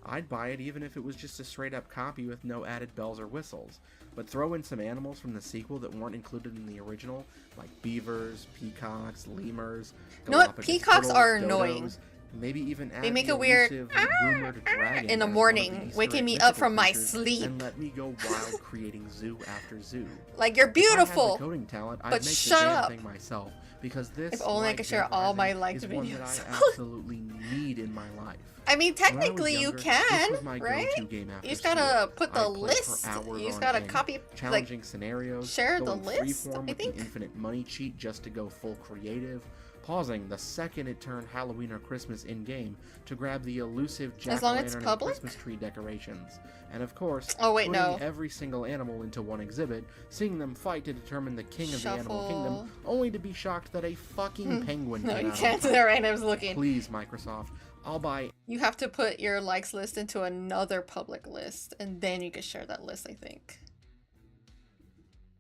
I'd buy it even if it was just a straight up copy with no added bells or whistles, but throw in some animals from the sequel that weren't included in the original, like beavers, peacocks, lemurs, you know what? Galapagos Peacocks turtles, are dodos, annoying. Maybe even add They make the a weird elusive, rumored dragon in the as one of morning, Easter waking egg me mythical up from my creatures, sleep. and let me go wild creating zoo after zoo. Like, you're If I had the beautiful, coding talent, I'd but make shut the damn up. thing myself, because this, If only I like could share Dead all my Rising, liked is one that videos. I absolutely need in my life. I mean, When I was technically you younger, can, this was my right? go-to game after You just school. gotta put the I'd play for list. hours You just on gotta end, copy, challenging like, scenarios, share the going list, freeform I with think. the infinite money cheat just to go full creative, pausing the second it turned Halloween or Christmas in-game to grab the elusive As long as it's jack-o'-lantern and public? Christmas tree decorations, and of course, Oh, wait, putting no. every single animal into one exhibit, seeing them fight to determine the king of the animal Shuffle. kingdom, only to be shocked that a fucking penguin No, came you out can't on do top. that right now. I was looking. Please, Microsoft, I'll buy. You have to put your likes list into another public list, and then you can share that list, I think.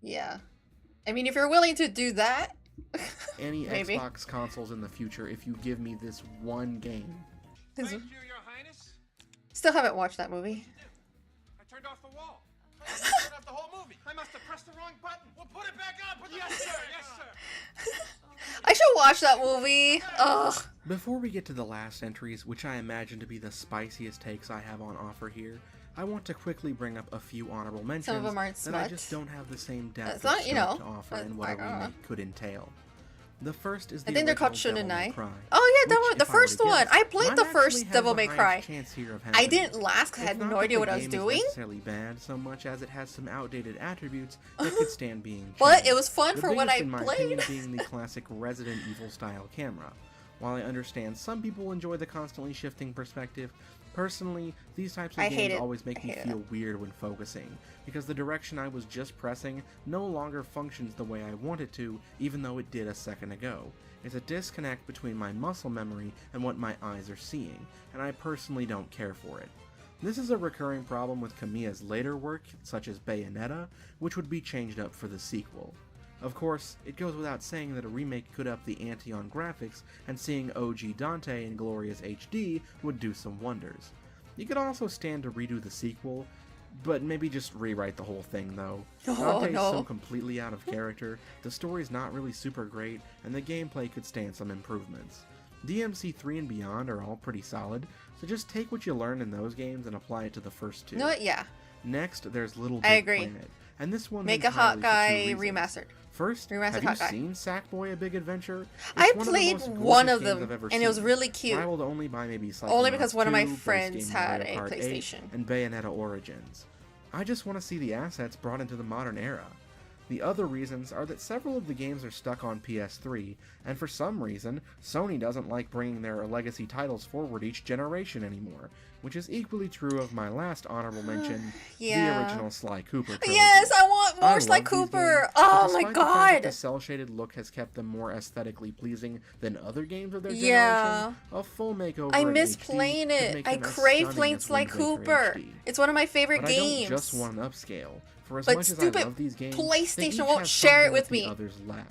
Yeah. I mean, if you're willing to do that, any maybe. Xbox consoles in the future if you give me this one game. Still haven't watched that movie. I turned off the wall. I turned off the whole movie. I must have pressed the wrong button. We'll put it back on. Yes, sir. Yes, sir. I should watch that movie. Ugh. Before we get to the last entries, which I imagine to be the spiciest takes I have on offer here, I want to quickly bring up a few honorable mentions them aren't that I smut. just don't have the same depth It's of not, you know, scope to offer but in what a I don't know. remake could entail. The first is the I think they're called original Devil May Shunanai. Cry, Oh yeah, which, the if I were to first one. guess, I played might the actually first have Devil the May highest Cry. chance here of I happening. didn't last because I It's had not no that idea the what I was game doing. Is necessarily bad so much as it has some outdated attributes that could stand being changed. But it was fun The for what biggest, I in my played. opinion, being the classic Resident Evil style camera. While I understand some people enjoy the constantly shifting perspective, personally, these types of I hate games it. always make I me hate feel weird when focusing, because the direction I was just pressing no longer functions the way I want it to, even though it did a second ago. It's a disconnect between my muscle memory and what my eyes are seeing, and I personally don't care for it. This is a recurring problem with Kamiya's later work, such as Bayonetta, which would be changed up for the sequel. Of course, it goes without saying that a remake could up the ante on graphics, and seeing OG Dante in glorious HD would do some wonders. You could also stand to redo the sequel, but maybe just rewrite the whole thing though. Dante's so completely out of character, the story's not really super great, and the gameplay could stand some improvements. DMC 3 and beyond are all pretty solid, so just take what you learned in those games and apply it to the first two. You know what? Yeah. Next, there's Little I Big agree. Planet, and this one's Make a Hot entirely Guy for two reasons. remastered. First, Remastered have you Hot Guy. seen Sackboy: A Big Adventure? I It's one of the played most one gorgeous of games them, I've ever and it was seen, really cute. rivaled only by maybe Only because one of my Psychonauts 2, friends Base had Game a Mario Kart 8, PlayStation. and Bayonetta Origins. I just want to see the assets brought into the modern era. The other reasons are that several of the games are stuck on PS3, and for some reason, Sony doesn't like bringing their legacy titles forward each generation anymore, which is equally true of my last honorable mention, Yeah. the original Sly Cooper trilogy. Yes, I want more I Sly love these Cooper. games, but Oh my despite the fact that god. the cel-shaded look has kept them more aesthetically pleasing than other games of their Yeah. generation, a full makeover I in miss HD playing could it. make I them as crave stunning playing as Sly Wind Waker Cooper. HD. It's one of my favorite But I games. don't just want an upscale. For as But much as I stupid love these games, PlayStation they each won't have share it something with that the me. others lack.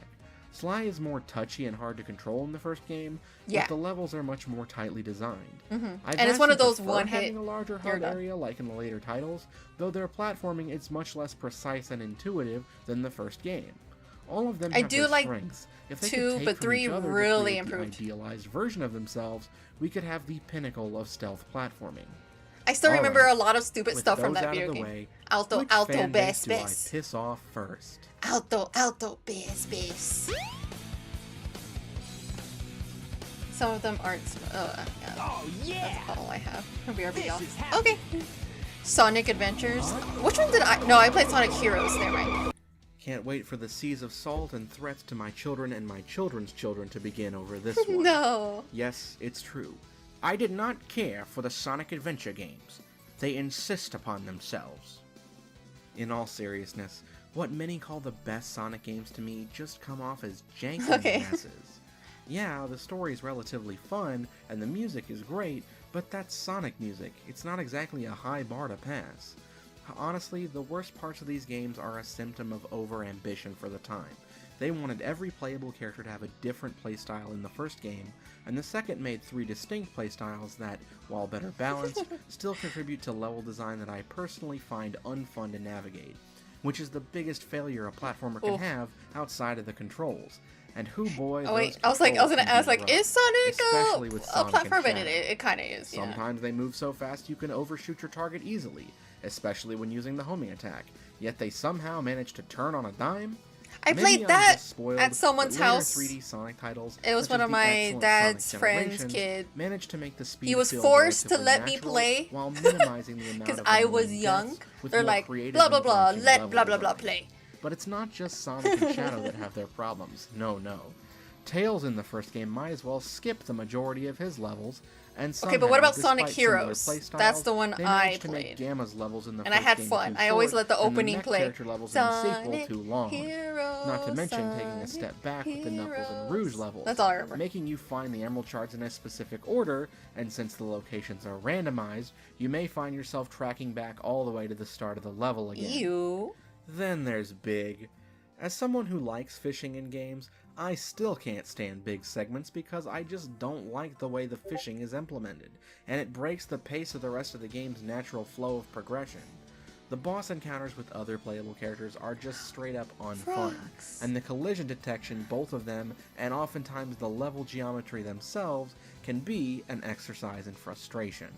Sly is more touchy and hard to control in the first game, Yeah. but the levels are much more tightly designed. Mhm. I've And it's one of actually those preferred one-hit, having a larger you're hub done. area like in the later titles, though their platforming is much less precise and intuitive than the first game. All of them I have do their like strengths. If they 2, could take but from 3 each other to really create improved. the idealized version of themselves, we could have the pinnacle of stealth platforming. I still All remember right, a lot of stupid with stuff from those that out video of the game. way, Alto, which alto, fan bass, base do bass. I piss off first? Alto, alto, bass, bass. Some of them aren't. Yeah. Oh yeah! That's all I have. BRB off. Okay. Sonic Adventures. Which one did I? No, I played Sonic Heroes. Never mind. Can't wait for the seas of salt and threats to my children and my children's children to begin over this one. No. Yes, it's true. I did not care for the Sonic Adventure games. They insist upon themselves. In all seriousness, what many call the best Sonic games to me just come off as janky messes. Yeah, the story's relatively fun, and the music is great, but that's Sonic music. It's not exactly a high bar to pass. Honestly, the worst parts of these games are a symptom of over-ambition for the time. They wanted every playable character to have a different playstyle in the first game, and the second made 3 distinct playstyles that, while better balanced, still contribute to level design that I personally find unfun to navigate, which is the biggest failure a platformer can have outside of the controls. And who boy, oh wait, I was gonna ask, like, is Sonic a platform? And it kind of is. Sometimes they move so fast you can overshoot your target easily, especially when using the homing attack. Yet they somehow manage to turn on a dime. I played that at someone's house. 3D Sonic titles, it was one of my dad's friend's kid. Managed to make the speed he was forced to let me play while minimizing the amount because of I was young. They're like, blah blah blah, let blah blah blah play. But it's not just Sonic and Shadow that have their problems. No. Tails in the first game might as well skip the majority of his levels, and somehow, okay, but what about Sonic similar Heroes? playstyles, That's the one they I managed to make played. Gamma's levels in the and I first had game fun. too I always short, let the opening and the play. character levels in the sequel Sonic too long. Heroes, Not to mention taking a step back with the Knuckles and Rouge levels. That's all I remember. Making you find the Emerald Shards in a specific order, and since the locations are randomized, you may find yourself tracking back all the way to the start of the level again. Ew. Then there's Big. As someone who likes fishing in games, I still can't stand big segments because I just don't like the way the fishing is implemented, and it breaks the pace of the rest of the game's natural flow of progression. The boss encounters with other playable characters are just straight up unfun, and the collision detection, both of them, and oftentimes the level geometry themselves, can be an exercise in frustration.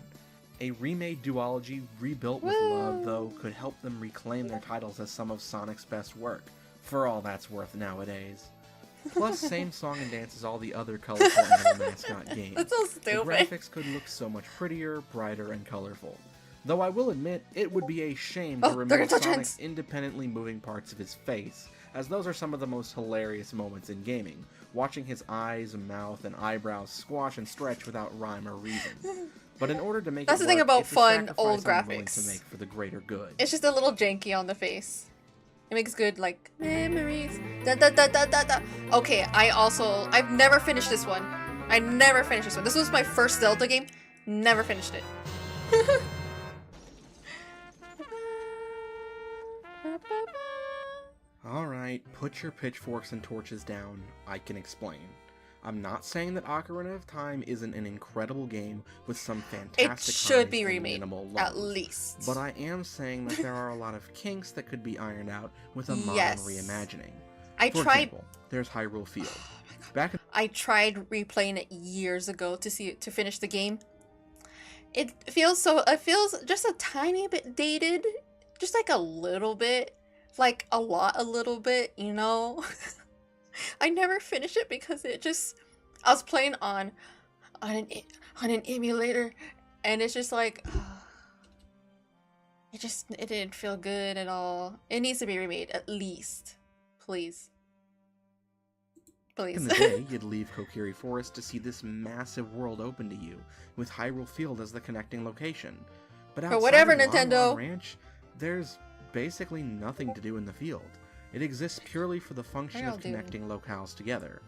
A remade duology rebuilt with love, though, could help them reclaim their titles as some of Sonic's best work, for all that's worth nowadays. Plus, same song and dance as all the other colorful animal mascot games. That's so stupid. The graphics could look so much prettier, brighter, and colorful. Though I will admit, it would be a shame to remove Sonic's independently moving parts of his face, as those are some of the most hilarious moments in gaming, watching his eyes, mouth, and eyebrows squash and stretch without rhyme or reason. But in order to make That's it the thing work, about it's a fun old sacrifice I'm willing graphics. to make for the greater good. It's just a little janky on the face. It makes good, like, memories. Da da da da da da. Okay, I've never finished this one. I never finished this one. This was my first Zelda game. Never finished it. Alright, put your pitchforks and torches down. I can explain. I'm not saying that Ocarina of Time isn't an incredible game with some fantastic It should highs be and remade, minimal lows, at least. But I am saying that there are a lot of kinks that could be ironed out with a modern Yes. reimagining. I For tried- example, there's Hyrule Field. Back in I tried replaying it years ago to finish the game. It feels just a tiny bit dated, just like a little bit, like a little bit, you know. I never finished it because I was playing on an emulator, and it's just like it didn't feel good at all. It needs to be remade at least, please. Back in the day, you'd leave Kokiri Forest to see this massive world open to you, with Hyrule Field as the connecting location. But outside whatever, of Lon Lon Nintendo. Ranch, there's basically nothing to do in the field. It exists purely for the function Hyrule of connecting locales together.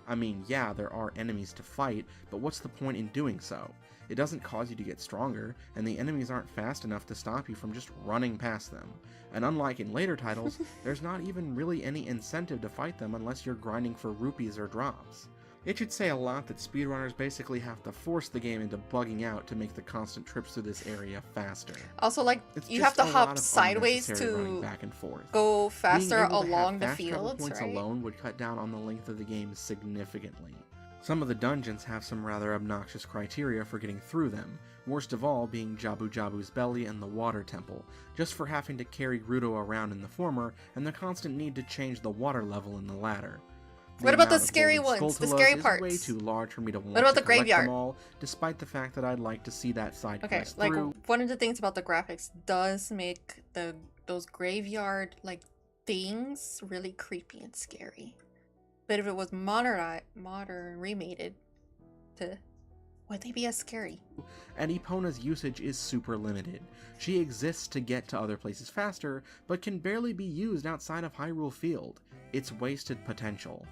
I mean, yeah, there are enemies to fight, but what's the point in doing so? It doesn't cause you to get stronger, and the enemies aren't fast enough to stop you from just running past them. And unlike in later titles, there's not even really any incentive to fight them unless you're grinding for rupees or drops. It should say a lot that speedrunners basically have to force the game into bugging out to make the constant trips through this area faster. Also, like, It's you just have to a lot hop of sideways unnecessary running to back and forth. go faster Being able to have along the fast travel fields, points right? alone would cut down on the length of the game significantly. Some of the dungeons have some rather obnoxious criteria for getting through them, worst of all being Jabu Jabu's belly and the water temple, just for having to carry Ruto around in the former and the constant need to change the water level in the latter. What about the amount of scary golden ones? The Skulltulas scary is parts? way too large for me to want about to the collect graveyard? them all, despite the fact that I'd like to see that side Okay, quest like through. one of the things about the graphics does make those graveyard, like things really creepy and scary. But if it was modern remade, would they be as scary? And Epona's usage is super limited. She exists to get to other places faster, but can barely be used outside of Hyrule Field. It's wasted potential.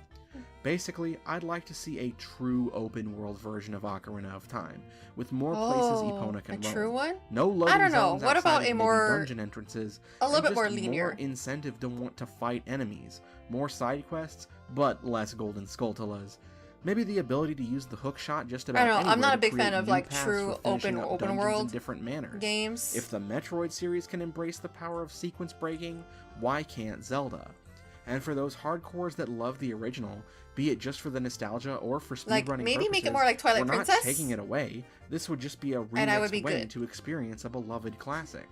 Basically, I'd like to see a true open world version of Ocarina of Time, with more places Epona can roam. A true one? No loading I don't know. zones what about outside a of more dungeon entrances, a little and bit more just linear more incentive to want to fight enemies, more side quests, but less golden Skulltulas. Maybe the ability to use the hook shot just about I don't know. anywhere I'm not to a big fan create of new like paths true for finishing up open dungeons world in different manners. games. If the Metroid series can embrace the power of sequence breaking, why can't Zelda? And for those hardcores that love the original, be it just for the nostalgia or for speedrunning Like, maybe purposes, make it more like Twilight we're not Princess? taking it away. This would just be a And I would remixed be way good. to experience a beloved classic.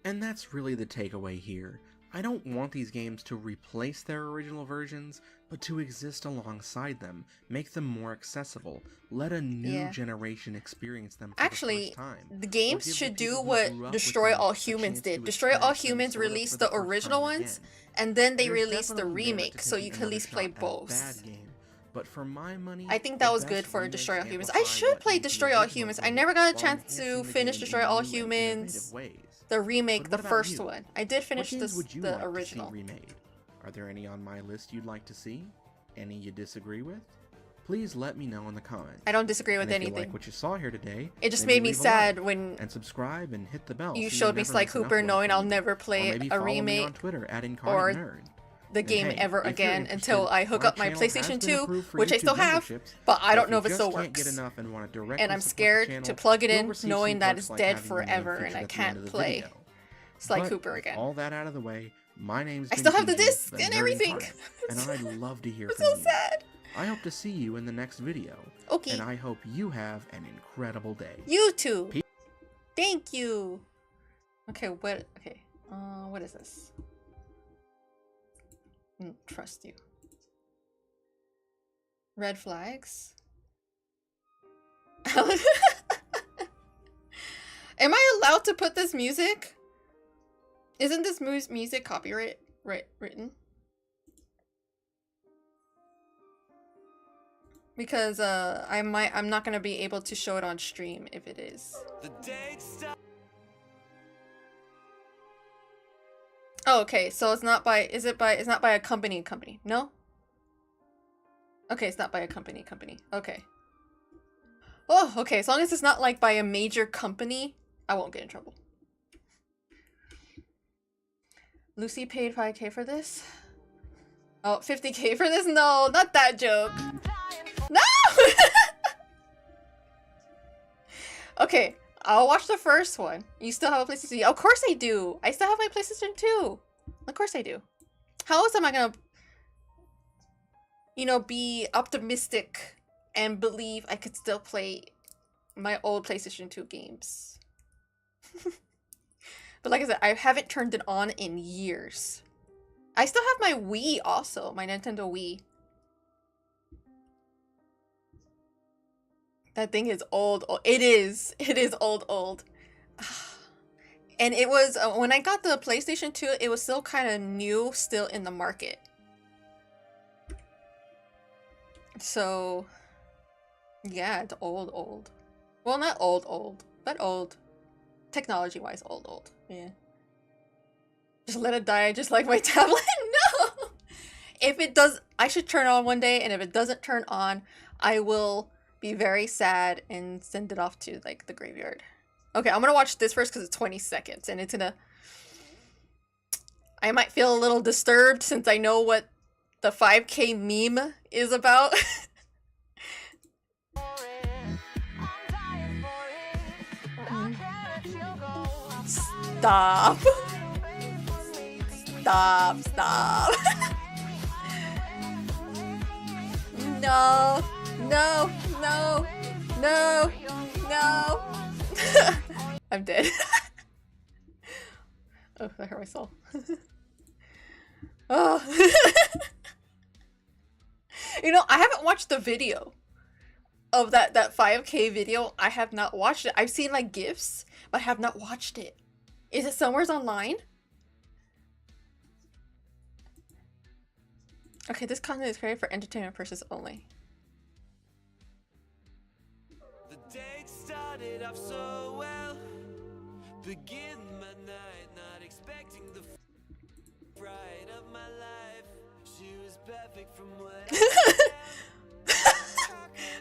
And that's really the takeaway here. I don't want these games to replace their original versions, but to exist alongside them, make them more accessible, let a new generation experience them for Actually, the first time. the Or games give should the do people who what grew up with Destroy them All a Humans chance did. to Destroy All experience them Humans sort of released for the the first original time ones, again. and then they There's released the definitely merit remake, to so taking you can at another least play shot at a both. bad game, but for my money, I think the that was best good for remakes Destroy All Humans. I amplify should what play made the Destroy All original Humans. I great never got a while chance to enhancing the finish game Destroy in All new and Humans. innovative ways. The remake, But the what about first you? one. I did finish What games would you the like original. to see remade? Are there any on my list you'd like to see? Any you disagree with? Please let me know in the comments. I don't disagree with and if you anything. like what you saw here today, It just maybe made me leave a sad like, when and subscribe and hit the bell. you so showed me never Sly miss an Cooper upload knowing from I'll me. never Or play maybe a follow me on remake Twitter at or IncarnateNerd. the And game hey, ever if you're again interested, until I hook my up my channel has PlayStation been 2, approved for which I YouTube still have, memberships, but I so don't if know you if it just still can't get works. enough and want to directly And I'm support the scared channel, to plug it you'll in receive knowing some that perks it's like dead having your name forever and featured I at the end can't of the play video. Sly But Cooper again. all that out of the way, my name's I still have the Benji, disc the and Nerd everything. Incarnate, and I'd love to hear I'm from so you. sad. I hope to see you in the next video. Okay. And I hope you have an incredible day. You too. Thank you. Okay, what is this? Trust you. Red flags? Am I allowed to put this music? Isn't this music copyright written? Because I'm not gonna be able to show it on stream if it is. The date stop. Oh, okay, so it's not by it's not by a company? No? Okay, it's not by a company. Okay. Oh, okay, as long as it's not like by a major company, I won't get in trouble. Lucy paid 5K for this? Oh, 50K for this? No, not that joke. No! Okay, I'll watch the first one. You still have a PlayStation 2? Of course I do. I still have my PlayStation 2. Of course I do. How else am I gonna, be optimistic and believe I could still play my old PlayStation 2 games? But like I said, I haven't turned it on in years. I still have my Wii also, my Nintendo Wii. That thing is old. It is old. And it was, when I got the PlayStation 2, it was still kind of new, still in the market. So, yeah, it's old. Well, not old, but old. Technology-wise, old. Yeah. Just let it die, just like my tablet? No! If it does, I should turn on one day, and if it doesn't turn on, I will be very sad and send it off to, like, the graveyard. Okay, I'm gonna watch this first because it's 20 seconds, and it's gonna... I might feel a little disturbed since I know what the 5K meme is about. Stop. Stop. No. I'm dead. Oh, that hurt my soul. Oh. I haven't watched the video of that 5K video. I have not watched it. I've seen like GIFs, but I have not watched it. Is it somewhere's online? Okay, this content is created for entertainment purposes only. The date started off so well. Begin my night, not expecting the fright of my life. She was perfect from what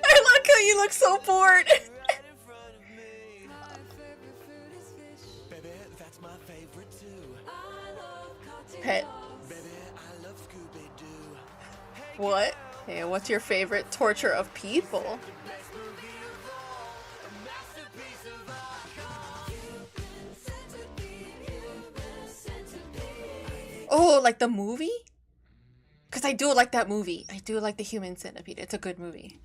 I like how you look so bored. Baby, that's my favorite too. Pet. Baby, I love Scooby-Doo. What? Hey, what's your favorite torture of people? Oh, like the movie? Because I do like that movie. I do like the Human Centipede. It's a good movie.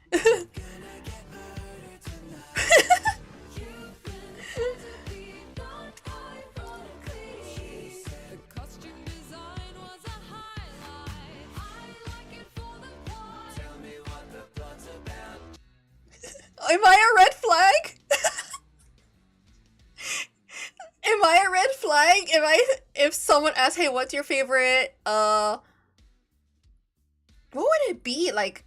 Am I a red flag? Am I a red flag? If someone asks, hey, what's your favorite, what would it be? Like,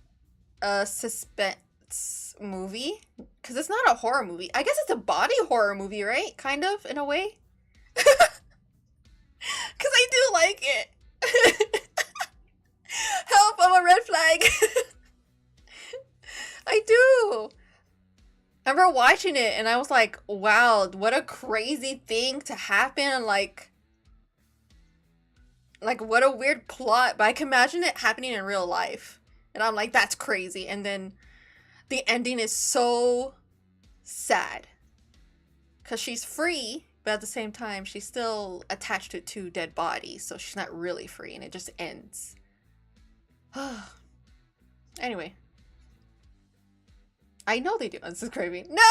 a suspense movie? Because it's not a horror movie. I guess it's a body horror movie, right? Kind of, in a way. Because I do like it. Help, I'm a red flag. I do. I remember watching it and I was like, wow, what a crazy thing to happen. Like what a weird plot. But I can imagine it happening in real life. And I'm like, that's crazy. And then the ending is so sad. Because she's free, but at the same time, she's still attached to two dead bodies. So she's not really free and it just ends. Anyway. I know they do unsubscribing. No!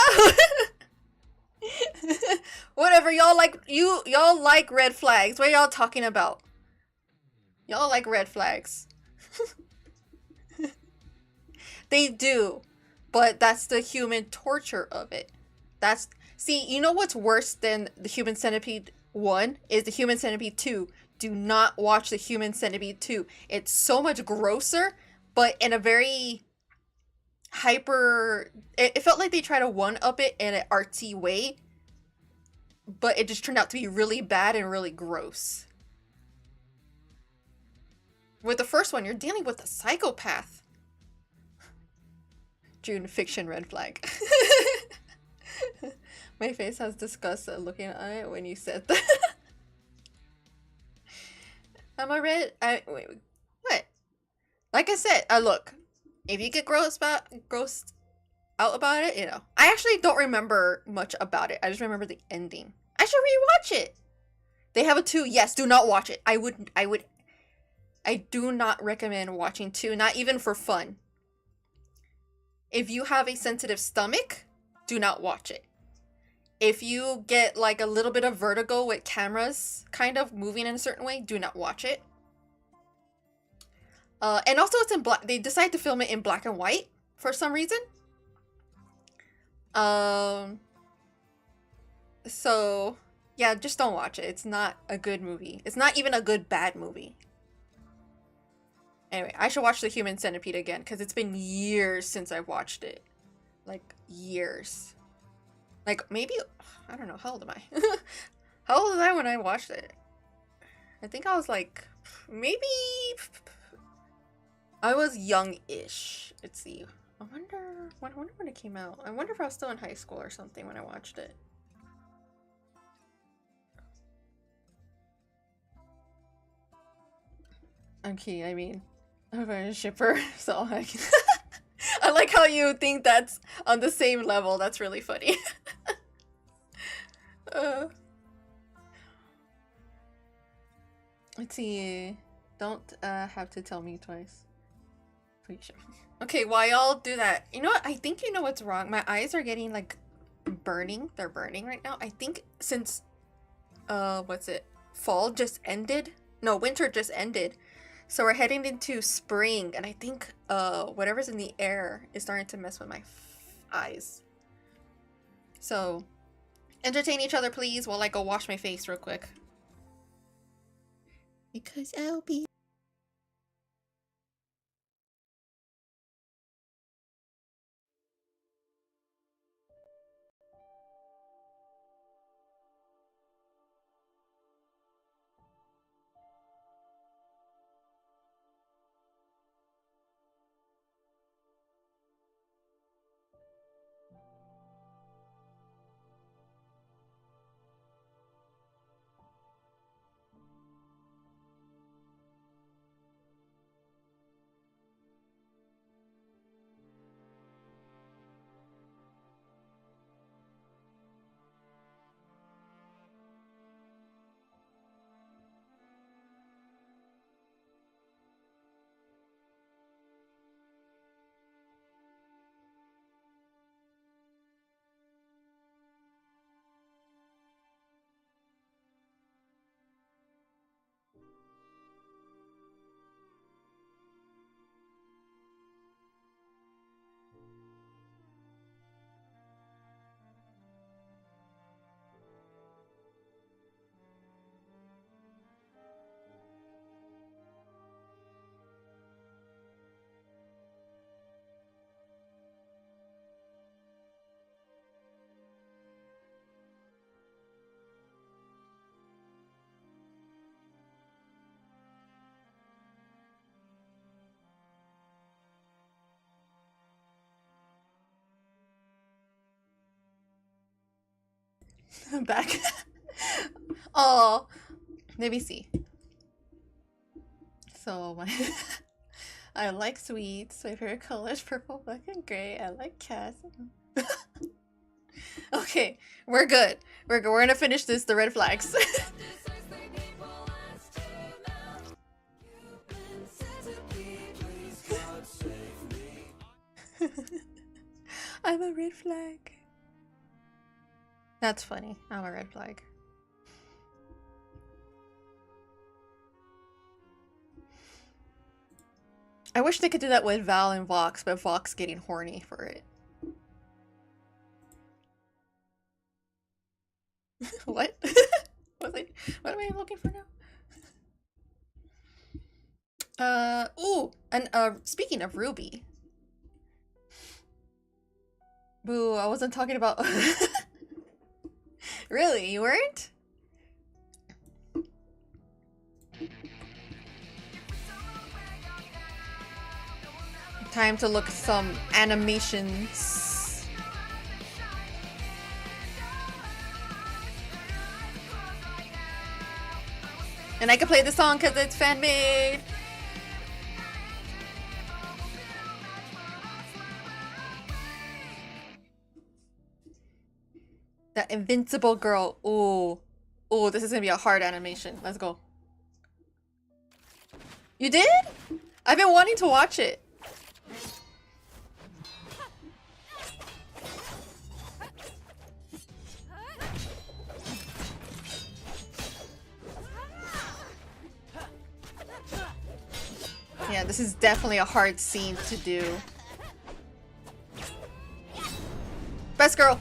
Whatever, y'all like red flags. What are y'all talking about? Y'all like red flags. They do. But that's the human torture of it. See, you know what's worse than the Human Centipede 1 is the Human Centipede 2. Do not watch the Human Centipede 2. It's so much grosser, but in a very it felt like they tried to one-up it in an artsy way, but it just turned out to be really bad and really gross. With the first one, you're dealing with a psychopath. June, fiction red flag. My face has disgust at looking at it when you said that. Am I red? Wait, what? Like I said, look. If you get grossed out about it, you know. I actually don't remember much about it. I just remember the ending. I should rewatch it. They have a 2. Yes, do not watch it. I do not recommend watching 2, not even for fun. If you have a sensitive stomach, do not watch it. If you get like a little bit of vertigo with cameras kind of moving in a certain way, do not watch it. And also it's in black. They decided to film it in black and white for some reason. So yeah, just don't watch it. It's not a good movie. It's not even a good bad movie. Anyway, I should watch The Human Centipede again because it's been years since I've watched it. Like years. Like maybe, I don't know, how old am I? How old was I when I watched it? I think I was like, maybe I was young-ish. Let's see. I wonder when it came out. I wonder if I was still in high school or something when I watched it. Okay, I mean, I'm a shipper, so I can I like how you think that's on the same level. That's really funny. Let's see. Don't have to tell me twice. Okay, while y'all do that, you know what? I think you know what's wrong. My eyes are getting like burning. They're burning right now. I think since what's it? Fall just ended. No, winter just ended. So we're heading into spring, and I think whatever's in the air is starting to mess with my eyes. So Entertain each other, please, while I go wash my face real quick. Because I'll be... I'm back. Oh, let me see. So my I like sweets. My favorite color is purple, black, and gray. I like cats. Okay, we're good. We're good. We're gonna finish this. The red flags. I'm a red flag. That's funny. I'm a red flag. I wish they could do that with Val and Vox, but Vox getting horny for it. What? What am I looking for now? Ooh, and speaking of Ruby. Boo, I wasn't talking about... Really? You weren't? Time to look at some animations. And I can play the song because it's fan-made. That invincible girl. Ooh. Ooh, this is gonna be a hard animation. Let's go. You did? I've been wanting to watch it. Yeah, this is definitely a hard scene to do. Best girl.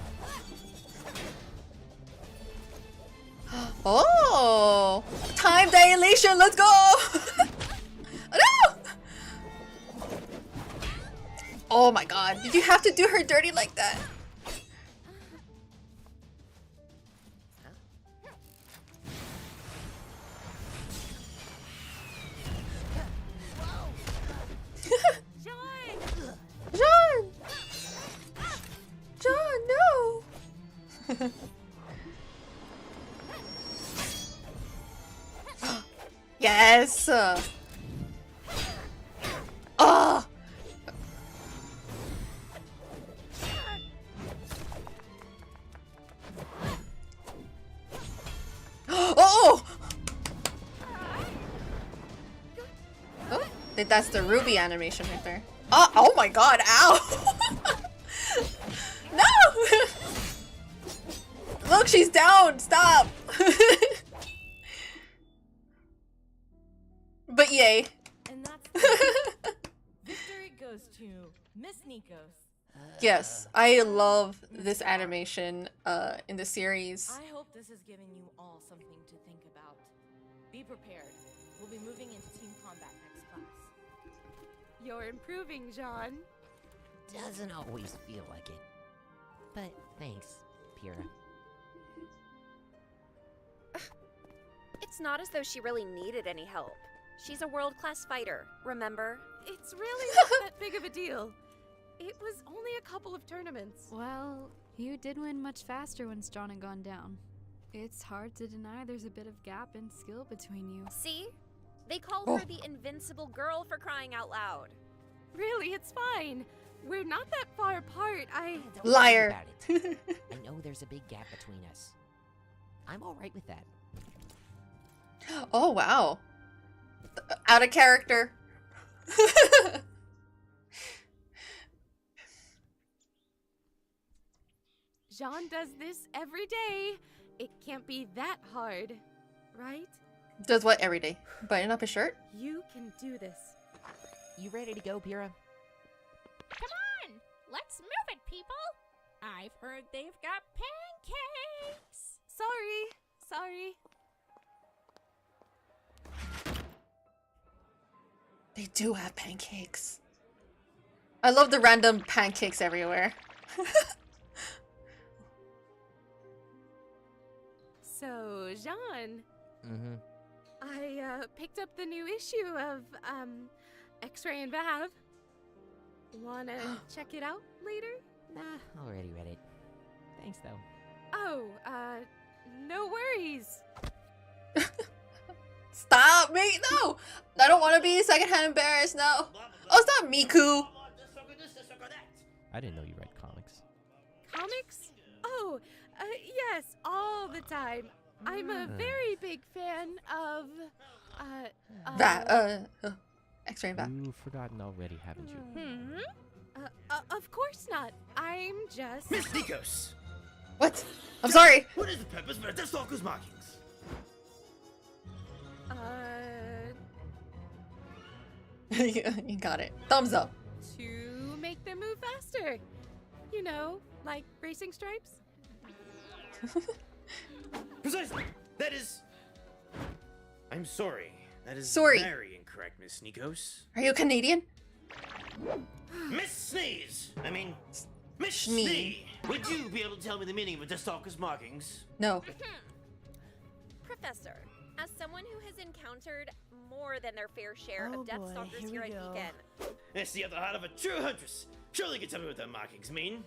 Oh, time dilation. Let's go. No. Oh my god. Did you have to do her dirty like that? John! John, no! Yes! Oh! Oh! Oh, that's the Ruby animation right there. Oh my god, ow! No! Look, she's down! Stop! But yay. And that's victory goes to Miss Nikos. Yes, I love this animation in the series. I hope this has given you all something to think about. Be prepared. We'll be moving into team combat next class. You're improving, Jean. Doesn't always feel like it. But thanks, Pyrrha. It's not as though she really needed any help. She's a world-class fighter, remember? It's really not that big of a deal. It was only a couple of tournaments. Well, you did win much faster when Strahn had gone down. It's hard to deny there's a bit of gap in skill between you. See? They called her the invincible girl for crying out loud. Really, it's fine. We're not that far apart. Don't Liar. worry about it. I know there's a big gap between us. I'm alright with that. Oh wow. Out of character. Jean does this every day. It can't be that hard, right? Does what every day? Button up his shirt? You can do this. You ready to go, Pyrrha? Come on! Let's move it, people! I've heard they've got pancakes! Sorry. They do have pancakes. I love the random pancakes everywhere. So, Jean. Mm-hmm. I picked up the new issue of X-Ray and Vav. Wanna check it out later? Nah, already read it. Thanks, though. Oh, no worries. Stop me! No! I don't want to be secondhand embarrassed, no. Oh, it's not Miku! I didn't know you read comics. Comics? Oh, yes, all the time. I'm a very big fan of, X-Ray and Vav. You've forgotten already, haven't you? Of course not. I'm just... Miss Nikos! What? I'm sorry! What is the purpose of the Deathstalker's markings? You got it. Thumbs up. To make them move faster. You know, like racing stripes. Precisely. That is... I'm sorry. That is Sorry. very incorrect, Miss Nikos. Are you Canadian? Miss Sneeze! I mean, Miss Schnee. Schnee! Would you be able to tell me the meaning of the Deathstalker's markings? No. Professor, as someone who has encountered more than their fair share of Deathstalkers here at Beacon, That's the other heart of a true huntress. Surely you can tell me what their markings mean.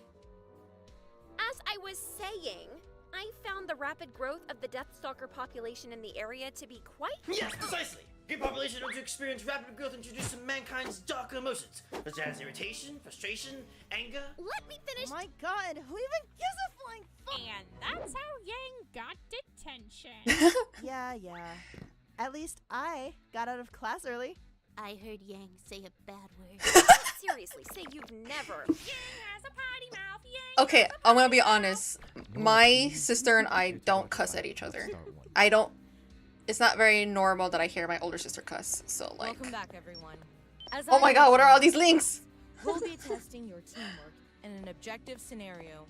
as I was saying, I found the rapid growth of the Deathstalker population in the area to be quite... Yes, precisely! Great population known to experience rapid growth introduced to mankind's darker emotions, such as irritation, frustration, anger. Let me finish! My god, who even gives a flying fuck? And that's how Yang got detention. Yeah. At least I got out of class early. I heard Yang say a bad word. Seriously, say you've never... Yang has a potty mouth. Yang Okay, I'm gonna be honest. My sister and I don't cuss at each other. I don't... It's not very normal that I hear my older sister cuss, so like... Welcome back, everyone. As Oh I my god, what are all these mentioned, links? We'll be testing your teamwork in an objective scenario.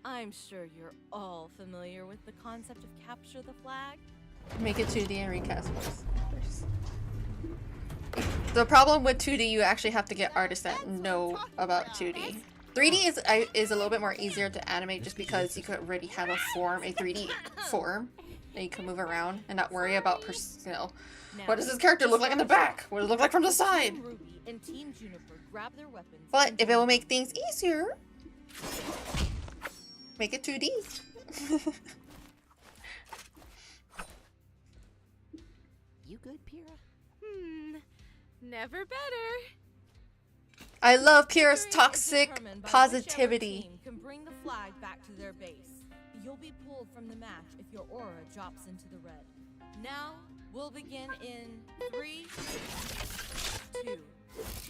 I'm sure you're all familiar with the concept of capture the flag. Make it 2D and recast voice actors. The problem with 2D, you actually have to get artists that know about 2D. 3D is a little bit more easier to animate just because you could already have a 3D form that you can move around and not worry about, what does this character look like in the back? What does it look like from the side? Team Ruby and Team Juniper grab their weapons. But if it will make things easier, make it 2D. You good, Pyrrha? Never better. I love Pyrrha's toxic Determined by positivity. whichever team can bring the flag back to their base. You'll be pulled from the match if your aura drops into the red. Now, we'll begin in 3, 2.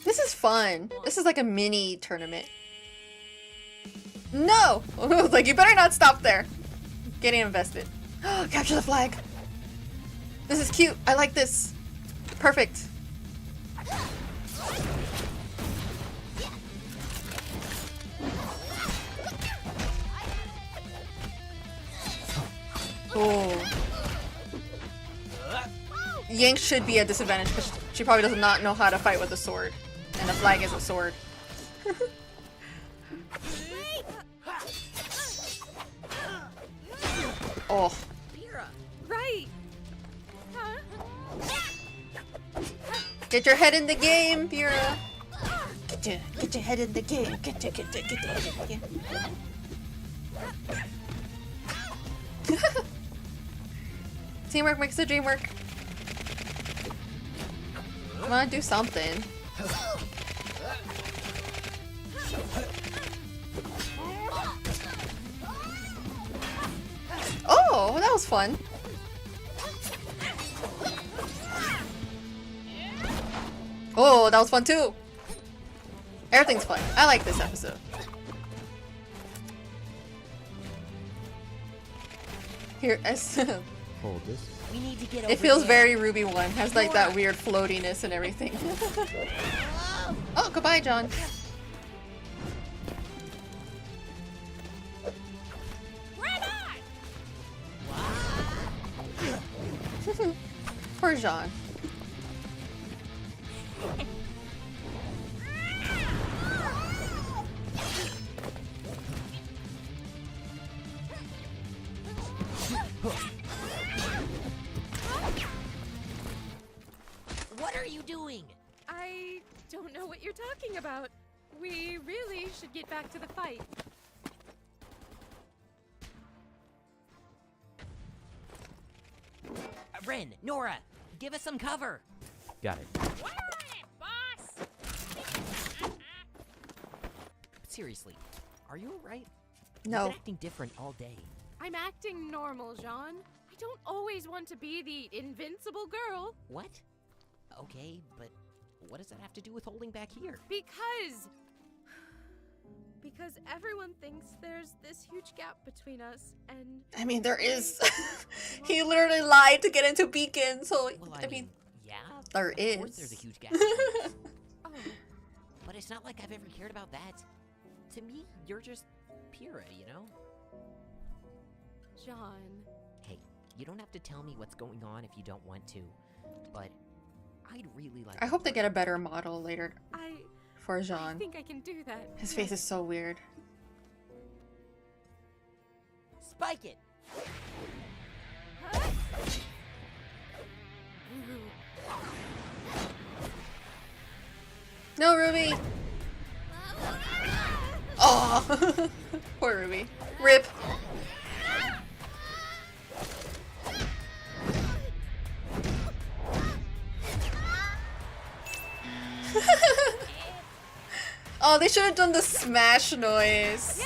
This is fun. This is like a mini tournament. No! I was like, you better not stop there. Getting invested. Capture the flag. This is cute. I like this. Perfect. Oh. Yank should be at disadvantage because she probably does not know how to fight with a sword. And a flag is a sword. Oh. Right. Get your head in the game, Pyrrha. Get your head in the game. Get your head in the game. Teamwork makes the dream work. Come on, do something. Oh, that was fun. Oh, that was fun too. Everything's fun. I like this episode. Here, Hold this. We need to get it feels very Ruby 1. Has like that weird floatiness and everything. Oh, goodbye, John. Poor Jean. What are you doing? I don't know what you're talking about. We really should get back to the fight. Ren, Nora, give us some cover. Got it. Seriously, are you alright? No. You've been acting different all day. I'm acting normal, Jean. I don't always want to be the invincible girl. What? Okay, but what does that have to do with holding back here? Because everyone thinks there's this huge gap between us, and I mean, there is. He literally lied to get into Beacon, so Well, I mean, yeah, there of is. course there's a huge gap between us. Oh. But it's not like I've ever cared about that. To me, you're just Pyrrha, you know? John. Hey, you don't have to tell me what's going on if you don't want to, but I'd really like I hope they get a better model later for I Jean. think I can do that. His face is so weird. Spike it! No, Ruby! Oh, poor Ruby. Rip. Oh, they should have done the smash noise.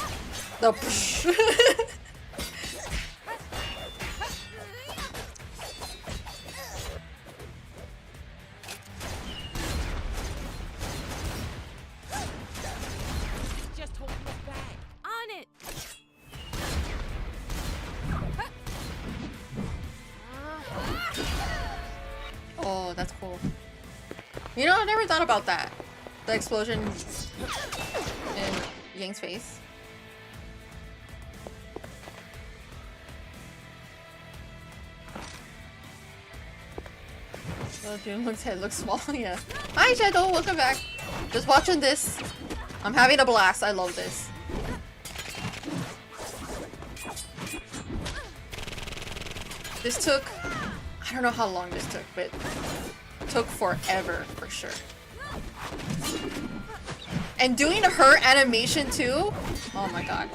The psh. Just holding us back. On it! Oh, that's cool. You know, I never thought about that. The explosion in Yang's face. Oh, Junlung's head looks small, yeah. Hi, Shadow, welcome back. Just watching this. I'm having a blast. I love this. This took... I don't know how long this took, but... took forever, for sure. And doing her animation too? Oh my god.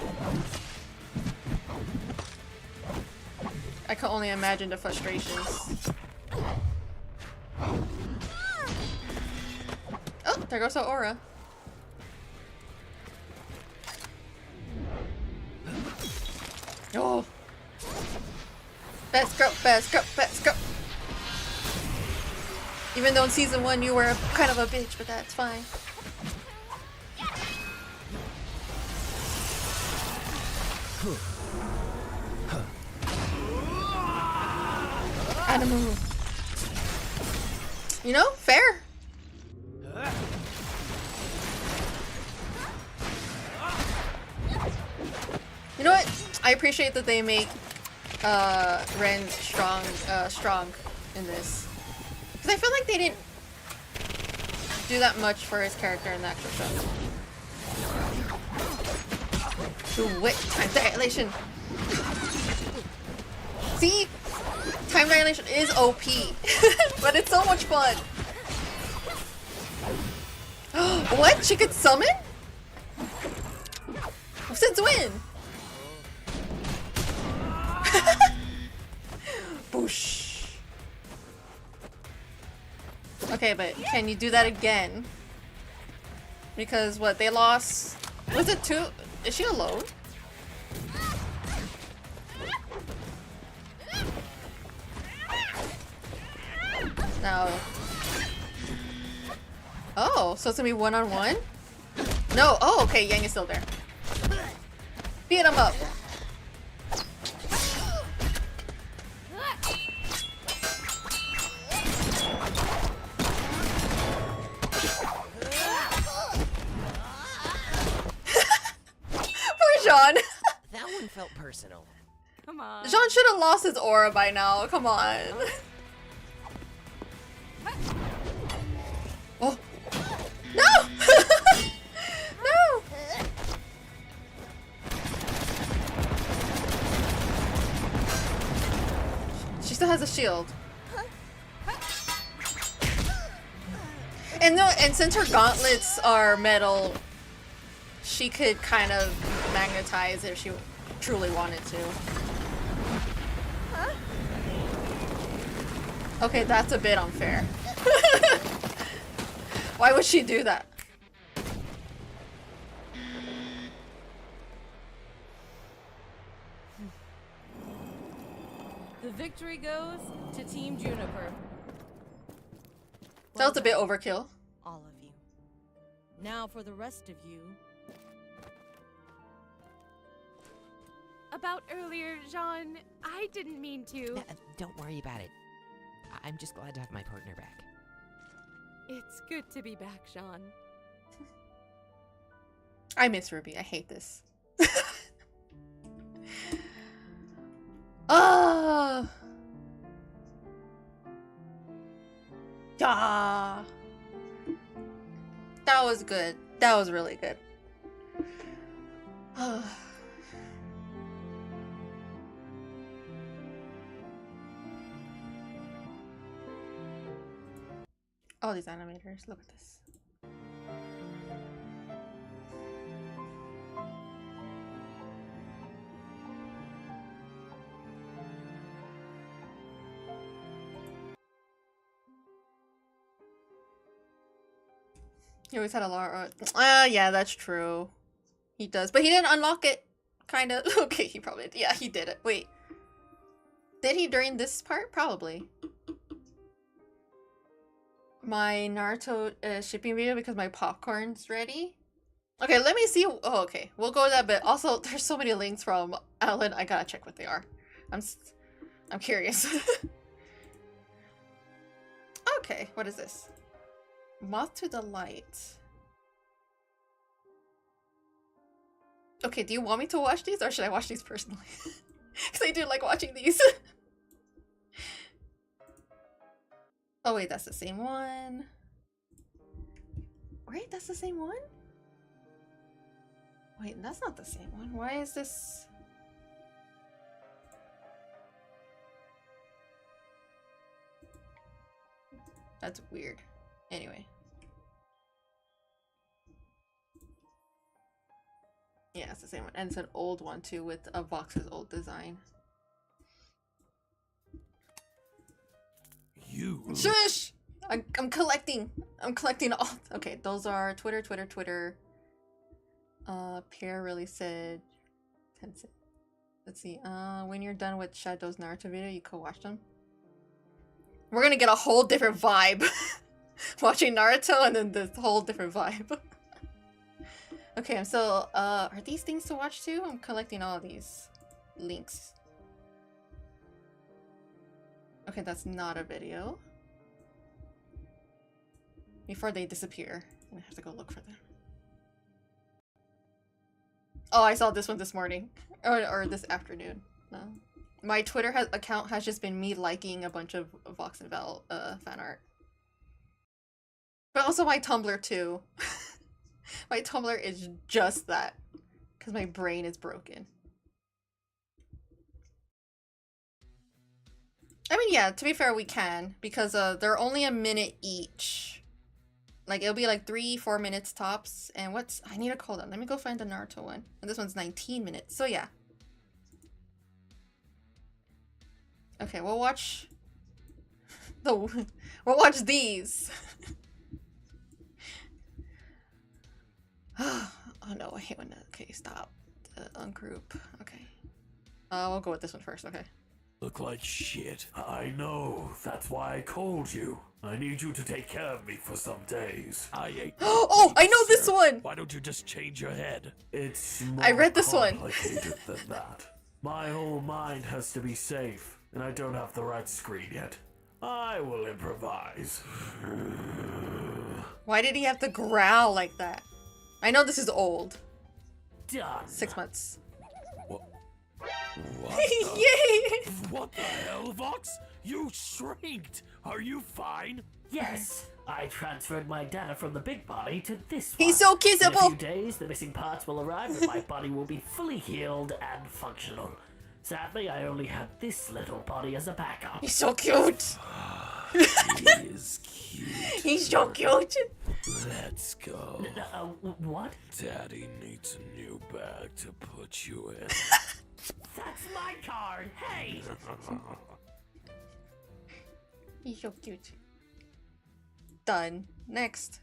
I can only imagine the frustrations. Oh, there goes our aura. Oh. Best go, best go, best go. Even though in season 1 you were kind of a bitch, but that's fine. Animal. You know, fair. You know what? I appreciate that they make Ren strong in this. Because I feel like they didn't do that much for his character in the actual show. Ooh, wait, time dilation. See? Time dilation is OP, but it's so much fun. What? She could summon? Since when? Boosh. Okay, but can you do that again? Because what, they lost... Was it two? Is she alone? No. Oh, so it's gonna be one-on-one? No, oh, okay, Yang is still there. Beat him up. Poor Jean. That one felt personal. Come on. Jean should have lost his aura by now. Come on. Oh. No! No! She still has a shield. And no, and since her gauntlets are metal, she could kind of magnetize if she truly wanted to. Okay, that's a bit unfair. Why would she do that? The victory goes to Team Juniper. That was a bit overkill. All of you. Now for the rest of you. About earlier, Jean, I didn't mean to. Don't worry about it. I'm just glad to have my partner back. It's good to be back, Jean. I miss Ruby. I hate this. Ah. Ah. That was good. That was really good. All these animators, look at this. He always had a lot of... yeah, that's true. He does, but he didn't unlock it. Kind of. Okay, he probably did. Yeah, he did it. Wait. Did he during this part? Probably. My Naruto shipping video because my popcorn's ready. Okay, let me see. Oh, okay. We'll go to that bit. Also, there's so many links from Alan. I gotta check what they are. I'm curious. Okay, what is this? Moth to the Light. Okay, do you want me to watch these or should I watch these personally? Because I do like watching these. Oh wait, that's the same one. Wait, that's the same one? Wait, that's not the same one. Why is this? That's weird. Anyway. Yeah, it's the same one. And it's an old one too with a Vox's old design. You. Shush! I'm collecting. I'm collecting all. Okay, those are Twitter. Pierre really said. Let's see. When you're done with Shadow's Naruto video, you could watch them. We're gonna get a whole different vibe. Watching Naruto and then this whole different vibe. Okay, I'm still. Are these things to watch too? I'm collecting all these links. Okay, that's not a video. Before they disappear, I have to go look for them. Oh, I saw this one this morning. Or this afternoon. No. my Twitter account has just been me liking a bunch of Vox and Val fan art. But also my Tumblr too. My Tumblr is just that. Because my brain is broken. I mean, yeah, to be fair, we can. Because they're only a minute each. Like, it'll be like 3-4 minutes tops. And what's... I need to call them. Let me go find the Naruto one. And this one's 19 minutes. So, yeah. Okay, we'll watch... We'll watch these. Oh no, I hate when that... Okay, stop. Ungroup. Okay. We'll go with this one first, okay. Look like shit. I know. That's why I called you. I need you to take care of me for some days. I ate. Oh, I know this one! Why don't you just change your head? It's more I read this one. complicated than that. My whole mind has to be safe, and I don't have the right screen yet. I will improvise. Why did he have to growl like that? I know this is old. Done. 6 months. What Yay! What the hell, Vox? You shrinked. Are you fine? Yes, I transferred my data from the big body to this one. He's so kissable! In a few days, the missing parts will arrive and my body will be fully healed and functional. Sadly, I only had this little body as a backup. He's so cute! He is cute. He's so cute! Let's go. What? Daddy needs a new bag to put you in. That's my card! Hey! He's so cute. Done. Next.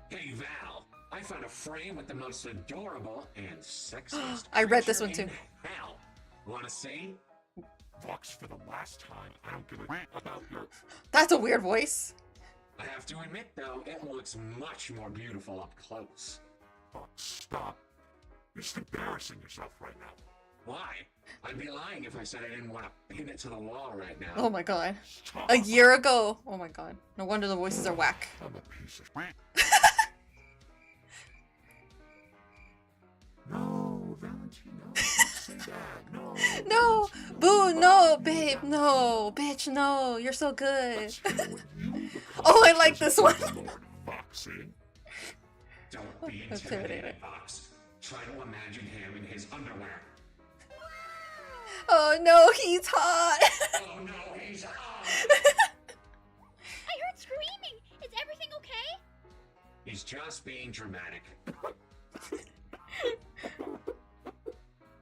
Hey Val, I found a frame with the most adorable and sexiest I read this one creature too. in hell. Wanna see? Vox, for the last time, I don't give a about your... That's a weird voice. I have to admit though, it looks much more beautiful up close. Stop. You're just embarrassing yourself right now. Why? I'd be lying if I said I didn't want to pin it to the wall right now. Oh my god. A year ago. Oh my god. No wonder the voices are whack. I'm a piece of... No, Valentino, don't say that. No. No! Boo, no, babe, no. Bitch, no. You're so good. Oh, I like this one. Don't be intimidated, Vox. Try to imagine him in his underwear. Oh no, he's hot. Oh no, he's hot. I heard screaming. Is everything okay? He's just being dramatic.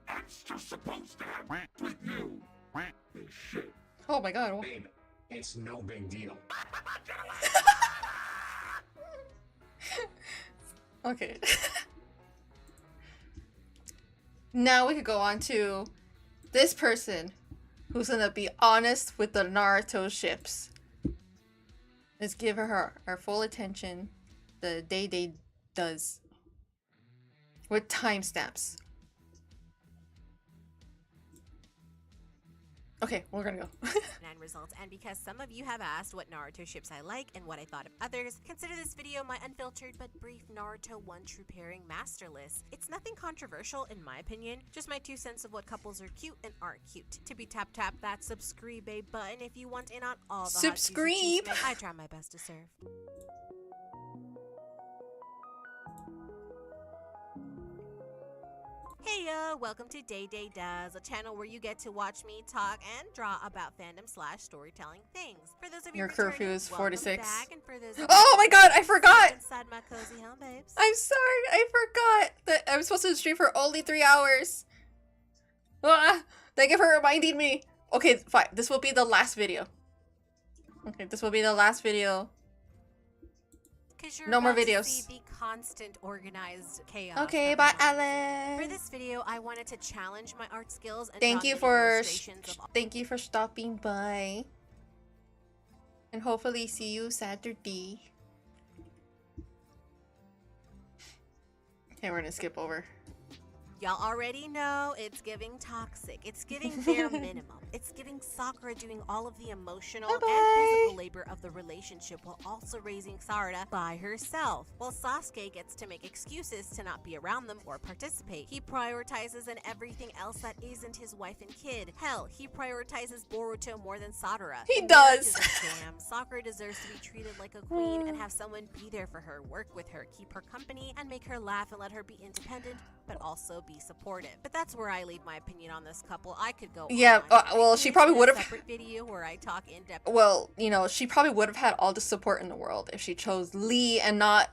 That's just supposed to happen with you. This shit. Oh my god. Babe, it's no big deal. Okay. Now we could go on to this person who's gonna be honest with the Naruto ships. Let's give her our full attention. The Day does. With timestamps. Okay, we're gonna go. 9 results, and because some of you have asked what Naruto ships I like and what I thought of others, consider this video my unfiltered but brief Naruto 1 true pairing master list. It's nothing controversial in my opinion, just my 2 cents of what couples are cute and aren't cute. To be tap that subscribe button if you want in on all the Subscribe! hot juicy I try my best to serve. Hey welcome to Day Does, a channel where you get to watch me talk and draw about fandom/storytelling things. For those of you Your curfew is 4 to 6. back, and for those Oh my god, I forgot! Inside my cozy home, babes. I'm sorry, I forgot that I was supposed to stream for only 3 hours. Ah, thank you for reminding me. Okay, fine. This will be the last video. Okay, this will be the last video. No more videos. See the constant organized chaos. Okay, bye, Alan. For this video, I wanted to challenge my art skills and Thank draw you mini for illustrations of stopping by. And hopefully see you Saturday. Okay, we're gonna skip over. Y'all already know it's giving toxic. It's giving bare minimum. It's giving Sakura doing all of the emotional and physical labor of the relationship while also raising Sarada by herself. While Sasuke gets to make excuses to not be around them or participate. He prioritizes in everything else that isn't his wife and kid. Hell, he prioritizes Boruto more than Sadara. He does. Damn, Sakura deserves to be treated like a queen and have someone be there for her, work with her, keep her company, and make her laugh and let her be independent, but also be supportive. But that's where I leave my opinion on this couple. I could go Yeah, on. well, she probably would have. Separate video where I talk in depth. Well, you know, she probably would have had all the support in the world if she chose Lee and not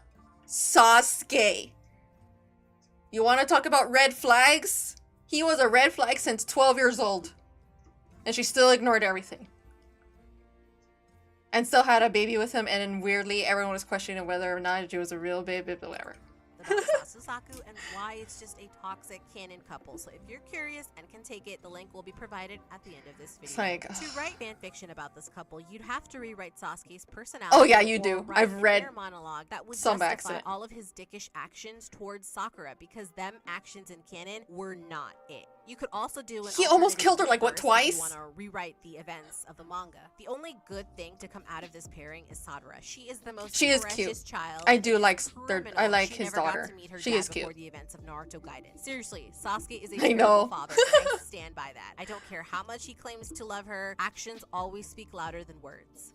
Sasuke. You want to talk about red flags? He was a red flag since 12 years old. And she still ignored everything. And still had a baby with him, and then weirdly everyone was questioning whether or not she was a real baby, but whatever. About Sasusaku and why it's just a toxic canon couple. So if you're curious and can take it, the link will be provided at the end of this video. It's like, to write fanfiction about this couple, you'd have to rewrite Sasuke's personality. Oh yeah, you or do. write I've an read inner monologue that would some by justify accident. all of his dickish actions towards Sakura, because them actions in canon were not it. You could also do an He almost alternative killed her, like, what, universe if twice? You want to rewrite the events of the manga. The only good thing to come out of this pairing is Sadara. She is the most She is precious cute. child. I and do is like criminal I like she his never got daughter. to meet her She dad is cute. before the events of Naruto Gaiden. Seriously, Sasuke is a I terrible know. father. I stand by that. I don't care how much he claims to love her. Actions always speak louder than words.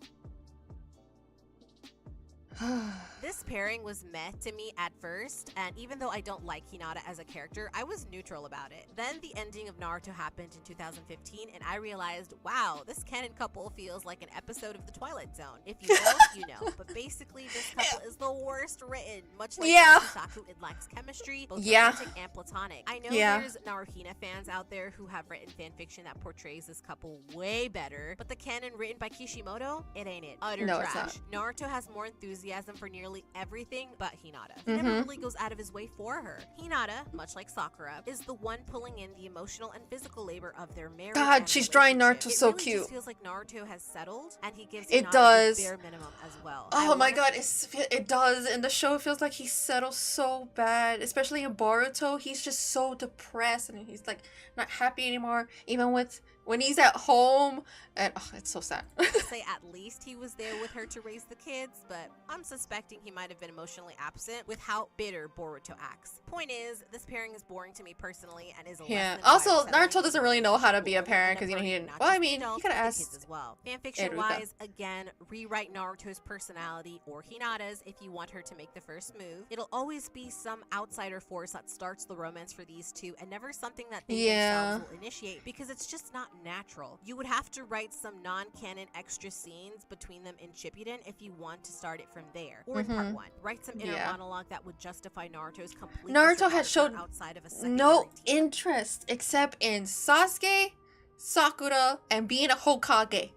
This pairing was meh to me at first, and even though I don't like Hinata as a character, I was neutral about it. Then the ending of Naruto happened in 2015, and I realized, wow, this canon couple feels like an episode of The Twilight Zone. If you know, you know. But basically, this couple is the worst written. Much like Sasusaku, it lacks chemistry, both romantic and platonic. I know there's Naruhina fans out there who have written fanfiction that portrays this couple way better, but the canon written by Kishimoto, it ain't it. Utter No, it's trash. Naruto has more enthusiasm for nearly everything but Hinata. He never really goes out of his way for her. Hinata, much like Sakura, is the one pulling in the emotional and physical labor of their marriage. God, and she's drawing relationship. Naruto so It really cute. just feels like Naruto has settled, and he gives It Hinata does. the bare minimum as well. Oh my god, it does. In the show, it feels like he settles so bad. Especially in Boruto, he's just so depressed and he's like not happy anymore. Even when he's at home, and it's so sad. Say at least he was there with her to raise the kids, but I'm suspecting he might have been emotionally absent with how bitter Boruto acts. Point is, this pairing is boring to me personally and is a Yeah. less than Also, 5 Naruto doesn't really know how to be a parent because he didn't. Well, I mean, he could have asked as well. Fanfiction Eruka. wise, again, rewrite Naruto's personality or Hinata's if you want her to make the first move. It'll always be some outsider force that starts the romance for these two, and never something that they themselves will initiate, because it's just not natural. You would have to write some non-canon extra scenes between them in Shippuden if you want to start it from there. Or in part 1, write some inner monologue that would justify Naruto's complete Naruto disregard had shown for outside of a secondary no interest except in Sasuke, Sakura, and being a Hokage.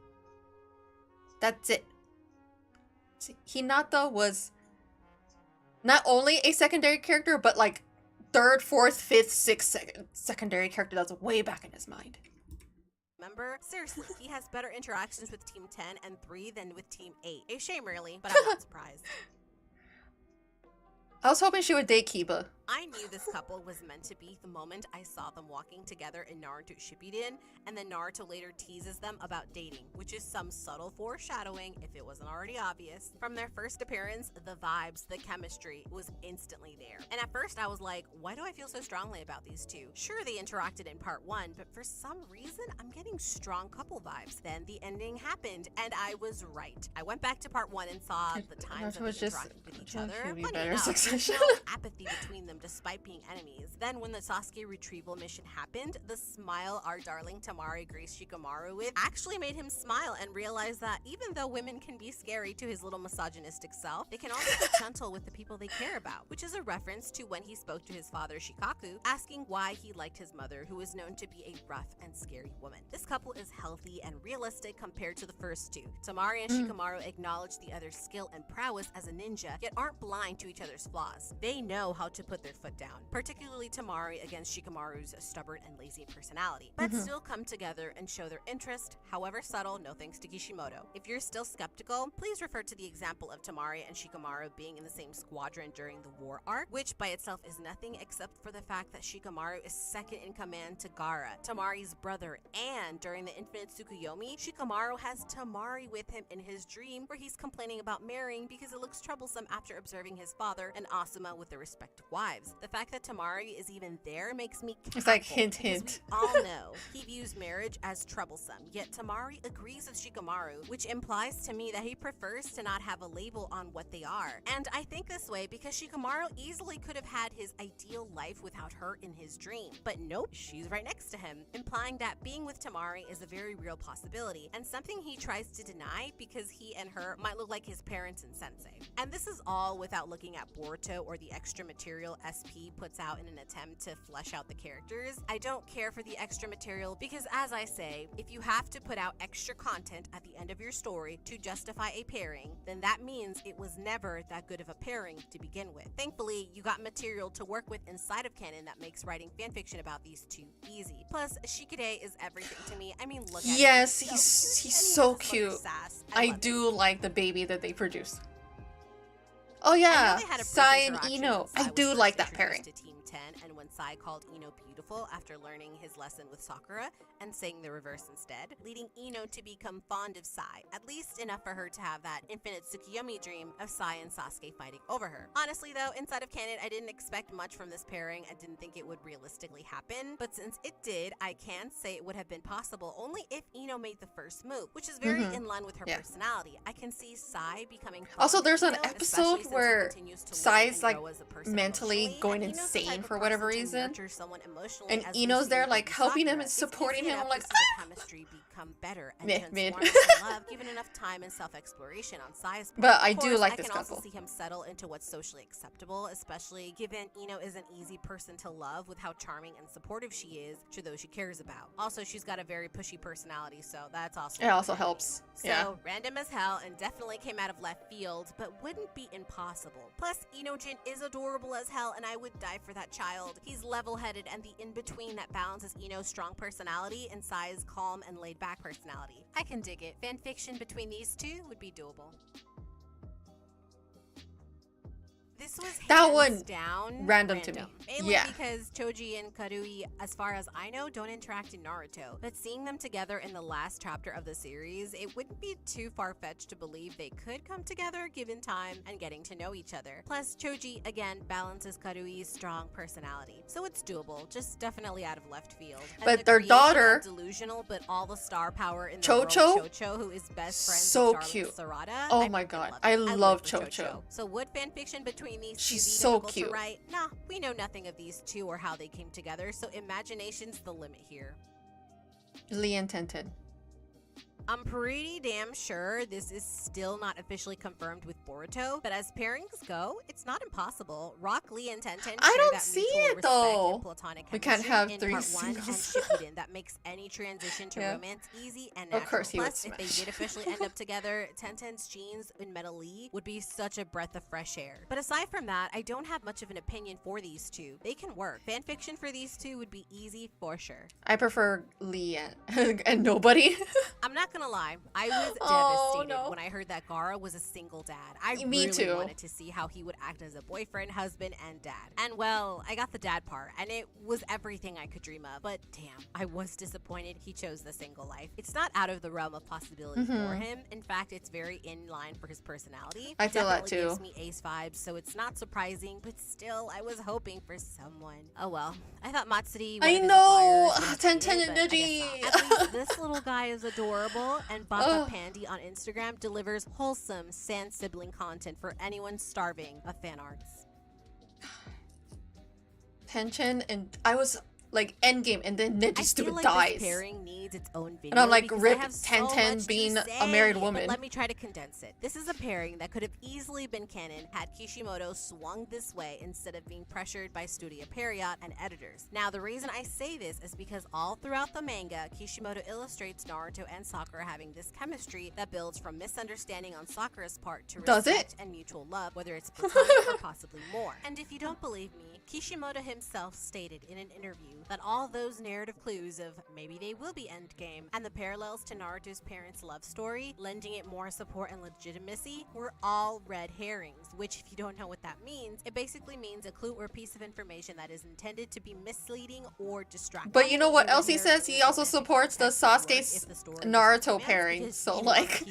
That's it. Hinata was not only a secondary character, but like third, fourth, fifth, sixth secondary character that's way back in his mind. Remember? Seriously, he has better interactions with Team 10 and 3 than with Team 8. A shame, really, but I'm not surprised. I was hoping she would date Kiba. I knew this couple was meant to be the moment I saw them walking together in Naruto Shippuden, and then Naruto later teases them about dating, which is some subtle foreshadowing if it wasn't already obvious. From their first appearance, the vibes, the chemistry was instantly there. And at first I was like, why do I feel so strongly about these two? Sure, they interacted in part 1, but for some reason, I'm getting strong couple vibes. Then the ending happened, and I was right. I went back to part 1 and saw the times that they interacted with each other. Funny enough, there's no apathy between them despite being enemies. Then when the Sasuke retrieval mission happened, the smile our darling Tamari graced Shikamaru with actually made him smile and realize that even though women can be scary to his little misogynistic self, they can also be gentle with the people they care about, which is a reference to when he spoke to his father Shikaku, asking why he liked his mother, who was known to be a rough and scary woman. This couple is healthy and realistic compared to the first two. Tamari and Shikamaru acknowledge the other's skill and prowess as a ninja, yet aren't blind to each other's flaws. They know how to put put their foot down, particularly Tamari against Shikamaru's stubborn and lazy personality, but still come together and show their interest, however subtle, no thanks to Kishimoto. If you're still skeptical, please refer to the example of Tamari and Shikamaru being in the same squadron during the war arc, which by itself is nothing except for the fact that Shikamaru is second in command to Gaara, Tamari's brother, and during the Infinite Tsukuyomi, Shikamaru has Tamari with him in his dream where he's complaining about marrying because it looks troublesome after observing his father and Asuma with their respective wives. The fact that Tamari is even there makes me It's like cackle, hint, because hint. We all know he views marriage as troublesome, yet Tamari agrees with Shikamaru, which implies to me that he prefers to not have a label on what they are. And I think this way because Shikamaru easily could have had his ideal life without her in his dream. But nope, she's right next to him, implying that being with Tamari is a very real possibility, and something he tries to deny because he and her might look like his parents and sensei. And this is all without looking at Boruto or the extra material SP puts out in an attempt to flesh out the characters. I don't care for the extra material because, as I say, if you have to put out extra content at the end of your story to justify a pairing, then that means it was never that good of a pairing to begin with. Thankfully, you got material to work with inside of canon that makes writing fanfiction about these two easy. Plus, Shikide is everything to me. I mean, look at Yes, him. he's so cute. I do like the baby that they produced. Oh yeah, Sai and Ino. I do like that pairing. To Team 10, and when Sai called Ino beautiful after learning his lesson with Sakura and saying the reverse instead, leading Ino to become fond of Sai, at least enough for her to have that infinite Tsukuyomi dream of Sai and Sasuke fighting over her. Honestly though, inside of canon, I didn't expect much from this pairing. I didn't think it would realistically happen, but since it did, I can say it would have been possible only if Ino made the first move, which is very in line with her personality. I can see Sai becoming Also, there's an Ino, episode especially since he where continues to learn Sai's and like grow as a person mentally emotionally, going and Ino's the type insane of for whatever person to reason, nurture someone emotionally and as Ino's Lucy there did like with helping him Sakura. and It's supporting easy him. I'm enough like, to see the chemistry become better and Meh, transform meh. into love given enough time and self-exploration on Sai's part. But I Of do course, like I this can also couple. see him settle into what's socially acceptable, especially given Ino is an easy person to love with how charming and supportive she is to those she cares about. Also, she's got a very pushy personality, so that's also it also helps. so Yeah. random as hell and definitely came out of left field, but wouldn't be impossible. Plus, Ino-jin is adorable as hell, and I would die for that child. He's level-headed and the in-between that balances Ino's strong personality and Sai's calm and laid-back personality. I can dig it. Fanfiction between these two would be doable. This was That hands one down random to me. Mainly Yeah. because Choji and Karui, as far as I know, don't interact in Naruto. But seeing them together in the last chapter of the series, it wouldn't be too far-fetched to believe they could come together given time and getting to know each other. Plus, Choji, again, balances Karui's strong personality. So it's doable, just definitely out of left field. And But the their creation daughter, of delusional but all the star power in the Chocho? world, Chocho, who is best friends So with darling cute. Sarada. Oh I my freaking god, love I it. love live for Chocho. So would fanfiction between these She's two be so difficult cute. to write? Nah, we know nothing of these two or how they came together, so imagination's the limit here. Lee and Tenten. I'm pretty damn sure this is still not officially confirmed with Boruto, but as pairings go, it's not impossible. Rock Lee and Tenten I share don't that see mutual it, respect though. and platonic We can't chemistry have in three part 1 and singles. Shippuden that makes any transition to Yeah. romance easy and Of natural. course he would Plus, if they smash. did officially end up together, Tenten's jeans in Metal Lee would be such a breath of fresh air. But aside from that, I don't have much of an opinion for these two. They can work. Fanfiction for these two would be easy for sure. I prefer Lee and nobody. I'm not gonna lie, I was Oh, devastated no. when I heard that Gaara was a single dad. I Me really too. wanted to see how he would act as a boyfriend, husband, and dad. And well, I got the dad part, and it was everything I could dream of. But damn, I was disappointed he chose the single life. It's not out of the realm of possibility for Mhm. him. In fact, it's very in line for his personality. I It feel that definitely too. gives me Ace vibes, so it's not surprising. But still, I was hoping for someone. Oh well, I thought Matsuri. I one of his know! admirers, was Tenten cheated, and but I guess Neji. not. At least this little guy is adorable, and Baba Oh. Pandy on Instagram delivers wholesome Sand sibling content for anyone starving of fan arts. Tension and I was like Endgame, and then Neji I stupid feel like dies. This pairing needs its own video. And I'm like, because rip I have so 1010 much to being a say, married but woman. let me try to condense it. This is a pairing that could have easily been canon had Kishimoto swung this way instead of being pressured by Studio Period and editors. Now, the reason I say this is because all throughout the manga, Kishimoto illustrates Naruto and Sakura having this chemistry that builds from misunderstanding on Sakura's part to Does it? respect and mutual love, whether it's platonic or possibly more. And if you don't believe me, Kishimoto himself stated in an interview that all those narrative clues of maybe they will be endgame and the parallels to Naruto's parents' love story, lending it more support and legitimacy, were all red herrings, which if you don't know what that means, it basically means a clue or piece of information that is intended to be misleading or distracting. But you know what else he says? He also supports the Sasuke Naruto pairing. So like,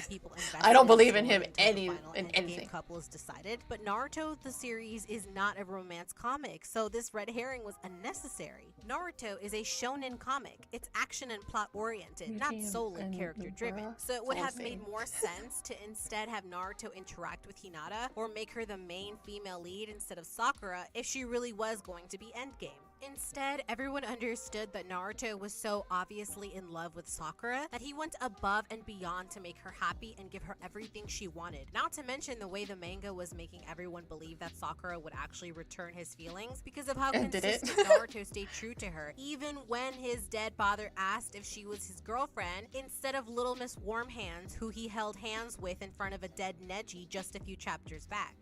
I don't believe in him in anything. Couple is decided, but Naruto the series is not a romance comic, so this red herring was unnecessary. Naruto is a shonen comic. It's action and plot oriented, not solely character driven. So it would have made more sense to instead have Naruto interact with Hinata or make her the main female lead instead of Sakura if she really was going to be endgame. Instead, everyone understood that Naruto was so obviously in love with Sakura that he went above and beyond to make her happy and give her everything she wanted. Not to mention the way the manga was making everyone believe that Sakura would actually return his feelings because of how consistent Naruto stayed true to her, even when his dead father asked if she was his girlfriend instead of Little Miss Warm Hands, who he held hands with in front of a dead Neji just a few chapters back.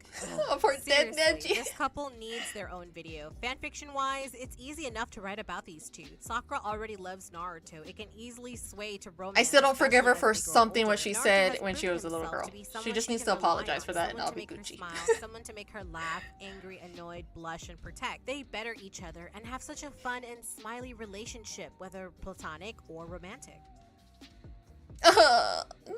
For dead Neji. This couple needs their own video. Fanfiction-wise, it's easy enough to write about these two. Sakura already loves Naruto. It can easily sway to romance. I still don't forgive her for especially as they grow something older. what she Naruto said has when she proven was a little himself girl. to be someone She just she needs can to rely apologize on, for that and someone I'll to be make her Gucci. smile, someone to make her laugh, angry, annoyed, blush, and protect. They better each other and have such a fun and smiley relationship, whether platonic or romantic.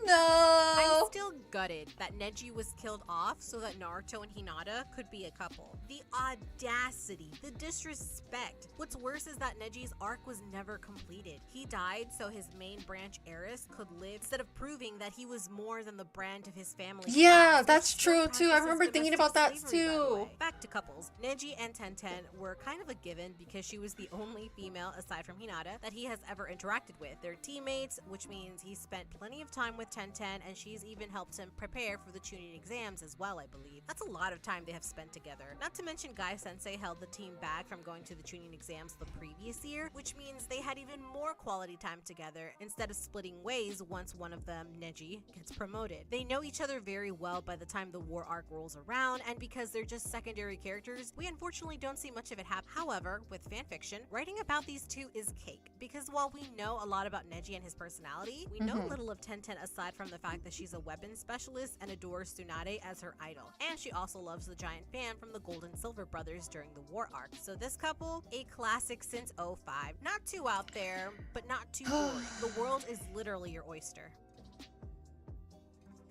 No. I'm still gutted that Neji was killed off so that Naruto and Hinata could be a couple. The audacity, the disrespect. What's worse is that Neji's arc was never completed. He died so his main branch heiress could live instead of proving that he was more than the brand of his family. Yeah, that's true too. I remember thinking about that too. Back to couples. Neji and Tenten were kind of a given because she was the only female aside from Hinata that he has ever interacted with. They're teammates, which means he spent plenty of time with Tenten, and she's even helped him prepare for the Chunin exams as well, I believe. That's a lot of time they have spent together. Not to mention Guy Sensei held the team back from going to the Chunin exams the previous year, which means they had even more quality time together instead of splitting ways once one of them, Neji, gets promoted. They know each other very well by the time the war arc rolls around, and because they're just secondary characters, we unfortunately don't see much of it happen. However, with fanfiction, writing about these two is cake, because while we know a lot about Neji and his personality, we know little of Tenten aside from the fact that she's a weapons specialist and adores Tsunade as her idol. And she also loves the giant fan from the Gold and Silver brothers during the war arc. So this couple, a classic since 05. Not too out there, but not too boring. The world is literally your oyster.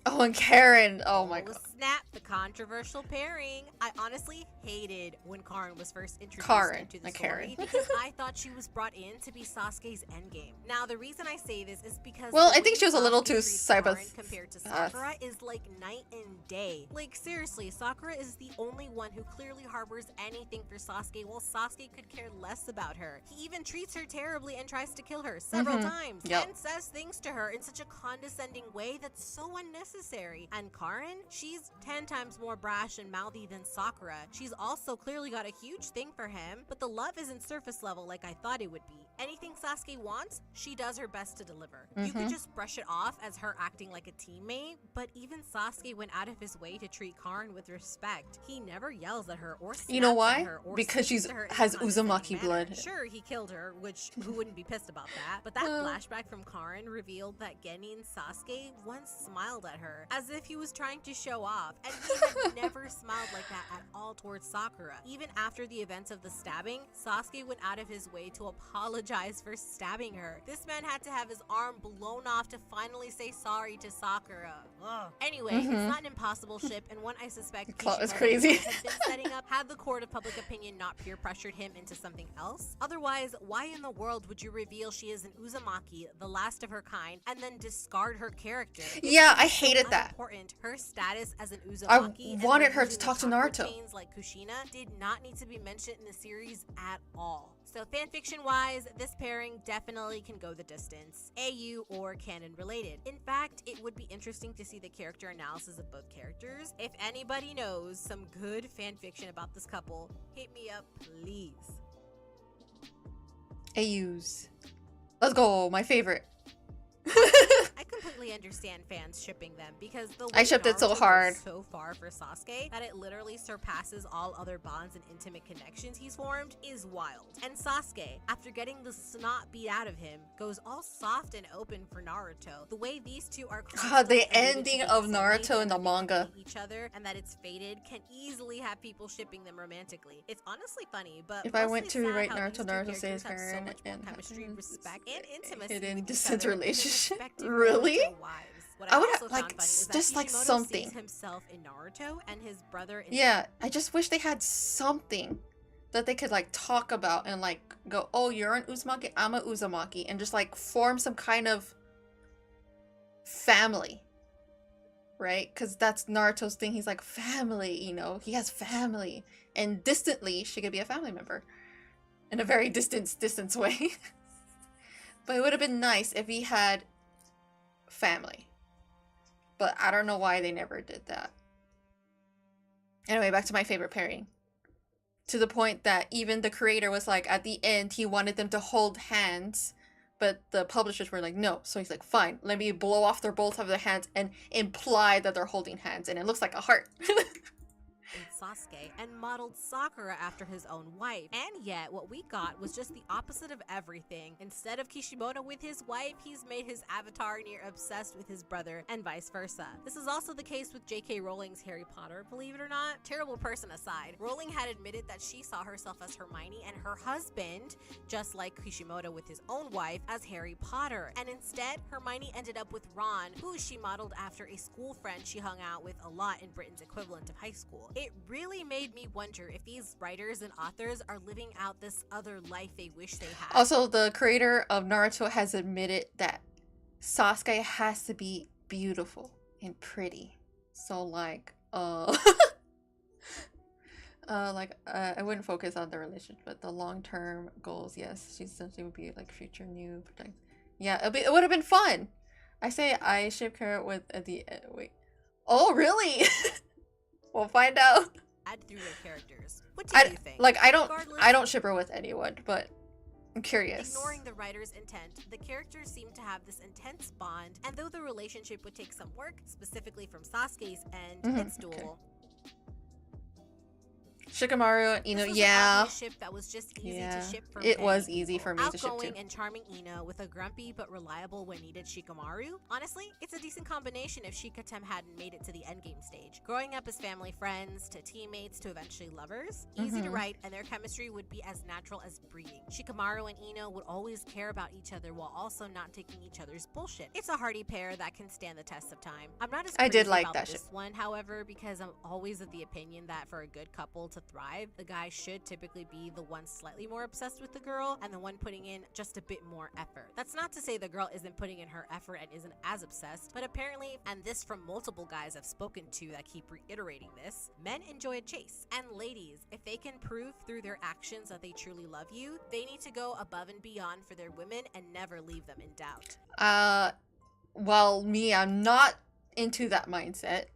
Oh, and Karen. Oh my god. Snap, the controversial pairing. I honestly hated when Karin was first introduced into the story Karen. because I thought she was brought in to be Sasuke's endgame. Now, the reason I say this is because Well, the I think way she was a little Sasuke too treats Karin cyber- compared to Sakura is like night and day. Like seriously, Sakura is the only one who clearly harbors anything for Sasuke, while Sasuke could care less about her. He even treats her terribly and tries to kill her several times, and says things to her in such a condescending way that's so unnecessary. And Karin, she's 10 times more brash and mouthy than Sakura. She's also clearly got a huge thing for him, but the love isn't surface level like I thought it would be. Anything Sasuke wants, she does her best to deliver. You could just brush it off as her acting like a teammate, but even Sasuke went out of his way to treat Karin with respect. He never yells at her or snaps You know at why? her or Because speaks she's to her in a has condescending Uzumaki manner. blood. Sure, he killed her, which who wouldn't be pissed about that? But that flashback from Karin revealed that Genin Sasuke once smiled at her, as if he was trying to show off, and he had never smiled like that at all towards Sakura. Even after the events of the stabbing, Sasuke went out of his way to apologize for stabbing her. This man had to have his arm blown off to finally say sorry to Sakura. Ugh. Anyway, it's not an impossible ship, and one I suspect Claw is Kishimoto crazy. has been setting up had the court of public opinion not peer pressured him into something else. Otherwise, why in the world would you reveal she is an Uzumaki, the last of her kind, and then discard her character? Yeah, I hated that. Important, her status as an Uzumaki. I wanted her to talk to Naruto. Chains like Kushina did not need to be mentioned in the series at all. So fanfiction-wise, this pairing definitely can go the distance, AU or canon related. In fact, it would be interesting to see the character analysis of both characters. If anybody knows some good fanfiction about this couple, hit me up, please. AUs. Let's go, my favorite. I completely understand fans shipping them because the way I shipped it so Naruto hard. goes so far for Sasuke that it literally surpasses all other bonds and intimate connections he's formed is wild. And Sasuke, after getting the snot beat out of him, goes all soft and open for Naruto. The way these two are God, the constantly alluded ending to of being Naruto soulmates in the and manga. hating each other and that it's fated can easily have people shipping them romantically. It's honestly funny, but If I mostly went to sad rewrite how Naruto, these two Naruto characters saves have her so and much more has chemistry, respect, and intimacy hidden with each distant other than relationship. respective Really? Naruto wives. What I I would also have, found like, funny is that just like Kishimoto something. sees himself in Naruto and his brother in Yeah, I just wish they had something that they could like talk about and like go, oh, you're an Uzumaki, I'm a Uzumaki, and just like form some kind of family, right? Because that's Naruto's thing. He's like family, you know, he has family, and distantly she could be a family member in a very distant way. But it would have been nice if he had family. But I don't know why they never did that. Anyway, back to my favorite pairing. To the point that even the creator was like, at the end, he wanted them to hold hands, but the publishers were like, no. So he's like, fine, let me blow off both of their hands and imply that they're holding hands, and it looks like a heart. in Sasuke and modeled Sakura after his own wife. And yet, what we got was just the opposite of everything. Instead of Kishimoto with his wife, he's made his avatar near obsessed with his brother, and vice versa. This is also the case with J.K. Rowling's Harry Potter, believe it or not. Terrible person aside, Rowling had admitted that she saw herself as Hermione and her husband, just like Kishimoto with his own wife, as Harry Potter. And instead, Hermione ended up with Ron, who she modeled after a school friend she hung out with a lot in Britain's equivalent of high school. It really made me wonder if these writers and authors are living out this other life they wish they had. Also, the creator of Naruto has admitted that Sasuke has to be beautiful and pretty. So like, I wouldn't focus on the relationship, but the long-term goals, yes, she essentially would be like future new protect. Yeah, it would have been fun. I say I ship her with the wait. Oh, really? We'll find out. Add through their characters. What do you think? Like, I don't Regardless, ship her with anyone, but I'm curious. Ignoring the writer's intent, the characters seem to have this intense bond, and though the relationship would take some work, specifically from Sasuke's end, it's dual. Okay. Shikamaru and Ino, This was yeah. an obvious ship that was just easy to ship for it many was easy people. for me to ship Outgoing too. and charming Ino with a grumpy but reliable when needed Shikamaru. Honestly, it's a decent combination if Shikatem hadn't made it to the endgame stage. Growing up as family friends, to teammates, to eventually lovers. Easy to write, and their chemistry would be as natural as breathing. Shikamaru and Ino would always care about each other while also not taking each other's bullshit. It's a hearty pair that can stand the test of time. I'm not as I did crazy like about that this ship. one, however, because I'm always of the opinion that for a good couple to thrive, the guy should typically be the one slightly more obsessed with the girl and the one putting in just a bit more effort. That's not to say the girl isn't putting in her effort and isn't as obsessed, but apparently, and this from multiple guys I've spoken to that keep reiterating this, men enjoy a chase. And ladies, if they can prove through their actions that they truly love you, they need to go above and beyond for their women and never leave them in doubt. Well, me, I'm not into that mindset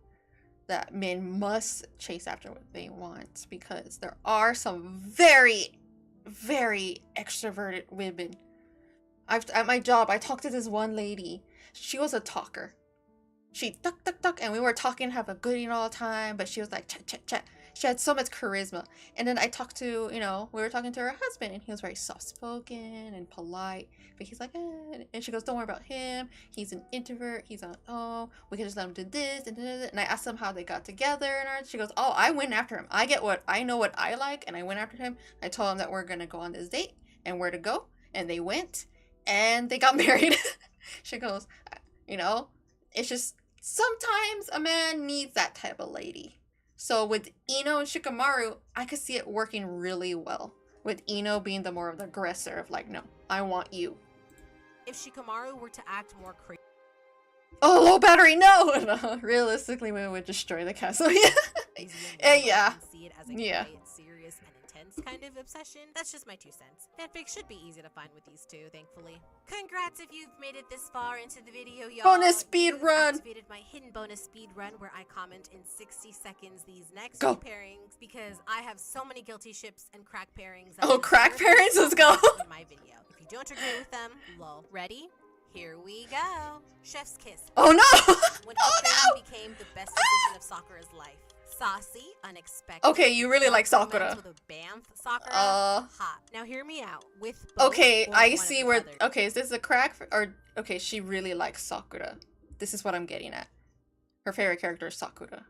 that men must chase after what they want, because there are some very, very extroverted women. At my job, I talked to this one lady. She was a talker. She tuck, and we were talking, have a good all the time, but she was like chat. She had so much charisma. And then I talked to, we were talking to her husband, and he was very soft-spoken and polite. But he's like, and she goes, don't worry about him. He's an introvert. He's on, we can just let him do this and this. And I asked them how they got together. And she goes, I went after him. I know what I like, and I went after him. I told him that we're going to go on this date and where to go. And they went, and they got married. She goes, it's just, sometimes a man needs that type of lady. So with Ino and Shikamaru, I could see it working really well. With Ino being the more of the aggressor of like, no, I want you. If Shikamaru were to act more crazy. Oh, low battery, no! Realistically, we would destroy the castle. Yeah. See it as a Yeah. quiet, serious, and intense kind of obsession. That's just my 2 cents. Fanfic should be easy to find with these two, thankfully. Congrats if you've made it this far into the video, y'all. Bonus speed You've run. activated my hidden bonus speed run where I comment in 60 seconds these next Go. 2 pairings because I have so many guilty ships and crack pairings. Oh, crack pairings? Let's go. In my video. If you don't agree with them, lol. Ready? Here we go. Chef's kiss. Oh no! When Upgrade became the best decision of Sakura's life. Saucy, unexpected. Okay, you really like romance Sakura. With a Banff Sakura. Hot. Now hear me out. With both Okay, or I one see of the where. others. Okay, is this a crack or okay? She really likes Sakura. This is what I'm getting at. Her favorite character is Sakura.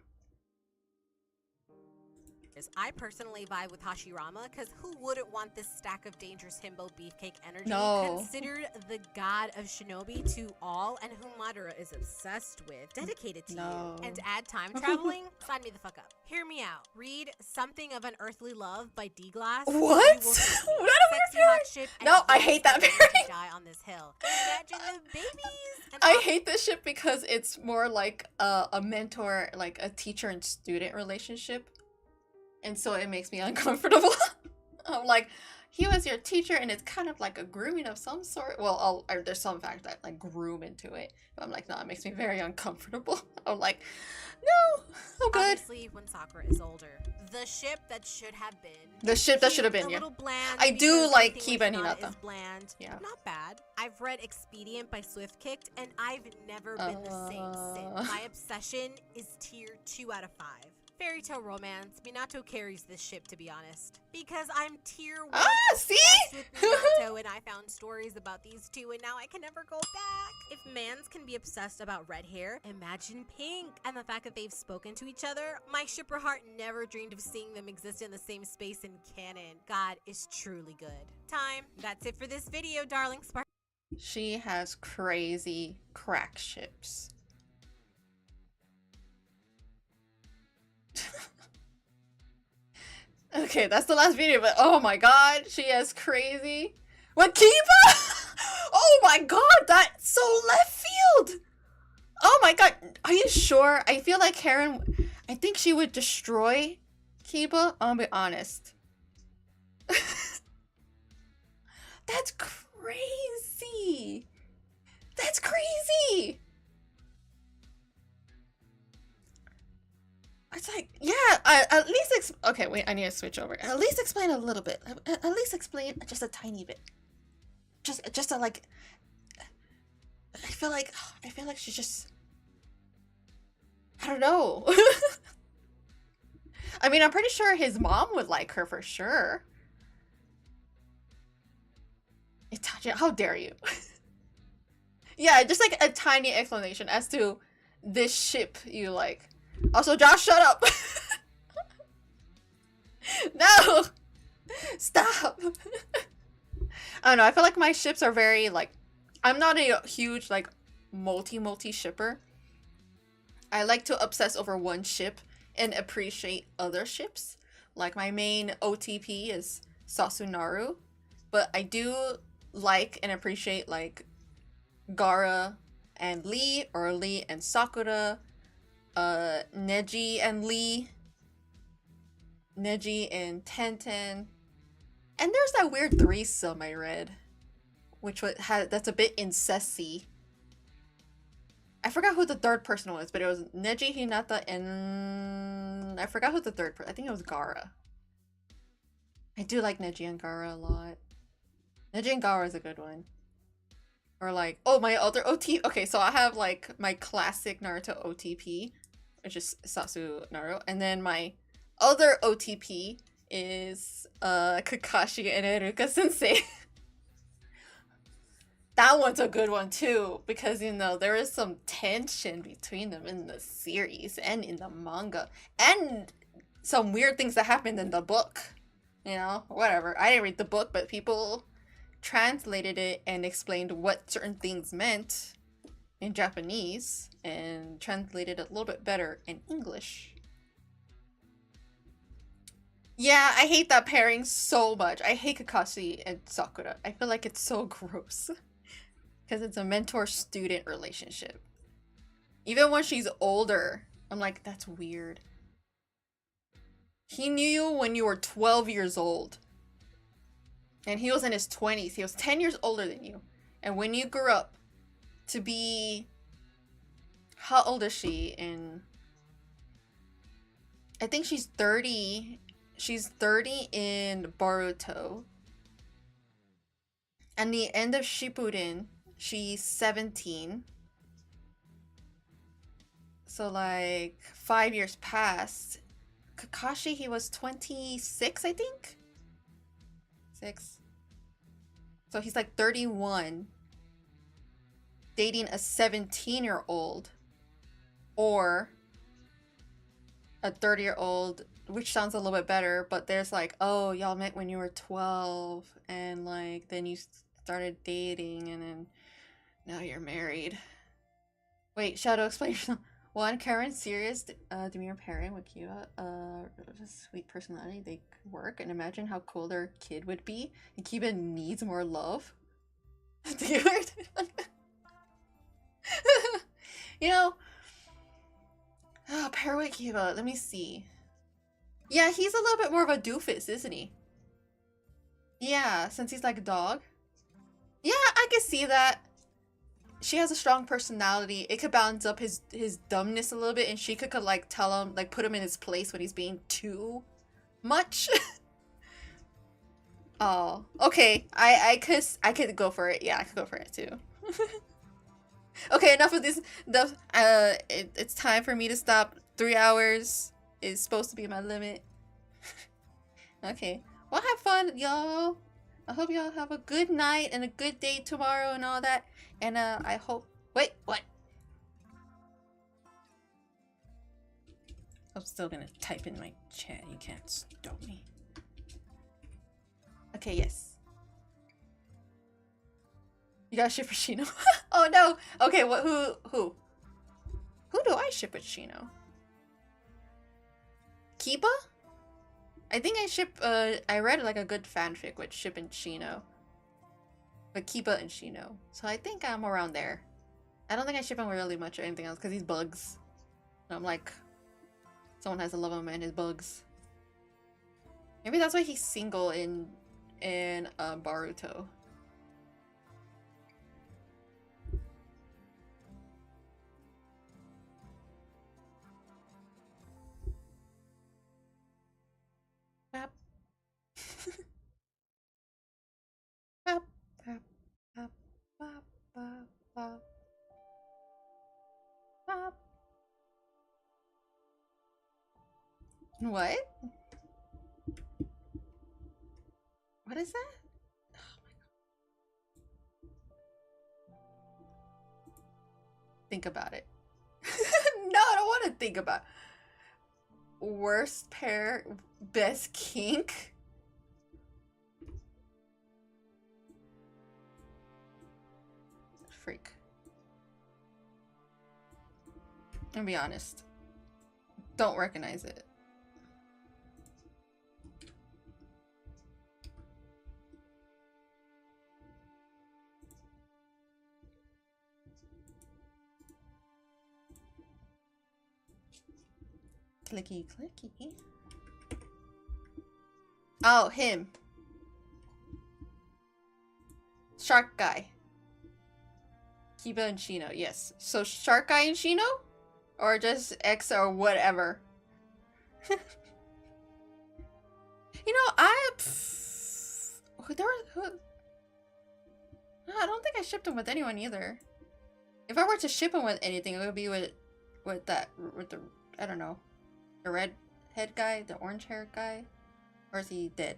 I personally vibe with Hashirama because who wouldn't want this stack of dangerous himbo beefcake energy? No. Considered the god of shinobi to all and whom Madara is obsessed with, dedicated to No. you. And to add time traveling, sign me the fuck up. Hear me out. Read Something of an Earthly Love by D-Glass. What? You will see What me, a sexy weird hot pairing. ship, and No, I yes, hate that I'm going to pairing. die on this hill. Imagine the babies. And I hate this ship because it's more like a mentor, like a teacher and student relationship. And so it makes me uncomfortable. I'm like, he was your teacher and it's kind of like a grooming of some sort. Well, there's some factors that like groom into it. But I'm like, no, it makes me very uncomfortable. I'm like, no, I'm good. Obviously, when Sakura is older. The ship that should have been. The ship that should have been, a yeah. little bland. I do because like everything Kiba and with Hinata Hinata. is bland. Yeah. Not bad. I've read Expedient by Swift Kicked, and I've never been the same since. My obsession is tier 2 out of 5. Fairy tale romance. Minato carries this ship, to be honest. Because I'm tier 1 see? obsessed with Minato, and I found stories about these two, and now I can never go back. If mans can be obsessed about red hair, imagine pink. And the fact that they've spoken to each other, my shipper heart never dreamed of seeing them exist in the same space in canon. God is truly good. Time. That's it for this video, darling Spark. She has crazy crack ships. Okay, that's the last video, but oh my god, she has crazy. What, Kiba? Oh my god, that's so left field! Oh my god, are you sure? I feel like Karen, I think she would destroy Kiba, I'll be honest. That's crazy! That's crazy! It's like, yeah, at least, okay, wait, I need to switch over. At least explain a little bit. At least explain just a tiny bit. Just to like, I feel like she's just, I don't know. I mean, I'm pretty sure his mom would like her for sure. Itachi, how dare you? Yeah, just like a tiny explanation as to this ship you like. Also, Josh, shut up! No! Stop! I don't know, I feel like my ships are very, like... I'm not a huge, like, multi shipper. I like to obsess over one ship and appreciate other ships. Like, my main OTP is Sasunaru. But I do like and appreciate, like, Gaara and Lee, or Lee and Sakura. Neji and Lee, Neji and Tenten, and there's that weird threesome I read, which that's a bit incesty. I forgot who the third person was, but it was Neji, Hinata, and I forgot who the third person. I think it was Gaara. I do like Neji and Gaara a lot. Neji and Gaara is a good one. Or like, oh, my other OTP. Okay, so I have like my classic Naruto OTP, which is Sasunaru, and then my other OTP is Kakashi and Iruka Sensei. That one's a good one too, because you know there is some tension between them in the series and in the manga, and some weird things that happened in the book. You know, whatever. I didn't read the book, but people translated it and explained what certain things meant in Japanese and translated it a little bit better in English. Yeah, I hate that pairing so much. I hate Kakashi and Sakura. I feel like it's so gross. Because it's a mentor-student relationship. Even when she's older, I'm like, that's weird. He knew you when you were 12 years old. And he was in his 20s. He was 10 years older than you. And when you grew up to be... How old is she in... I think she's 30. She's 30 in Boruto. And the end of Shippuden, she's 17. So like 5 years passed. Kakashi, he was 26, I think? 6. So he's like 31. Dating a 17-year-old. Or a 30-year-old, which sounds a little bit better, but there's like, oh, y'all met when you were 12, and like, then you started dating, and then now you're married. Wait, Shadow, explain yourself. One, Karen, serious, demure parent with Kiba, sweet personality, they could work, and imagine how cool their kid would be, and Kiba needs more love. You know, pair with Kiba, let me see. Yeah, he's a little bit more of a doofus, isn't he? Yeah, since he's like a dog. Yeah, I can see that. She has a strong personality. It could balance up his dumbness a little bit, and she could like tell him, like put him in his place when he's being too much. Oh, okay. I could go for it. Yeah, I could go for it too. Okay, enough of this. It's time for me to stop. 3 hours is supposed to be my limit. Okay. Well, have fun, y'all. I hope y'all have a good night and a good day tomorrow and all that. And I hope... Wait, what? I'm still gonna type in my chat. You can't stop me. Okay, yes. You got ship with Shino? Oh no! Okay, what? Who? Who do I ship with Shino? Kiba? I think I ship, I read like a good fanfic with Ship and Shino. With Kiba and Shino. So I think I'm around there. I don't think I ship him really much or anything else because he's bugs. And I'm like, someone has to love him and his bugs. Maybe that's why he's single in Boruto. Bap. Bap, bap, bap, bap, bap, bap. Bap. What? What is that? Oh my god. Think about it. No, I don't want to think about it. Worst pair, best kink? Freak. I'll be honest. Don't recognize it. Clicky clicky. Oh, him. Shark guy. Kiba and Shino, yes. So Shark guy and Shino? Or just X or whatever. You know, I don't think I shipped him with anyone either. If I were to ship him with anything, it would be with the, I don't know, the red head guy, the orange hair guy, or is he dead?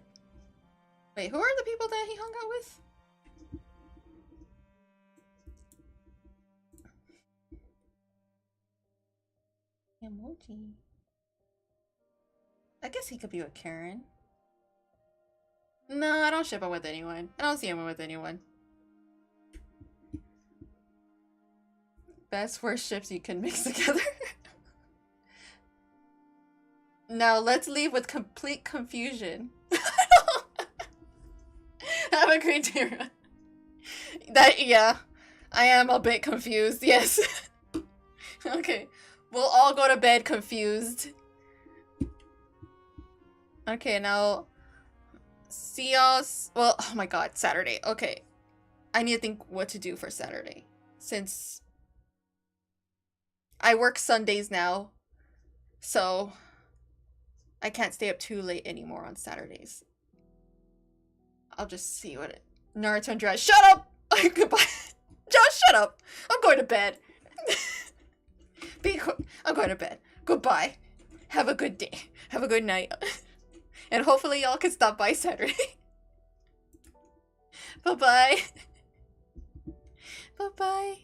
Wait, who are the people that he hung out with? Emoji. I guess he could be with Karen. No, I don't ship him with anyone. I don't see him with anyone. Best worst ships you can mix together. Now let's leave with complete confusion. Have a great day. Yeah. I am a bit confused, yes. Okay. We'll all go to bed confused. Okay, now... See y'all... Well, oh my god, Saturday. Okay. I need to think what to do for Saturday. Since... I work Sundays now. So... I can't stay up too late anymore on Saturdays. I'll just see what it... Naruto and Jiraiya. Shut up! Goodbye. Josh, shut up! I'm going to bed. I'm going to bed. Goodbye. Have a good day. Have a good night. And hopefully y'all can stop by Saturday. Bye-bye. Bye-bye.